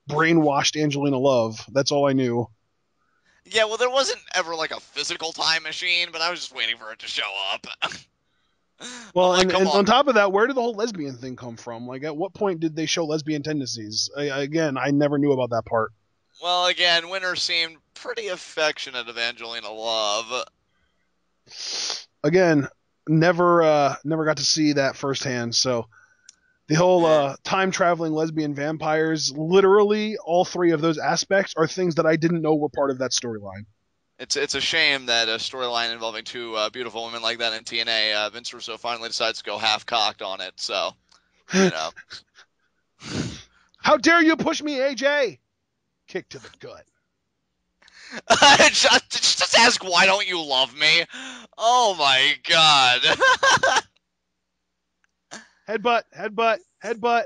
brainwashed Angelina Love. That's all I knew. Yeah, well, there wasn't ever like a physical time machine, but I was just waiting for it to show up. Well, like, and on top of that, where did the whole lesbian thing come from? Like, at what point did they show lesbian tendencies? Again, I never knew about that part. Well, again, Winter seemed pretty affectionate of Angelina Love. Again, never got to see that firsthand. So the whole time traveling lesbian vampires, literally all three of those aspects are things that I didn't know were part of that storyline. It's a shame that a storyline involving two beautiful women like that in TNA, Vince Russo finally decides to go half-cocked on it, so, you know. How dare you push me, AJ? Kick to the gut. just ask, why don't you love me? Oh my God. Headbutt.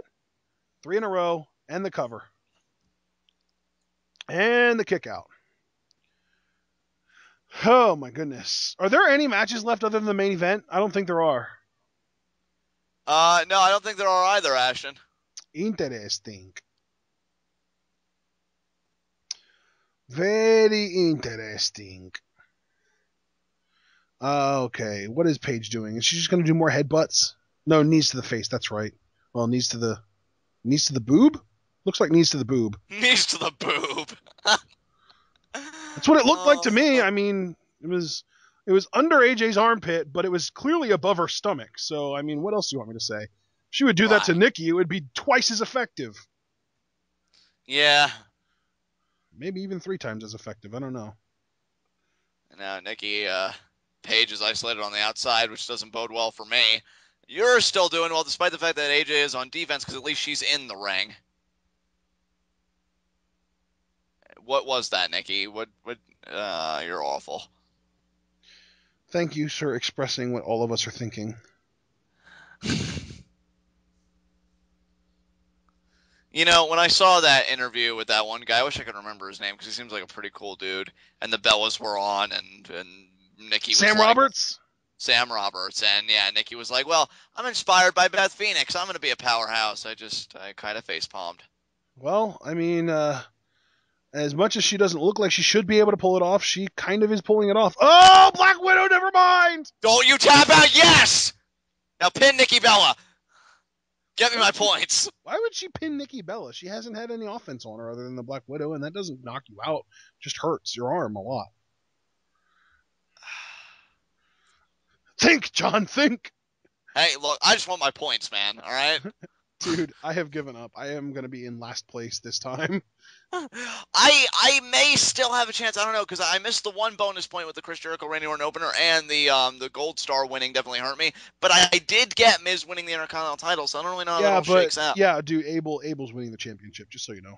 3 in a row, and the cover. And the kick out. Oh my goodness. Are there any matches left other than the main event? I don't think there are. No, I don't think there are either, Ashton. Interesting. Very interesting. Okay, what is Paige doing? Is she just going to do more headbutts? No, knees to the face. That's right. Well, knees to the boob. Looks like knees to the boob. Knees to the boob. That's what it looked like to me. I mean, it was under AJ's armpit, but it was clearly above her stomach. So, I mean, what else do you want me to say? If she would do that to Nikki, it would be twice as effective. Yeah. Maybe even 3 times as effective. I don't know. Now, Nikki, Paige is isolated on the outside, which doesn't bode well for me. You're still doing well, despite the fact that AJ is on defense, because at least she's in the ring. What was that, Nikki? You're awful. Thank you for expressing what all of us are thinking. You know, when I saw that interview with that one guy, I wish I could remember his name because he seems like a pretty cool dude. And the Bellas were on, and Nikki was Sam like, Roberts? Sam Roberts. And yeah, Nikki was like, well, I'm inspired by Beth Phoenix. I'm going to be a powerhouse. I kind of face-palmed. Well, I mean, as much as she doesn't look like she should be able to pull it off, she kind of is pulling it off. Oh, Black Widow, never mind! Don't you tap out, yes! Now pin Nikki Bella. Get me my points. Why would she pin Nikki Bella? She hasn't had any offense on her other than the Black Widow, and that doesn't knock you out. It just hurts your arm a lot. Think, John, think! Hey, look, I just want my points, man, all right? Dude, I have given up. I am going to be in last place this time. I may still have a chance. I don't know, because I missed the one bonus point with the Chris Jericho Randy Orton opener, and the Gold Star winning definitely hurt me. But I did get Miz winning the Intercontinental title, so I don't really know how that all shakes out. Yeah, dude, Abel's winning the championship, just so you know.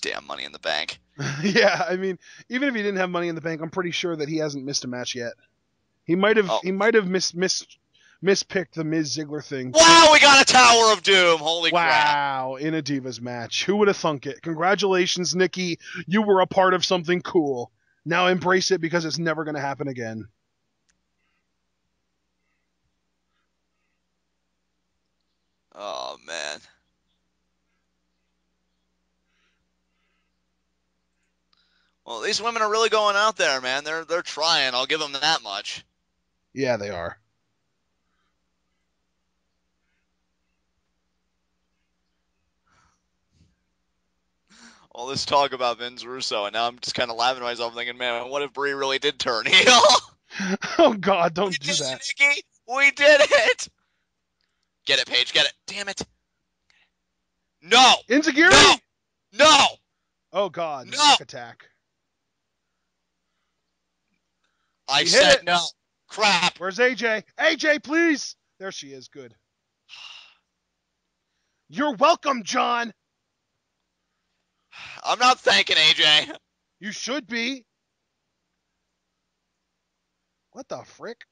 Damn Money in the Bank. Yeah, I mean, even if he didn't have Money in the Bank, I'm pretty sure that he hasn't missed a match yet. He might have mispicked the Miz Ziggler thing. Wow, we got a Tower of Doom. Holy crap. Wow, in a Divas match. Who would have thunk it? Congratulations, Nikki. You were a part of something cool. Now embrace it because it's never going to happen again. Oh, man. Well, these women are really going out there, man. They're trying. I'll give them that much. Yeah, they are. All this talk about Vince Russo, and now I'm just kind of laughing to myself thinking, man, what if Brie really did turn heel? Oh, God, don't do that. Nikki. We did it! Get it, Paige. Get it. Damn it. No. Enziguri? No. No. Oh, God. No. Back attack. I said no. Crap. Where's AJ? AJ, please. There she is. Good. You're welcome, John. I'm not thanking AJ. You should be. What the frick?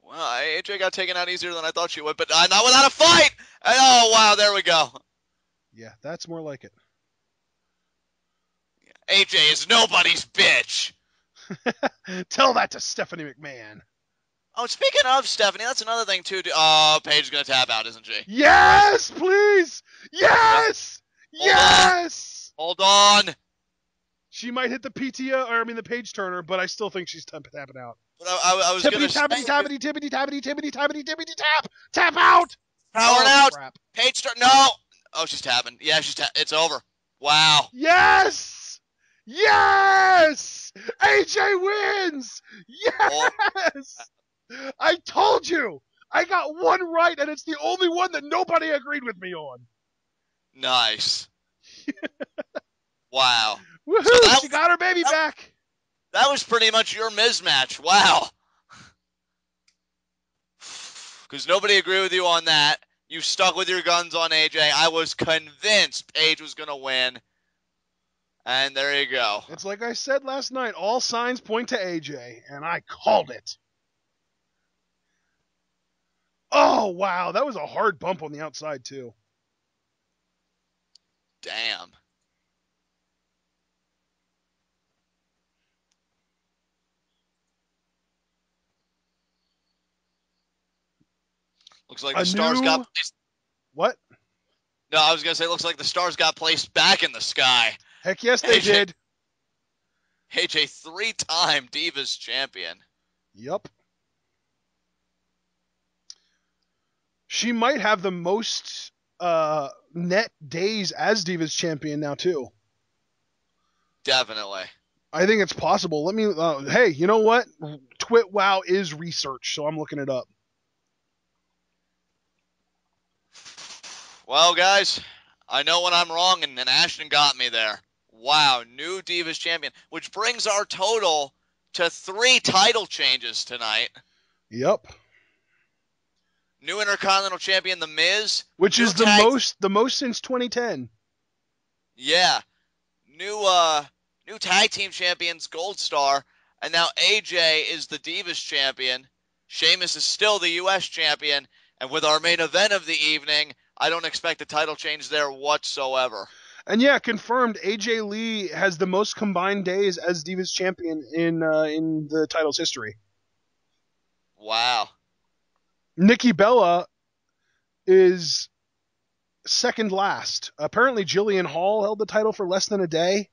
Well, AJ got taken out easier than I thought she would, but not without a fight. And, oh, wow, there we go. Yeah, that's more like it. AJ is nobody's bitch. Tell that to Stephanie McMahon. Oh, speaking of Stephanie, that's another thing, too. Oh, Paige is going to tap out, isn't she? Yes, please. Yes. Yes. Hold on. She might hit the the page turner, but I still think she's tapping out. But I was going to say... Tippity, tap out. Powering out. Crap. Page turn. No. Oh, she's tapping. Yeah, it's over. Wow. Yes. Yes. AJ wins. Yes. I told you. I got one right, and it's the only one that nobody agreed with me on. Nice. Wow. Woohoo! So She got her baby back. That was pretty much your Miz match. Wow. Because nobody agreed with you on that. You stuck with your guns on AJ. I was convinced Paige was going to win. And there you go. It's like I said last night. All signs point to AJ, and I called it. Oh, wow. That was a hard bump on the outside, too. Damn. Looks like the stars got placed. What? No, I was going to say, looks like the stars got placed back in the sky. Heck yes, they did. AJ, 3-time Divas champion. Yup. She might have the most net days as Divas champion now, too. Definitely. I think it's possible. Let me. Hey, you know what? TwitWow is research, so I'm looking it up. Well, guys, I know when I'm wrong, and Ashton got me there. Wow, new Divas champion, which brings our total to 3 title changes tonight. Yep. New Intercontinental Champion, The Miz. Which is the most since 2010. Yeah. New Tag Team Champions, Gold Star, and now AJ is the Divas Champion. Sheamus is still the U.S. Champion, and with our main event of the evening, I don't expect a title change there whatsoever. And yeah, confirmed, AJ Lee has the most combined days as Divas Champion in the title's history. Wow. Nikki Bella is second last. Apparently Jillian Hall held the title for less than a day.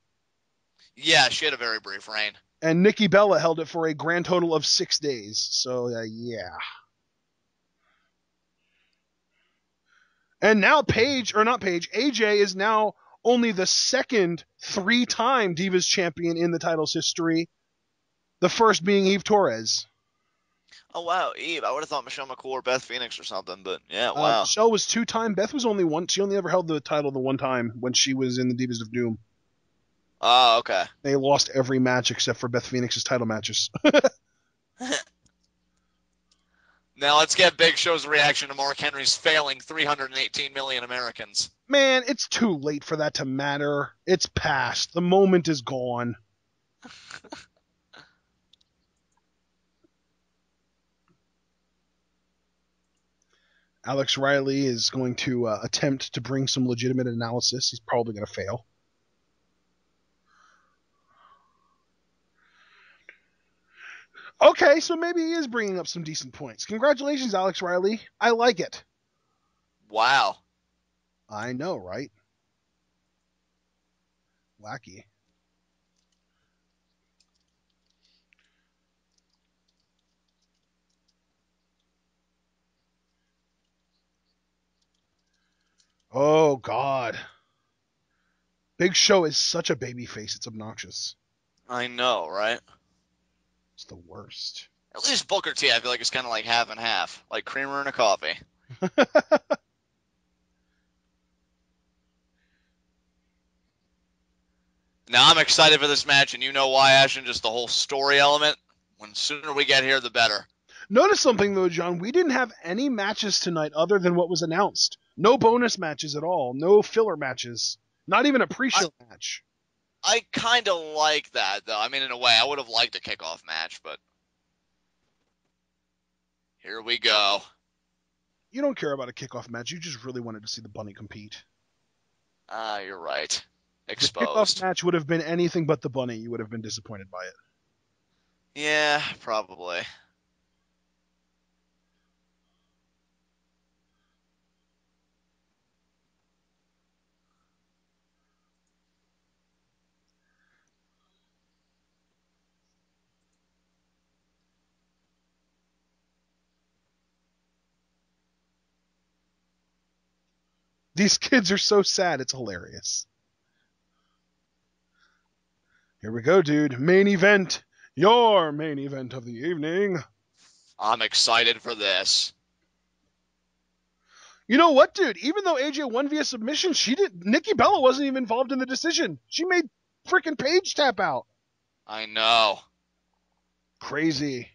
Yeah, she had a very brief reign. And Nikki Bella held it for a grand total of 6 days. So, yeah. And now AJ is now only the second 3-time Divas champion in the title's history. The first being Eve Torres. Oh, wow, Eve. I would have thought Michelle McCool or Beth Phoenix or something, but yeah, wow. Michelle was 2-time. Beth was only one. She only ever held the title the one time when she was in the Divas of Doom. Oh, okay. They lost every match except for Beth Phoenix's title matches. Now let's get Big Show's reaction to Mark Henry's failing 318 million Americans. Man, it's too late for that to matter. It's past. The moment is gone. Alex Riley is going to attempt to bring some legitimate analysis. He's probably going to fail. Okay, so maybe he is bringing up some decent points. Congratulations, Alex Riley. I like it. Wow. I know, right? Wacky. Oh, God. Big Show is such a baby face, it's obnoxious. I know, right? It's the worst. At least Booker T, I feel like it's kind of like half and half. Like creamer in a coffee. Now I'm excited for this match, and you know why, Ashton? Just the whole story element. When sooner we get here, the better. Notice something, though, John. We didn't have any matches tonight other than what was announced. No bonus matches at all. No filler matches. Not even a pre-show match. I kind of like that, though. I mean, in a way, I would have liked a kickoff match, but here we go. You don't care about a kickoff match. You just really wanted to see the Bunny compete. You're right. Exposed. The kickoff match would have been anything but the Bunny. You would have been disappointed by it. Yeah, probably. These kids are so sad, it's hilarious. Here we go, dude. Main event. Your main event of the evening. I'm excited for this. You know what, dude? Even though AJ won via submission, Nikki Bella wasn't even involved in the decision. She made freaking Paige tap out. I know. Crazy.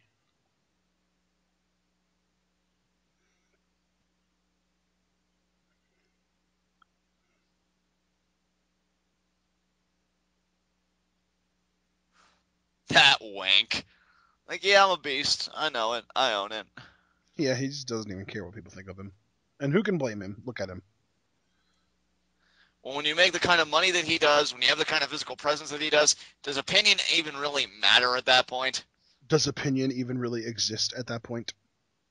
That wank. Like, yeah, I'm a beast. I know it. I own it. Yeah, he just doesn't even care what people think of him. And who can blame him? Look at him. Well, when you make the kind of money that he does, when you have the kind of physical presence that he does opinion even really matter at that point? Does opinion even really exist at that point?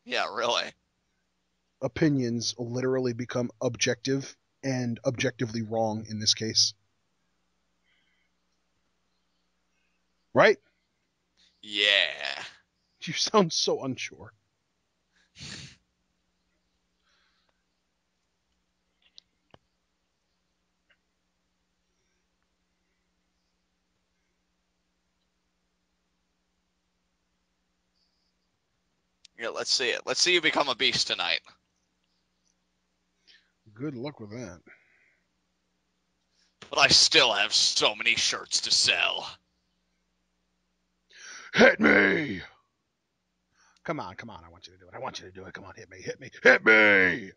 Yeah, really. Opinions literally become objective and objectively wrong in this case. Right? Yeah. You sound so unsure. Yeah, let's see it. Let's see you become a beast tonight. Good luck with that. But I still have so many shirts to sell. Hit me! Come on, I want you to do it. Come on, hit me! Hit me!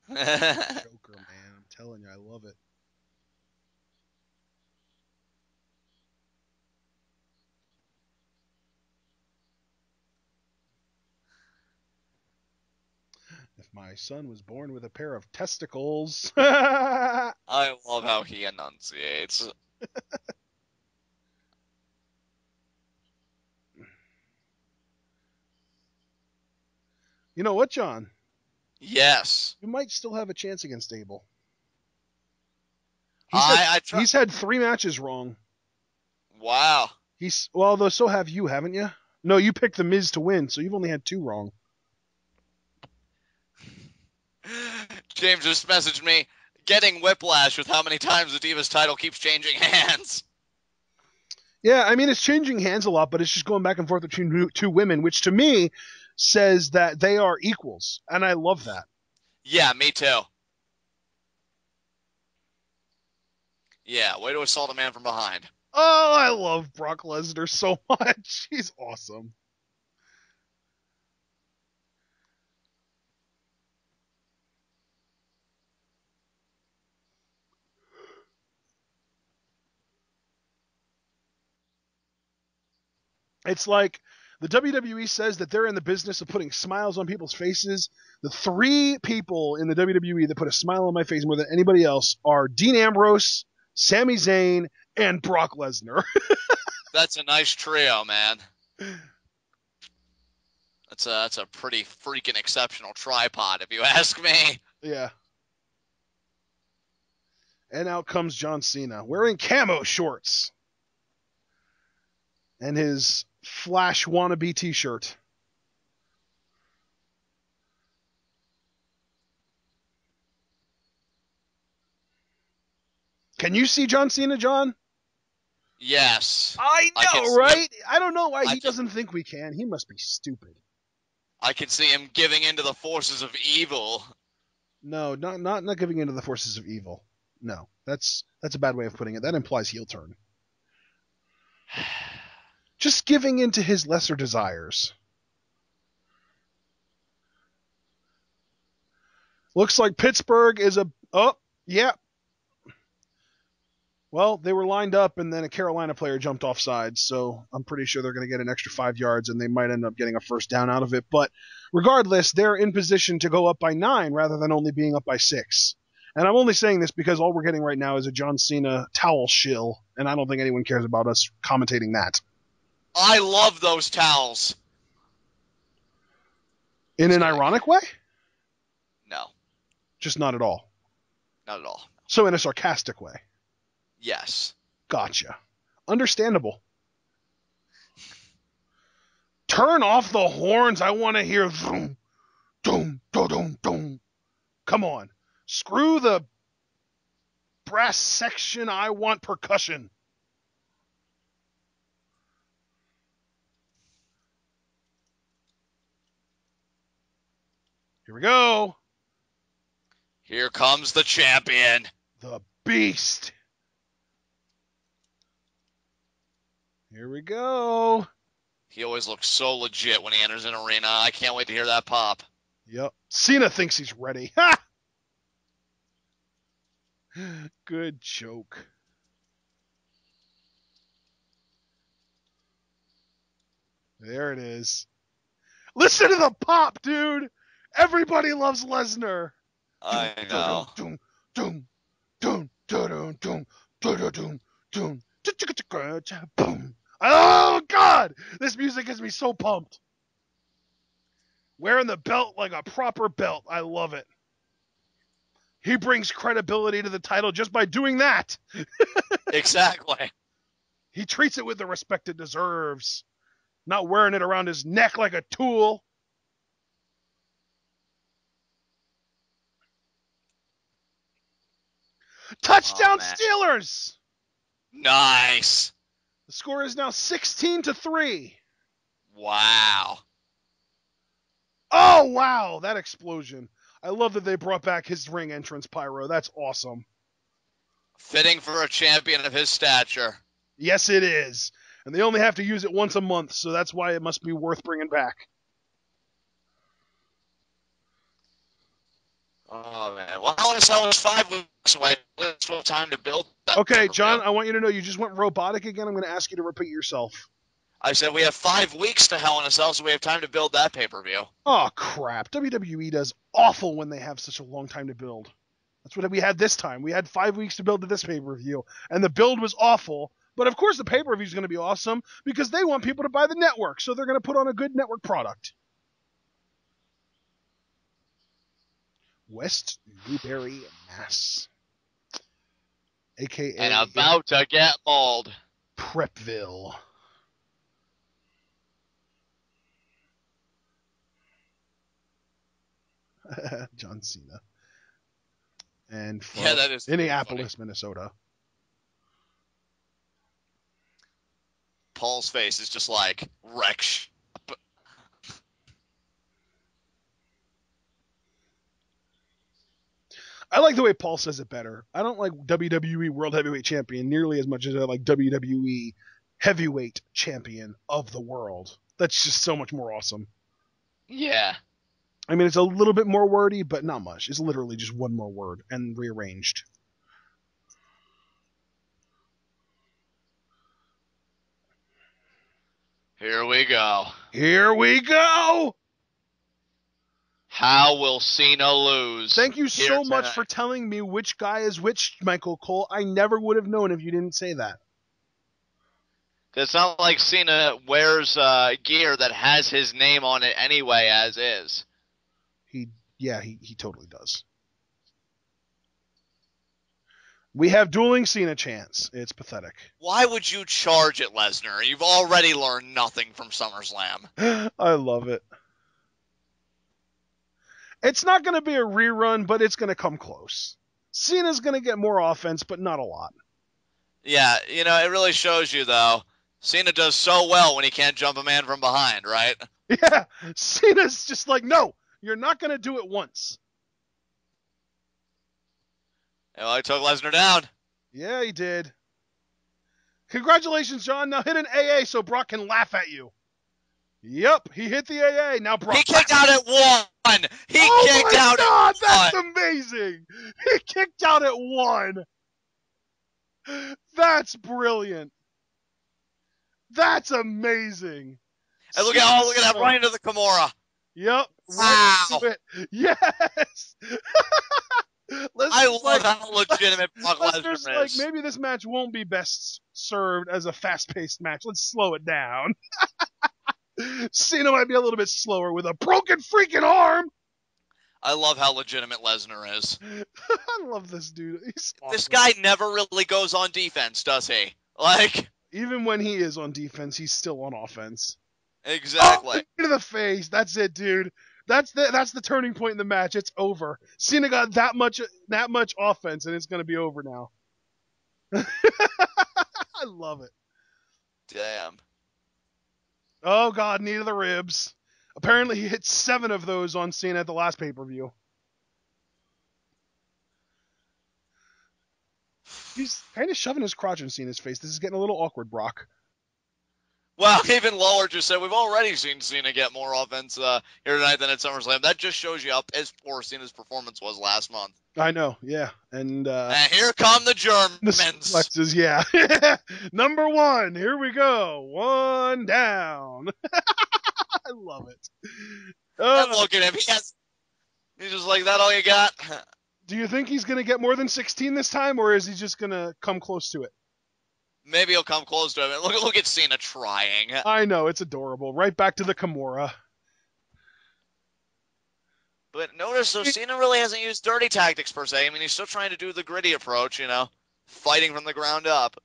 Joker, man, I'm telling you, I love it. If my son was born with a pair of testicles. I love how he enunciates. You know what, John? Yes. You might still have a chance against Abel. He's had 3 matches wrong. Wow. Though so have you, haven't you? No, you picked The Miz to win, so you've only had 2 wrong. James just messaged me, getting whiplash with how many times the Divas title keeps changing hands. Yeah, I mean, it's changing hands a lot, but it's just going back and forth between 2 women, which to me says that they are equals, and I love that. Yeah, me too. Yeah, way to assault a man from behind. Oh, I love Brock Lesnar so much. He's awesome. It's like the WWE says that they're in the business of putting smiles on people's faces. The 3 people in the WWE that put a smile on my face more than anybody else are Dean Ambrose, Sami Zayn, and Brock Lesnar. That's a nice trio, man. That's a pretty freaking exceptional tripod, if you ask me. Yeah. And out comes John Cena, wearing camo shorts. And his Flash wannabe t-shirt. Can you see John Cena, John? Yes. I know, right? I don't know why he doesn't think we can. He must be stupid. I can see him giving into the forces of evil. No, not giving into the forces of evil. No, that's a bad way of putting it. That implies heel turn. Just giving into his lesser desires. Looks like Pittsburgh is a... Oh, yeah. Well, they were lined up, and then a Carolina player jumped offside, so I'm pretty sure they're going to get an extra 5 yards, and they might end up getting a first down out of it. But regardless, they're in position to go up by 9 rather than only being up by 6. And I'm only saying this because all we're getting right now is a John Cena towel shill, and I don't think anyone cares about us commentating that. I love those towels. In an ironic way? No. Just not at all. Not at all. So in a sarcastic way? Yes. Gotcha. Understandable. Turn off the horns. I want to hear zoom, doom, do, doom, doom. Come on. Screw the brass section. I want percussion. Here we go. Here comes the champion. The beast. Here we go. He always looks so legit when he enters an arena. I can't wait to hear that pop. Yep. Cena thinks he's ready. Ha! Good joke. There it is. Listen to the pop, dude. Everybody loves Lesnar. I know. Doom, doom, doom, doom, doom, doom, doom, doom. Boom. Oh, God! This music gets me so pumped. Wearing the belt like a proper belt. I love it. He brings credibility to the title just by doing that. Exactly. He treats it with the respect it deserves. Not wearing it around his neck like a tool. Touchdown Steelers! Nice. The score is now 16-3. Wow. Oh, wow. That explosion. I love that they brought back his ring entrance pyro. That's awesome. Fitting for a champion of his stature. Yes, it is. And they only have to use it once a month, so that's why it must be worth bringing back. Oh, man. Well, Hell in a Cell is 5 weeks away. Let's have time to build that. Okay, John, I want you to know you just went robotic again. I'm going to ask you to repeat yourself. I said we have 5 weeks to Hell in a Cell, so we have time to build that pay-per-view. Oh, crap. WWE does awful when they have such a long time to build. That's what we had this time. We had 5 weeks to build to this pay-per-view, and the build was awful. But, of course, the pay-per-view is going to be awesome because they want people to buy the network, so they're going to put on a good network product. West Newbury, Mass. A.K.A. And about to get mauled. Prepville. John Cena. And from that is Minneapolis, Minnesota. Paul's face is just like, wreck shop. I like the way Paul says it better. I don't like WWE World Heavyweight Champion nearly as much as I like WWE Heavyweight Champion of the World. That's just so much more awesome. Yeah. I mean, it's a little bit more wordy, but not much. It's literally just one more word and rearranged. Here we go. Here we go! How will Cena lose? Thank you so much for telling me which guy is which, Michael Cole. I never would have known if you didn't say that. It's not like Cena wears gear that has his name on it anyway, as is. He totally does. We have dueling Cena chants. It's pathetic. Why would you charge it, Lesnar? You've already learned nothing from SummerSlam. I love it. It's not going to be a rerun, but it's going to come close. Cena's going to get more offense, but not a lot. Yeah, it really shows you, though. Cena does so well when he can't jump a man from behind, right? Yeah, Cena's just like, no, you're not going to do it once. Well, I took Lesnar down. Yeah, he did. Congratulations, John. Now hit an AA so Brock can laugh at you. Yep, he hit the AA. Now Brock. He kicked out at 1. He kicked out God, at 1. That's amazing. He kicked out at 1. That's brilliant. That's amazing. And look at that, right into the Kimura. Yep. Wow. Right. Yes. I love how legitimate Brock Lesnar is. Like, maybe this match won't be best served as a fast-paced match. Let's slow it down. Cena might be a little bit slower with a broken freaking arm. I love how legitimate Lesnar is. I love this dude. He's awesome. This guy never really goes on defense, does he? Like, even when he is on defense, he's still on offense. Exactly. Oh, to the face. That's it, dude. That's the turning point in the match. It's over. Cena got that much offense, and it's going to be over now. I love it. Damn. Oh, God, knee to the ribs. Apparently, he hit 7 of those on Cena at the last pay-per-view. He's kind of shoving his crotch in Cena's face. This is getting a little awkward, Brock. Well, even Lawler just said we've already seen Cena get more offense here tonight than at SummerSlam. That just shows you how piss poor Cena's performance was last month. I know, yeah. And here come the Germans. The suplexes, yeah. Number 1, here we go. 1 down. I love it. And look at him. He's just like, that all you got? Do you think he's going to get more than 16 this time, or is he just going to come close to it? Maybe he'll come close to it. Look at Cena trying. I know, it's adorable. Right back to the Kimura. But notice, though, Cena really hasn't used dirty tactics, per se. I mean, he's still trying to do the gritty approach, fighting from the ground up.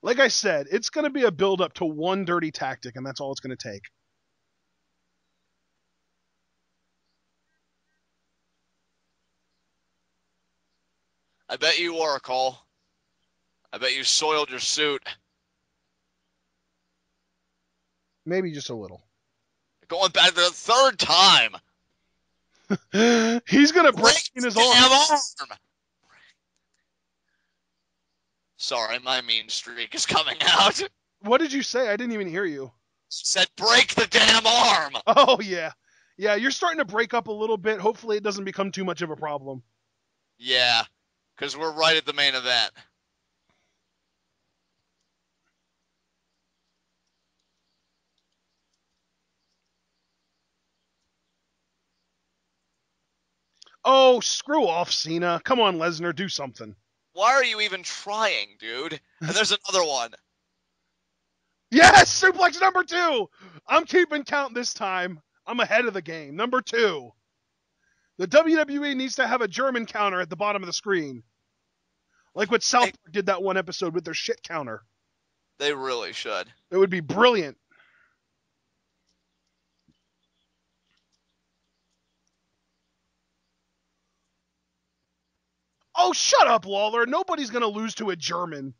Like I said, it's going to be a build-up to one dirty tactic, and that's all it's going to take. I bet you were, Cole. I bet you soiled your suit. Maybe just a little. Going back the 3rd time. He's going to break his arm. Sorry, my mean streak is coming out. What did you say? I didn't even hear you. Said break the damn arm. Oh, yeah. Yeah, you're starting to break up a little bit. Hopefully it doesn't become too much of a problem. Yeah, because we're right at the main event. Oh, screw off, Cena. Come on, Lesnar, do something. Why are you even trying, dude? And there's another one. Yes, suplex number 2. I'm keeping count this time. I'm ahead of the game. Number 2. The WWE needs to have a German counter at the bottom of the screen. Like what South Park did that one episode with their shit counter. They really should. It would be brilliant. Oh, shut up, Lawler. Nobody's going to lose to a German.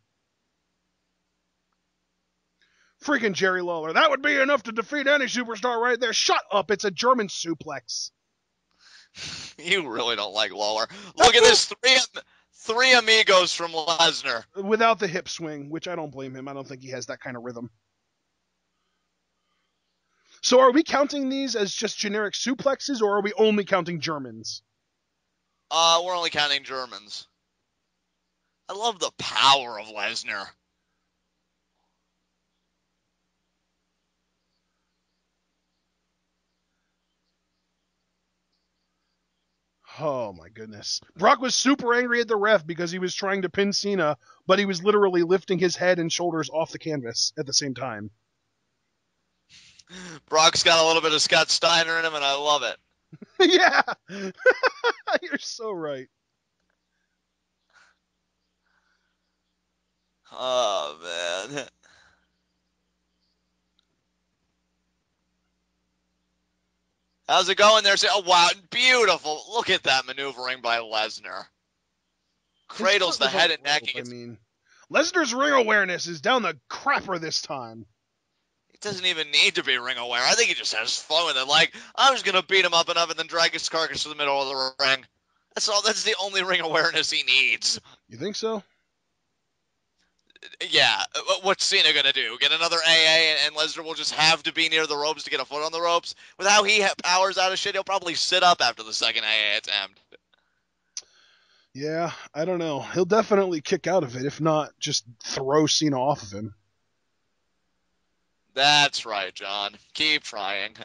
Freaking Jerry Lawler. That would be enough to defeat any superstar right there. Shut up. It's a German suplex. You really don't like Lawler. Look at this. Three amigos from Lesnar. Without the hip swing, which I don't blame him. I don't think he has that kind of rhythm. So are we counting these as just generic suplexes, or are we only counting Germans? We're only counting Germans. I love the power of Lesnar. Oh, my goodness. Brock was super angry at the ref because he was trying to pin Cena, but he was literally lifting his head and shoulders off the canvas at the same time. Brock's got a little bit of Scott Steiner in him, and I love it. Yeah! You're so right. Oh, man. How's it going there? Oh, wow. Beautiful. Look at that maneuvering by Lesnar. Cradles the head and neck. Lesnar's ring awareness is down the crapper this time. doesn't even need to be ring aware. I think he just has fun with it. Like, I'm just gonna beat him up enough and then drag his carcass to the middle of the ring. That's all. That's the only ring awareness he needs. You think so? Yeah. What's Cena gonna do? Get another AA and Lesnar will just have to be near the ropes to get a foot on the ropes? With how he powers out of shit, he'll probably sit up after the second AA attempt. Yeah, I don't know. He'll definitely kick out of it, if not just throw Cena off of him. That's right, John. Keep trying.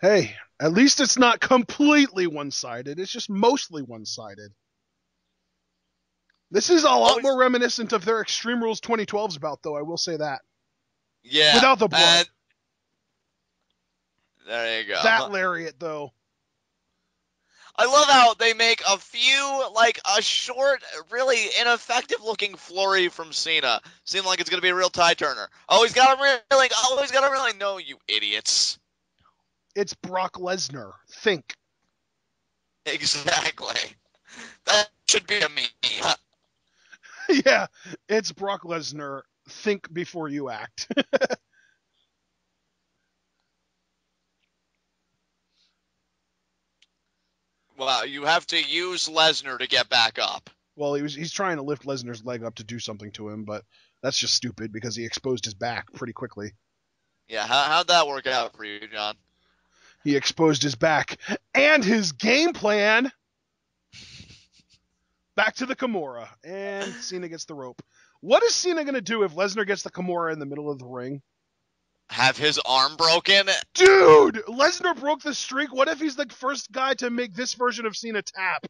Hey, at least it's not completely one-sided. It's just mostly one-sided. This is a lot more reminiscent of their Extreme Rules 2012's bout, though, I will say that. Yeah. Without the blood. There you go. That lariat, though. I love how they make a few, like, a short, really ineffective-looking flurry from Cena. Seem like it's going to be a real tie-turner. Oh, he's got him reeling. Oh, he's got him reeling. No, you idiots. It's Brock Lesnar. Think. Exactly. That should be a meme. Yeah, it's Brock Lesnar. Think before you act. Well, you have to use Lesnar to get back up. Well, he's trying to lift Lesnar's leg up to do something to him, but that's just stupid because he exposed his back pretty quickly. Yeah, how'd that work out for you, John? He exposed his back and his game plan. Back to the Kimura, and Cena gets the rope. What is Cena going to do if Lesnar gets the Kimura in the middle of the ring? Have his arm broken? Dude, Lesnar broke the streak. What if he's the first guy to make this version of Cena tap?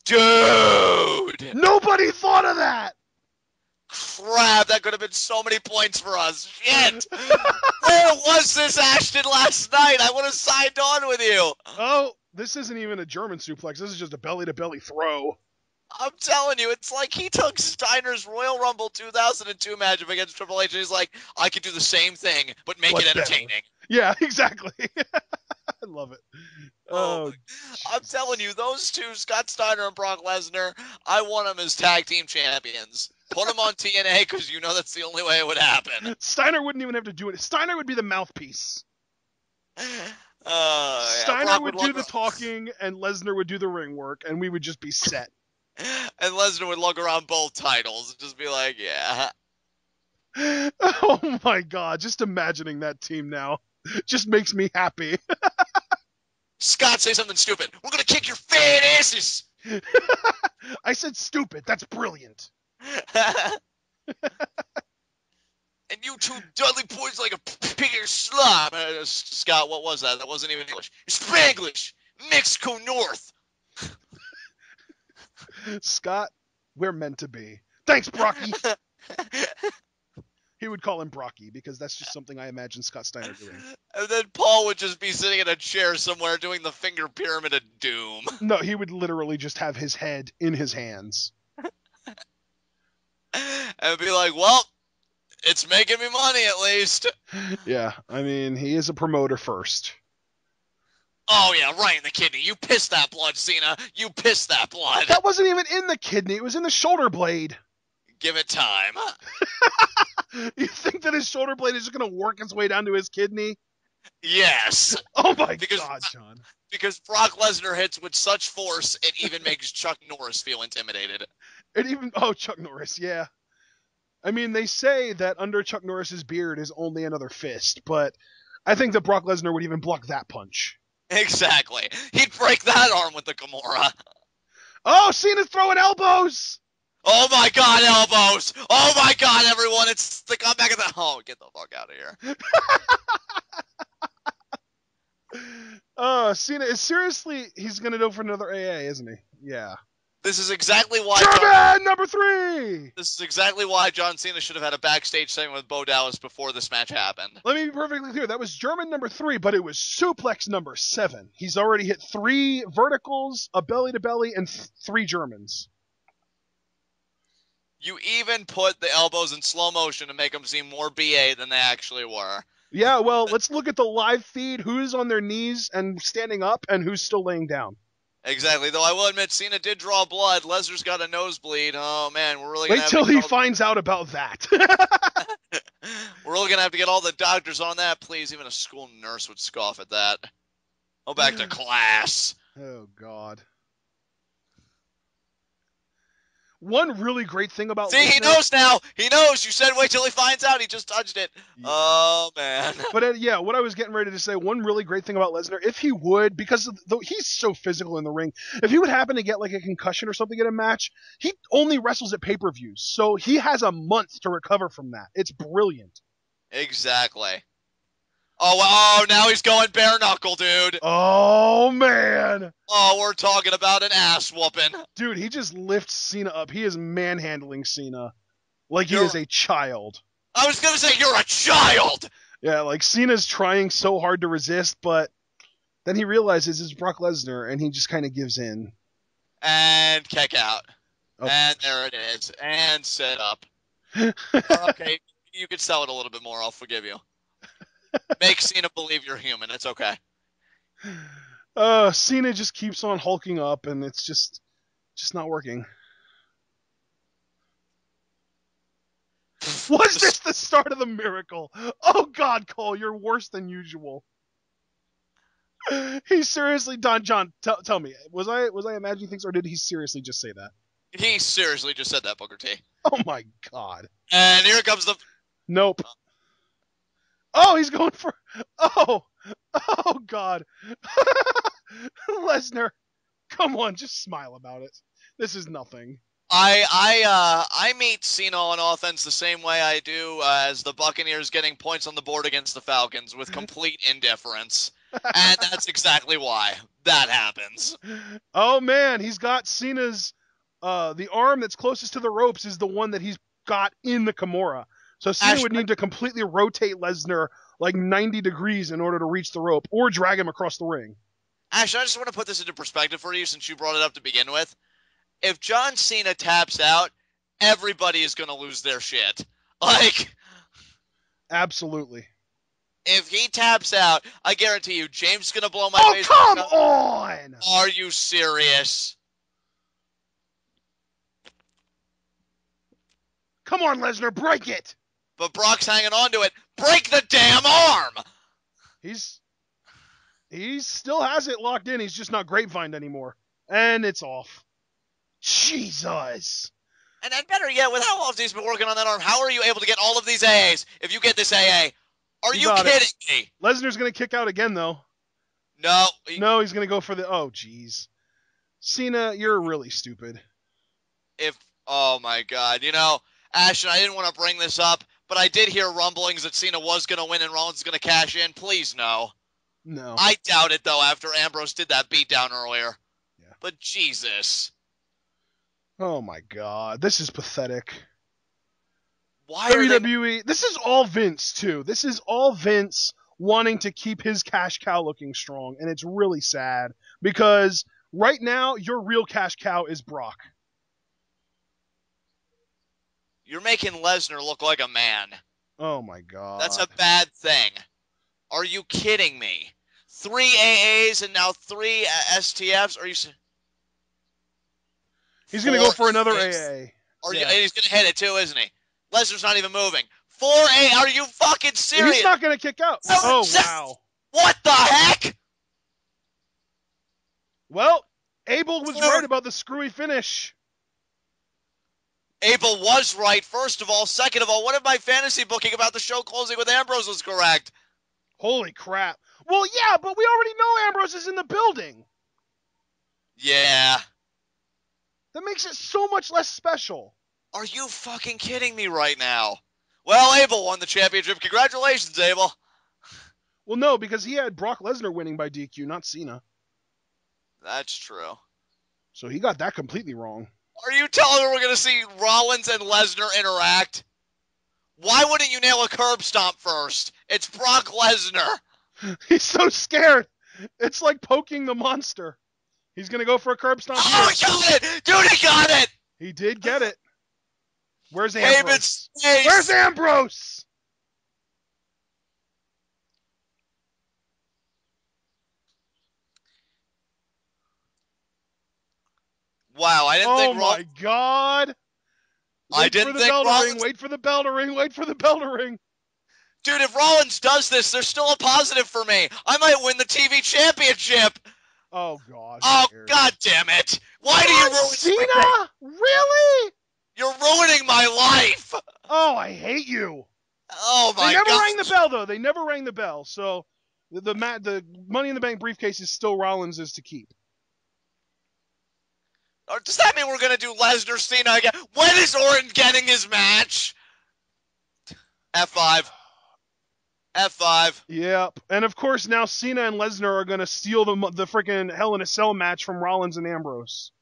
Dude! Nobody thought of that! Crap, that could have been so many points for us. Shit! Where was this Ashton last night? I would have signed on with you. Oh, this isn't even a German suplex. This is just a belly-to-belly throw. I'm telling you, it's like he took Steiner's Royal Rumble 2002 matchup against Triple H, and he's like, I could do the same thing, but make it entertaining. Better. Yeah, exactly. I love it. Oh, I'm telling you, those two, Scott Steiner and Brock Lesnar, I want them as tag team champions. Put them on TNA because you know that's the only way it would happen. Steiner wouldn't even have to do it. Steiner would be the mouthpiece. Steiner would do the talking, and Lesnar would do the ring work, and we would just be set. And Lesnar would lug around both titles and just be like, yeah. Oh my god, just imagining that team now just makes me happy. Scott, say something stupid. We're going to kick your fat asses. I said stupid. That's brilliant. And you two Dudley boys like a pig or slob. Scott, what was that? That wasn't even English. It's Spanglish. Mexico North. Scott, we're meant to be. Thanks, Brocky. He would call him Brocky because that's just something I imagine Scott Steiner doing. And then Paul would just be sitting in a chair somewhere doing the finger pyramid of doom. No, he would literally just have his head in his hands. And be like, well, it's making me money at least. Yeah, I mean, he is a promoter first. Oh, yeah, right in the kidney. You pissed that blood, Cena. You pissed that blood. That wasn't even in the kidney. It was in the shoulder blade. Give it time. You think that his shoulder blade is just going to work its way down to his kidney? Yes. Oh, my God, John. Because Brock Lesnar hits with such force, it even makes Chuck Norris feel intimidated. Chuck Norris, yeah. I mean, they say that under Chuck Norris's beard is only another fist, but I think that Brock Lesnar would even block that punch. Exactly. He'd break that arm with the Kimura. Oh, Cena's throwing elbows! Oh my god, elbows! Oh my god, everyone, it's the comeback of the... Oh, get the fuck out of here. Cena is seriously, he's gonna go for another AA, isn't he? Yeah. This is exactly why... German number 3! This is exactly why John Cena should have had a backstage segment with Bo Dallas before this match happened. Let me be perfectly clear. That was German number 3, but it was suplex number 7. He's already hit 3 verticals, a belly-to-belly, and 3 Germans. You even put the elbows in slow motion to make them seem more BA than they actually were. Yeah, well, let's look at the live feed. Who's on their knees and standing up, and who's still laying down. Exactly, though I will admit Cena did draw blood. Lesnar's got a nosebleed. Oh, man, we're really Wait till he finds out about that. We're really going to have to get all the doctors on that, please. Even a school nurse would scoff at that. Go back to class. Oh, God. One really great thing about See, he knows now. He knows. You said wait till he finds out. He just touched it. Yeah. Oh, man. But, yeah, what I was getting ready to say, one really great thing about Lesnar, if he would, because he's so physical in the ring, if he would happen to get, like, a concussion or something in a match, he only wrestles at pay-per-views. So he has a month to recover from that. It's brilliant. Exactly. Oh, now he's going bare knuckle, dude. Oh, man. Oh, we're talking about an ass whooping. Dude, he just lifts Cena up. He is manhandling Cena like he is a child. I was going to say, you're a child. Yeah, like Cena's trying so hard to resist, but then he realizes it's Brock Lesnar, and he just kind of gives in. And kick out. Oh. And there it is. And set up. Okay, you could sell it a little bit more. I'll forgive you. Make Cena believe you're human. It's okay. Cena just keeps on hulking up, and it's just not working. Was this the start of the miracle? Oh God, Cole, you're worse than usual. He seriously, John, tell me, was I imagining things, or did he seriously just say that? He seriously just said that, Booker T. Oh my God. And here comes the. Nope. Oh, he's going for. Oh God. Lesnar, come on, just smile about it. This is nothing. I meet Cena on offense the same way I do as the Buccaneers getting points on the board against the Falcons with complete indifference. And that's exactly why that happens. Oh man, he's got Cena's the arm that's closest to the ropes is the one that he's got in the Kimura. So Cena would need to completely rotate Lesnar like 90 degrees in order to reach the rope or drag him across the ring. Actually, I just want to put this into perspective for you since you brought it up to begin with. If John Cena taps out, everybody is going to lose their shit. Like, absolutely. If he taps out, I guarantee you, James is going to blow my face. Oh, come on! Are you serious? Come on, Lesnar, break it! But Brock's hanging on to it. Break the damn arm! He still has it locked in. He's just not grapevined anymore. And it's off. Jesus. And then better yet, with how often he's been working on that arm, how are you able to get all of these AAs if you get this AA? Are you kidding me? Lesnar's going to kick out again, though. No. No, he's going to go for the... Oh, jeez. Cena, you're really stupid. Oh, my God. You know, Ashton, I didn't want to bring this up, but I did hear rumblings that Cena was going to win and Rollins is going to cash in. Please, no. No. I doubt it, though, after Ambrose did that beatdown earlier. Yeah. But Jesus. Oh, my God. This is pathetic. Why WWE, this is all Vince, too. This is all Vince wanting to keep his cash cow looking strong, and it's really sad, because right now, your real cash cow is Brock. You're making Lesnar look like a man. Oh, my God. That's a bad thing. Are you kidding me? 3 AAs and now 3 STFs? Are you... He's going to go for another AA. He's going to hit it, too, isn't he? Lesnar's not even moving. 4A, are you fucking serious? He's not going to kick out. Wow. What the heck? Well, Abel was right about the screwy finish. Abel was right, first of all. Second of all, what if my fantasy booking about the show closing with Ambrose was correct? Holy crap. Well, yeah, but we already know Ambrose is in the building. Yeah. That makes it so much less special. Are you fucking kidding me right now? Well, Abel won the championship. Congratulations, Abel. Well, no, because he had Brock Lesnar winning by DQ, not Cena. That's true. So he got that completely wrong. Are you telling me we're going to see Rollins and Lesnar interact? Why wouldn't you nail a curb stomp first? It's Brock Lesnar. He's so scared. It's like poking the monster. He's going to go for a curb stomp. Oh, he got it! Dude, he got it! He did get it. Where's Ambrose? Space. Where's Ambrose? Wow, I didn't think... Oh, my God. I didn't think Rollins... Wait for the bell to ring. Wait for the bell to ring. Dude, if Rollins does this, there's still a positive for me. I might win the TV championship. Oh, God. Oh, God damn it. Why do you ruin Cena? Really? You're ruining my life. Oh, I hate you. Oh, my God. They never rang the bell, though. They never rang the bell. So the Money in the Bank briefcase is still Rollins' to keep. Or does that mean we're going to do Lesnar Cena again? When is Orton getting his match? F5. F5. Yep. And of course now Cena and Lesnar are going to steal the freaking Hell in a Cell match from Rollins and Ambrose.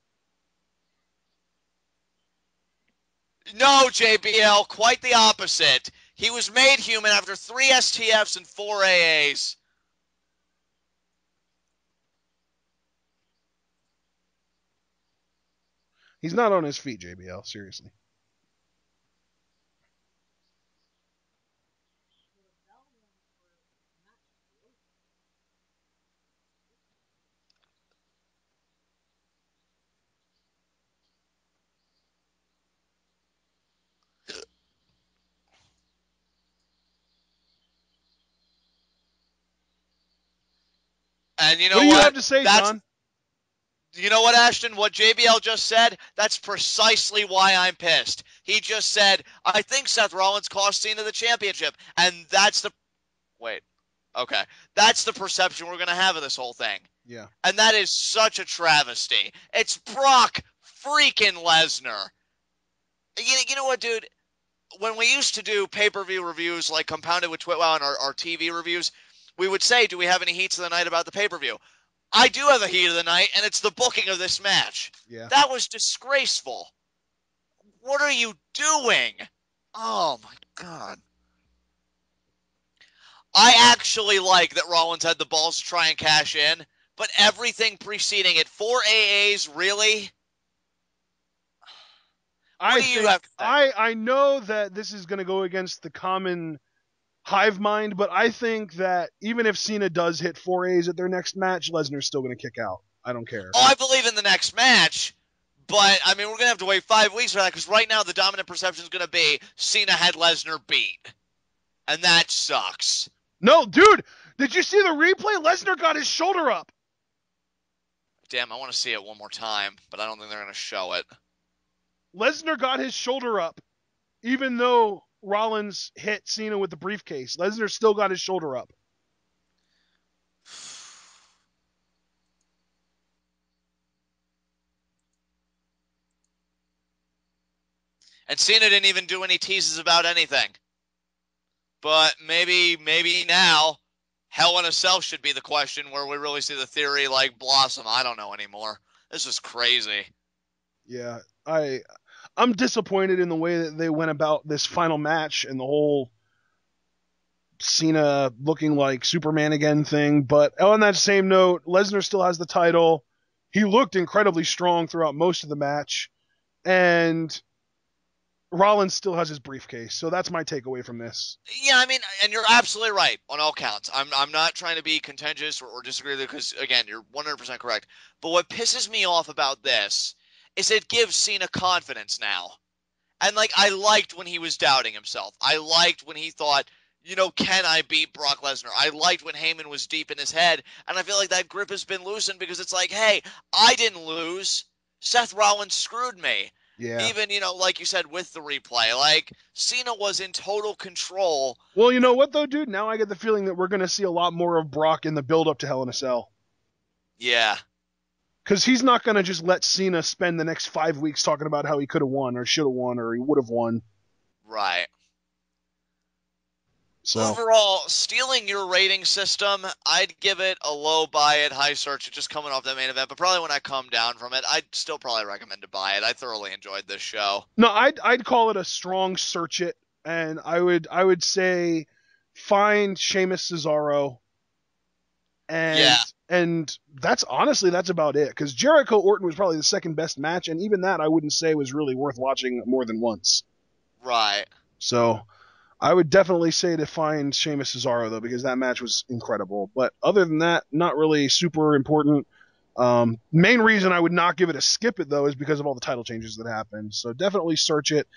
No, JBL, quite the opposite. He was made human after 3 STFs and 4 AAs. He's not on his feet, JBL, seriously. And you know what do you have to say, John? You know what, Ashton? What JBL just said, that's precisely why I'm pissed. He just said, I think Seth Rollins cost Cena the championship. And that's the... Wait. Okay. That's the perception we're going to have of this whole thing. Yeah. And that is such a travesty. It's Brock freaking Lesnar. You know what, dude? When we used to do pay-per-view reviews, like compounded with TwitWow and our TV reviews, we would say, do we have any heats of the night about the pay-per-view? I do have a heat of the night, and it's the booking of this match. Yeah. That was disgraceful. What are you doing? Oh, my God. I actually like that Rollins had the balls to try and cash in, but everything preceding it, 4 AAs, really? What do you have to say? I know that this is going to go against the common hive mind, but I think that even if Cena does hit 4 A's at their next match, Lesnar's still going to kick out. I don't care. Oh, I believe in the next match, but, I mean, we're going to have to wait 5 weeks for that, because right now the dominant perception is going to be Cena had Lesnar beat. And that sucks. No, dude, did you see the replay? Lesnar got his shoulder up. Damn, I want to see it one more time, but I don't think they're going to show it. Lesnar got his shoulder up, even though Rollins hit Cena with the briefcase. Lesnar still got his shoulder up. And Cena didn't even do any teases about anything. But maybe now, Hell in a Cell should be the question where we really see the theory like blossom. I don't know anymore. This is crazy. Yeah, I'm disappointed in the way that they went about this final match and the whole Cena looking like Superman again thing. But on that same note, Lesnar still has the title. He looked incredibly strong throughout most of the match. And Rollins still has his briefcase. So that's my takeaway from this. Yeah, I mean, and you're absolutely right on all counts. I'm not trying to be contentious or disagree with you because, again, you're 100% correct. But what pisses me off about this is it gives Cena confidence now. And, like, I liked when he was doubting himself. I liked when he thought, you know, can I beat Brock Lesnar? I liked when Heyman was deep in his head. And I feel like that grip has been loosened because it's like, hey, I didn't lose. Seth Rollins screwed me. Yeah. Even, you know, like you said, with the replay. Like, Cena was in total control. Well, you know what, though, dude? Now I get the feeling that we're going to see a lot more of Brock in the build-up to Hell in a Cell. Yeah. Because he's not going to just let Cena spend the next 5 weeks talking about how he could have won or should have won or he would have won. Right. So overall, stealing your rating system, I'd give it a low buy it, high search it, just coming off that main event. But probably when I come down from it, I'd still probably recommend to buy it. I thoroughly enjoyed this show. No, I'd call it a strong search it, and I would say find Sheamus Cesaro, and that's about it. Because Jericho Orton was probably the second best match, and even that I wouldn't say was really worth watching more than once. Right. So I would definitely say to find Sheamus Cesaro, though, because that match was incredible. But other than that, not really super important. Main reason I would not give it a skip it, though, is because of all the title changes that happened. So definitely search it.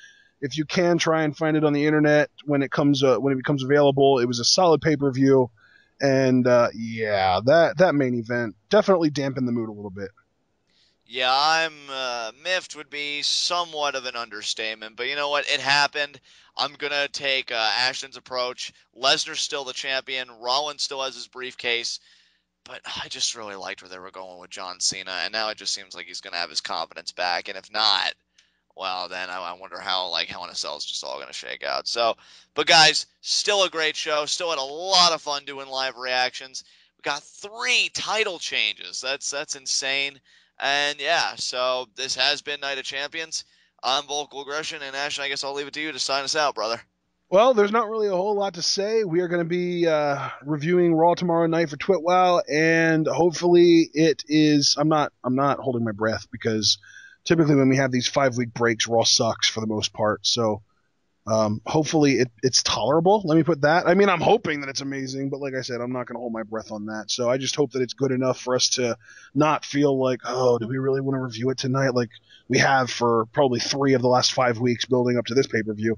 If you can, try and find it on the internet when it becomes available. It was a solid pay-per-view, and yeah, that main event definitely dampened the mood a little bit. Yeah, I'm miffed would be somewhat of an understatement, but you know what? It happened. I'm gonna take Ashton's approach. Lesnar's still the champion. Rollins still has his briefcase, but I just really liked where they were going with John Cena, and now it just seems like he's gonna have his confidence back. And if not, well, then I wonder how Hell in a Cell is just all gonna shake out. So, but guys, still a great show. Still had a lot of fun doing live reactions. We got 3 title changes. That's insane. And yeah, so this has been Night of Champions. I'm VocalAggression, and Ash, I guess I'll leave it to you to sign us out, brother. Well, there's not really a whole lot to say. We are going to be reviewing Raw tomorrow night for TwitWow, and hopefully it is. I'm not holding my breath because typically when we have these 5-week breaks, Raw sucks for the most part. So hopefully it's tolerable. Let me put that. I mean, I'm hoping that it's amazing, but like I said, I'm not going to hold my breath on that. So I just hope that it's good enough for us to not feel like, oh, do we really want to review it tonight? Like we have for probably 3 of the last 5 weeks building up to this pay-per-view.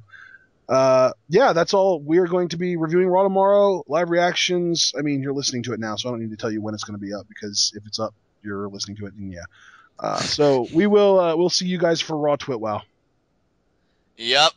Yeah, that's all. We are going to be reviewing Raw tomorrow. Live reactions. I mean, you're listening to it now, so I don't need to tell you when it's going to be up because if it's up, you're listening to it, and yeah. So we'll see you guys for Raw TwitWow. Yep.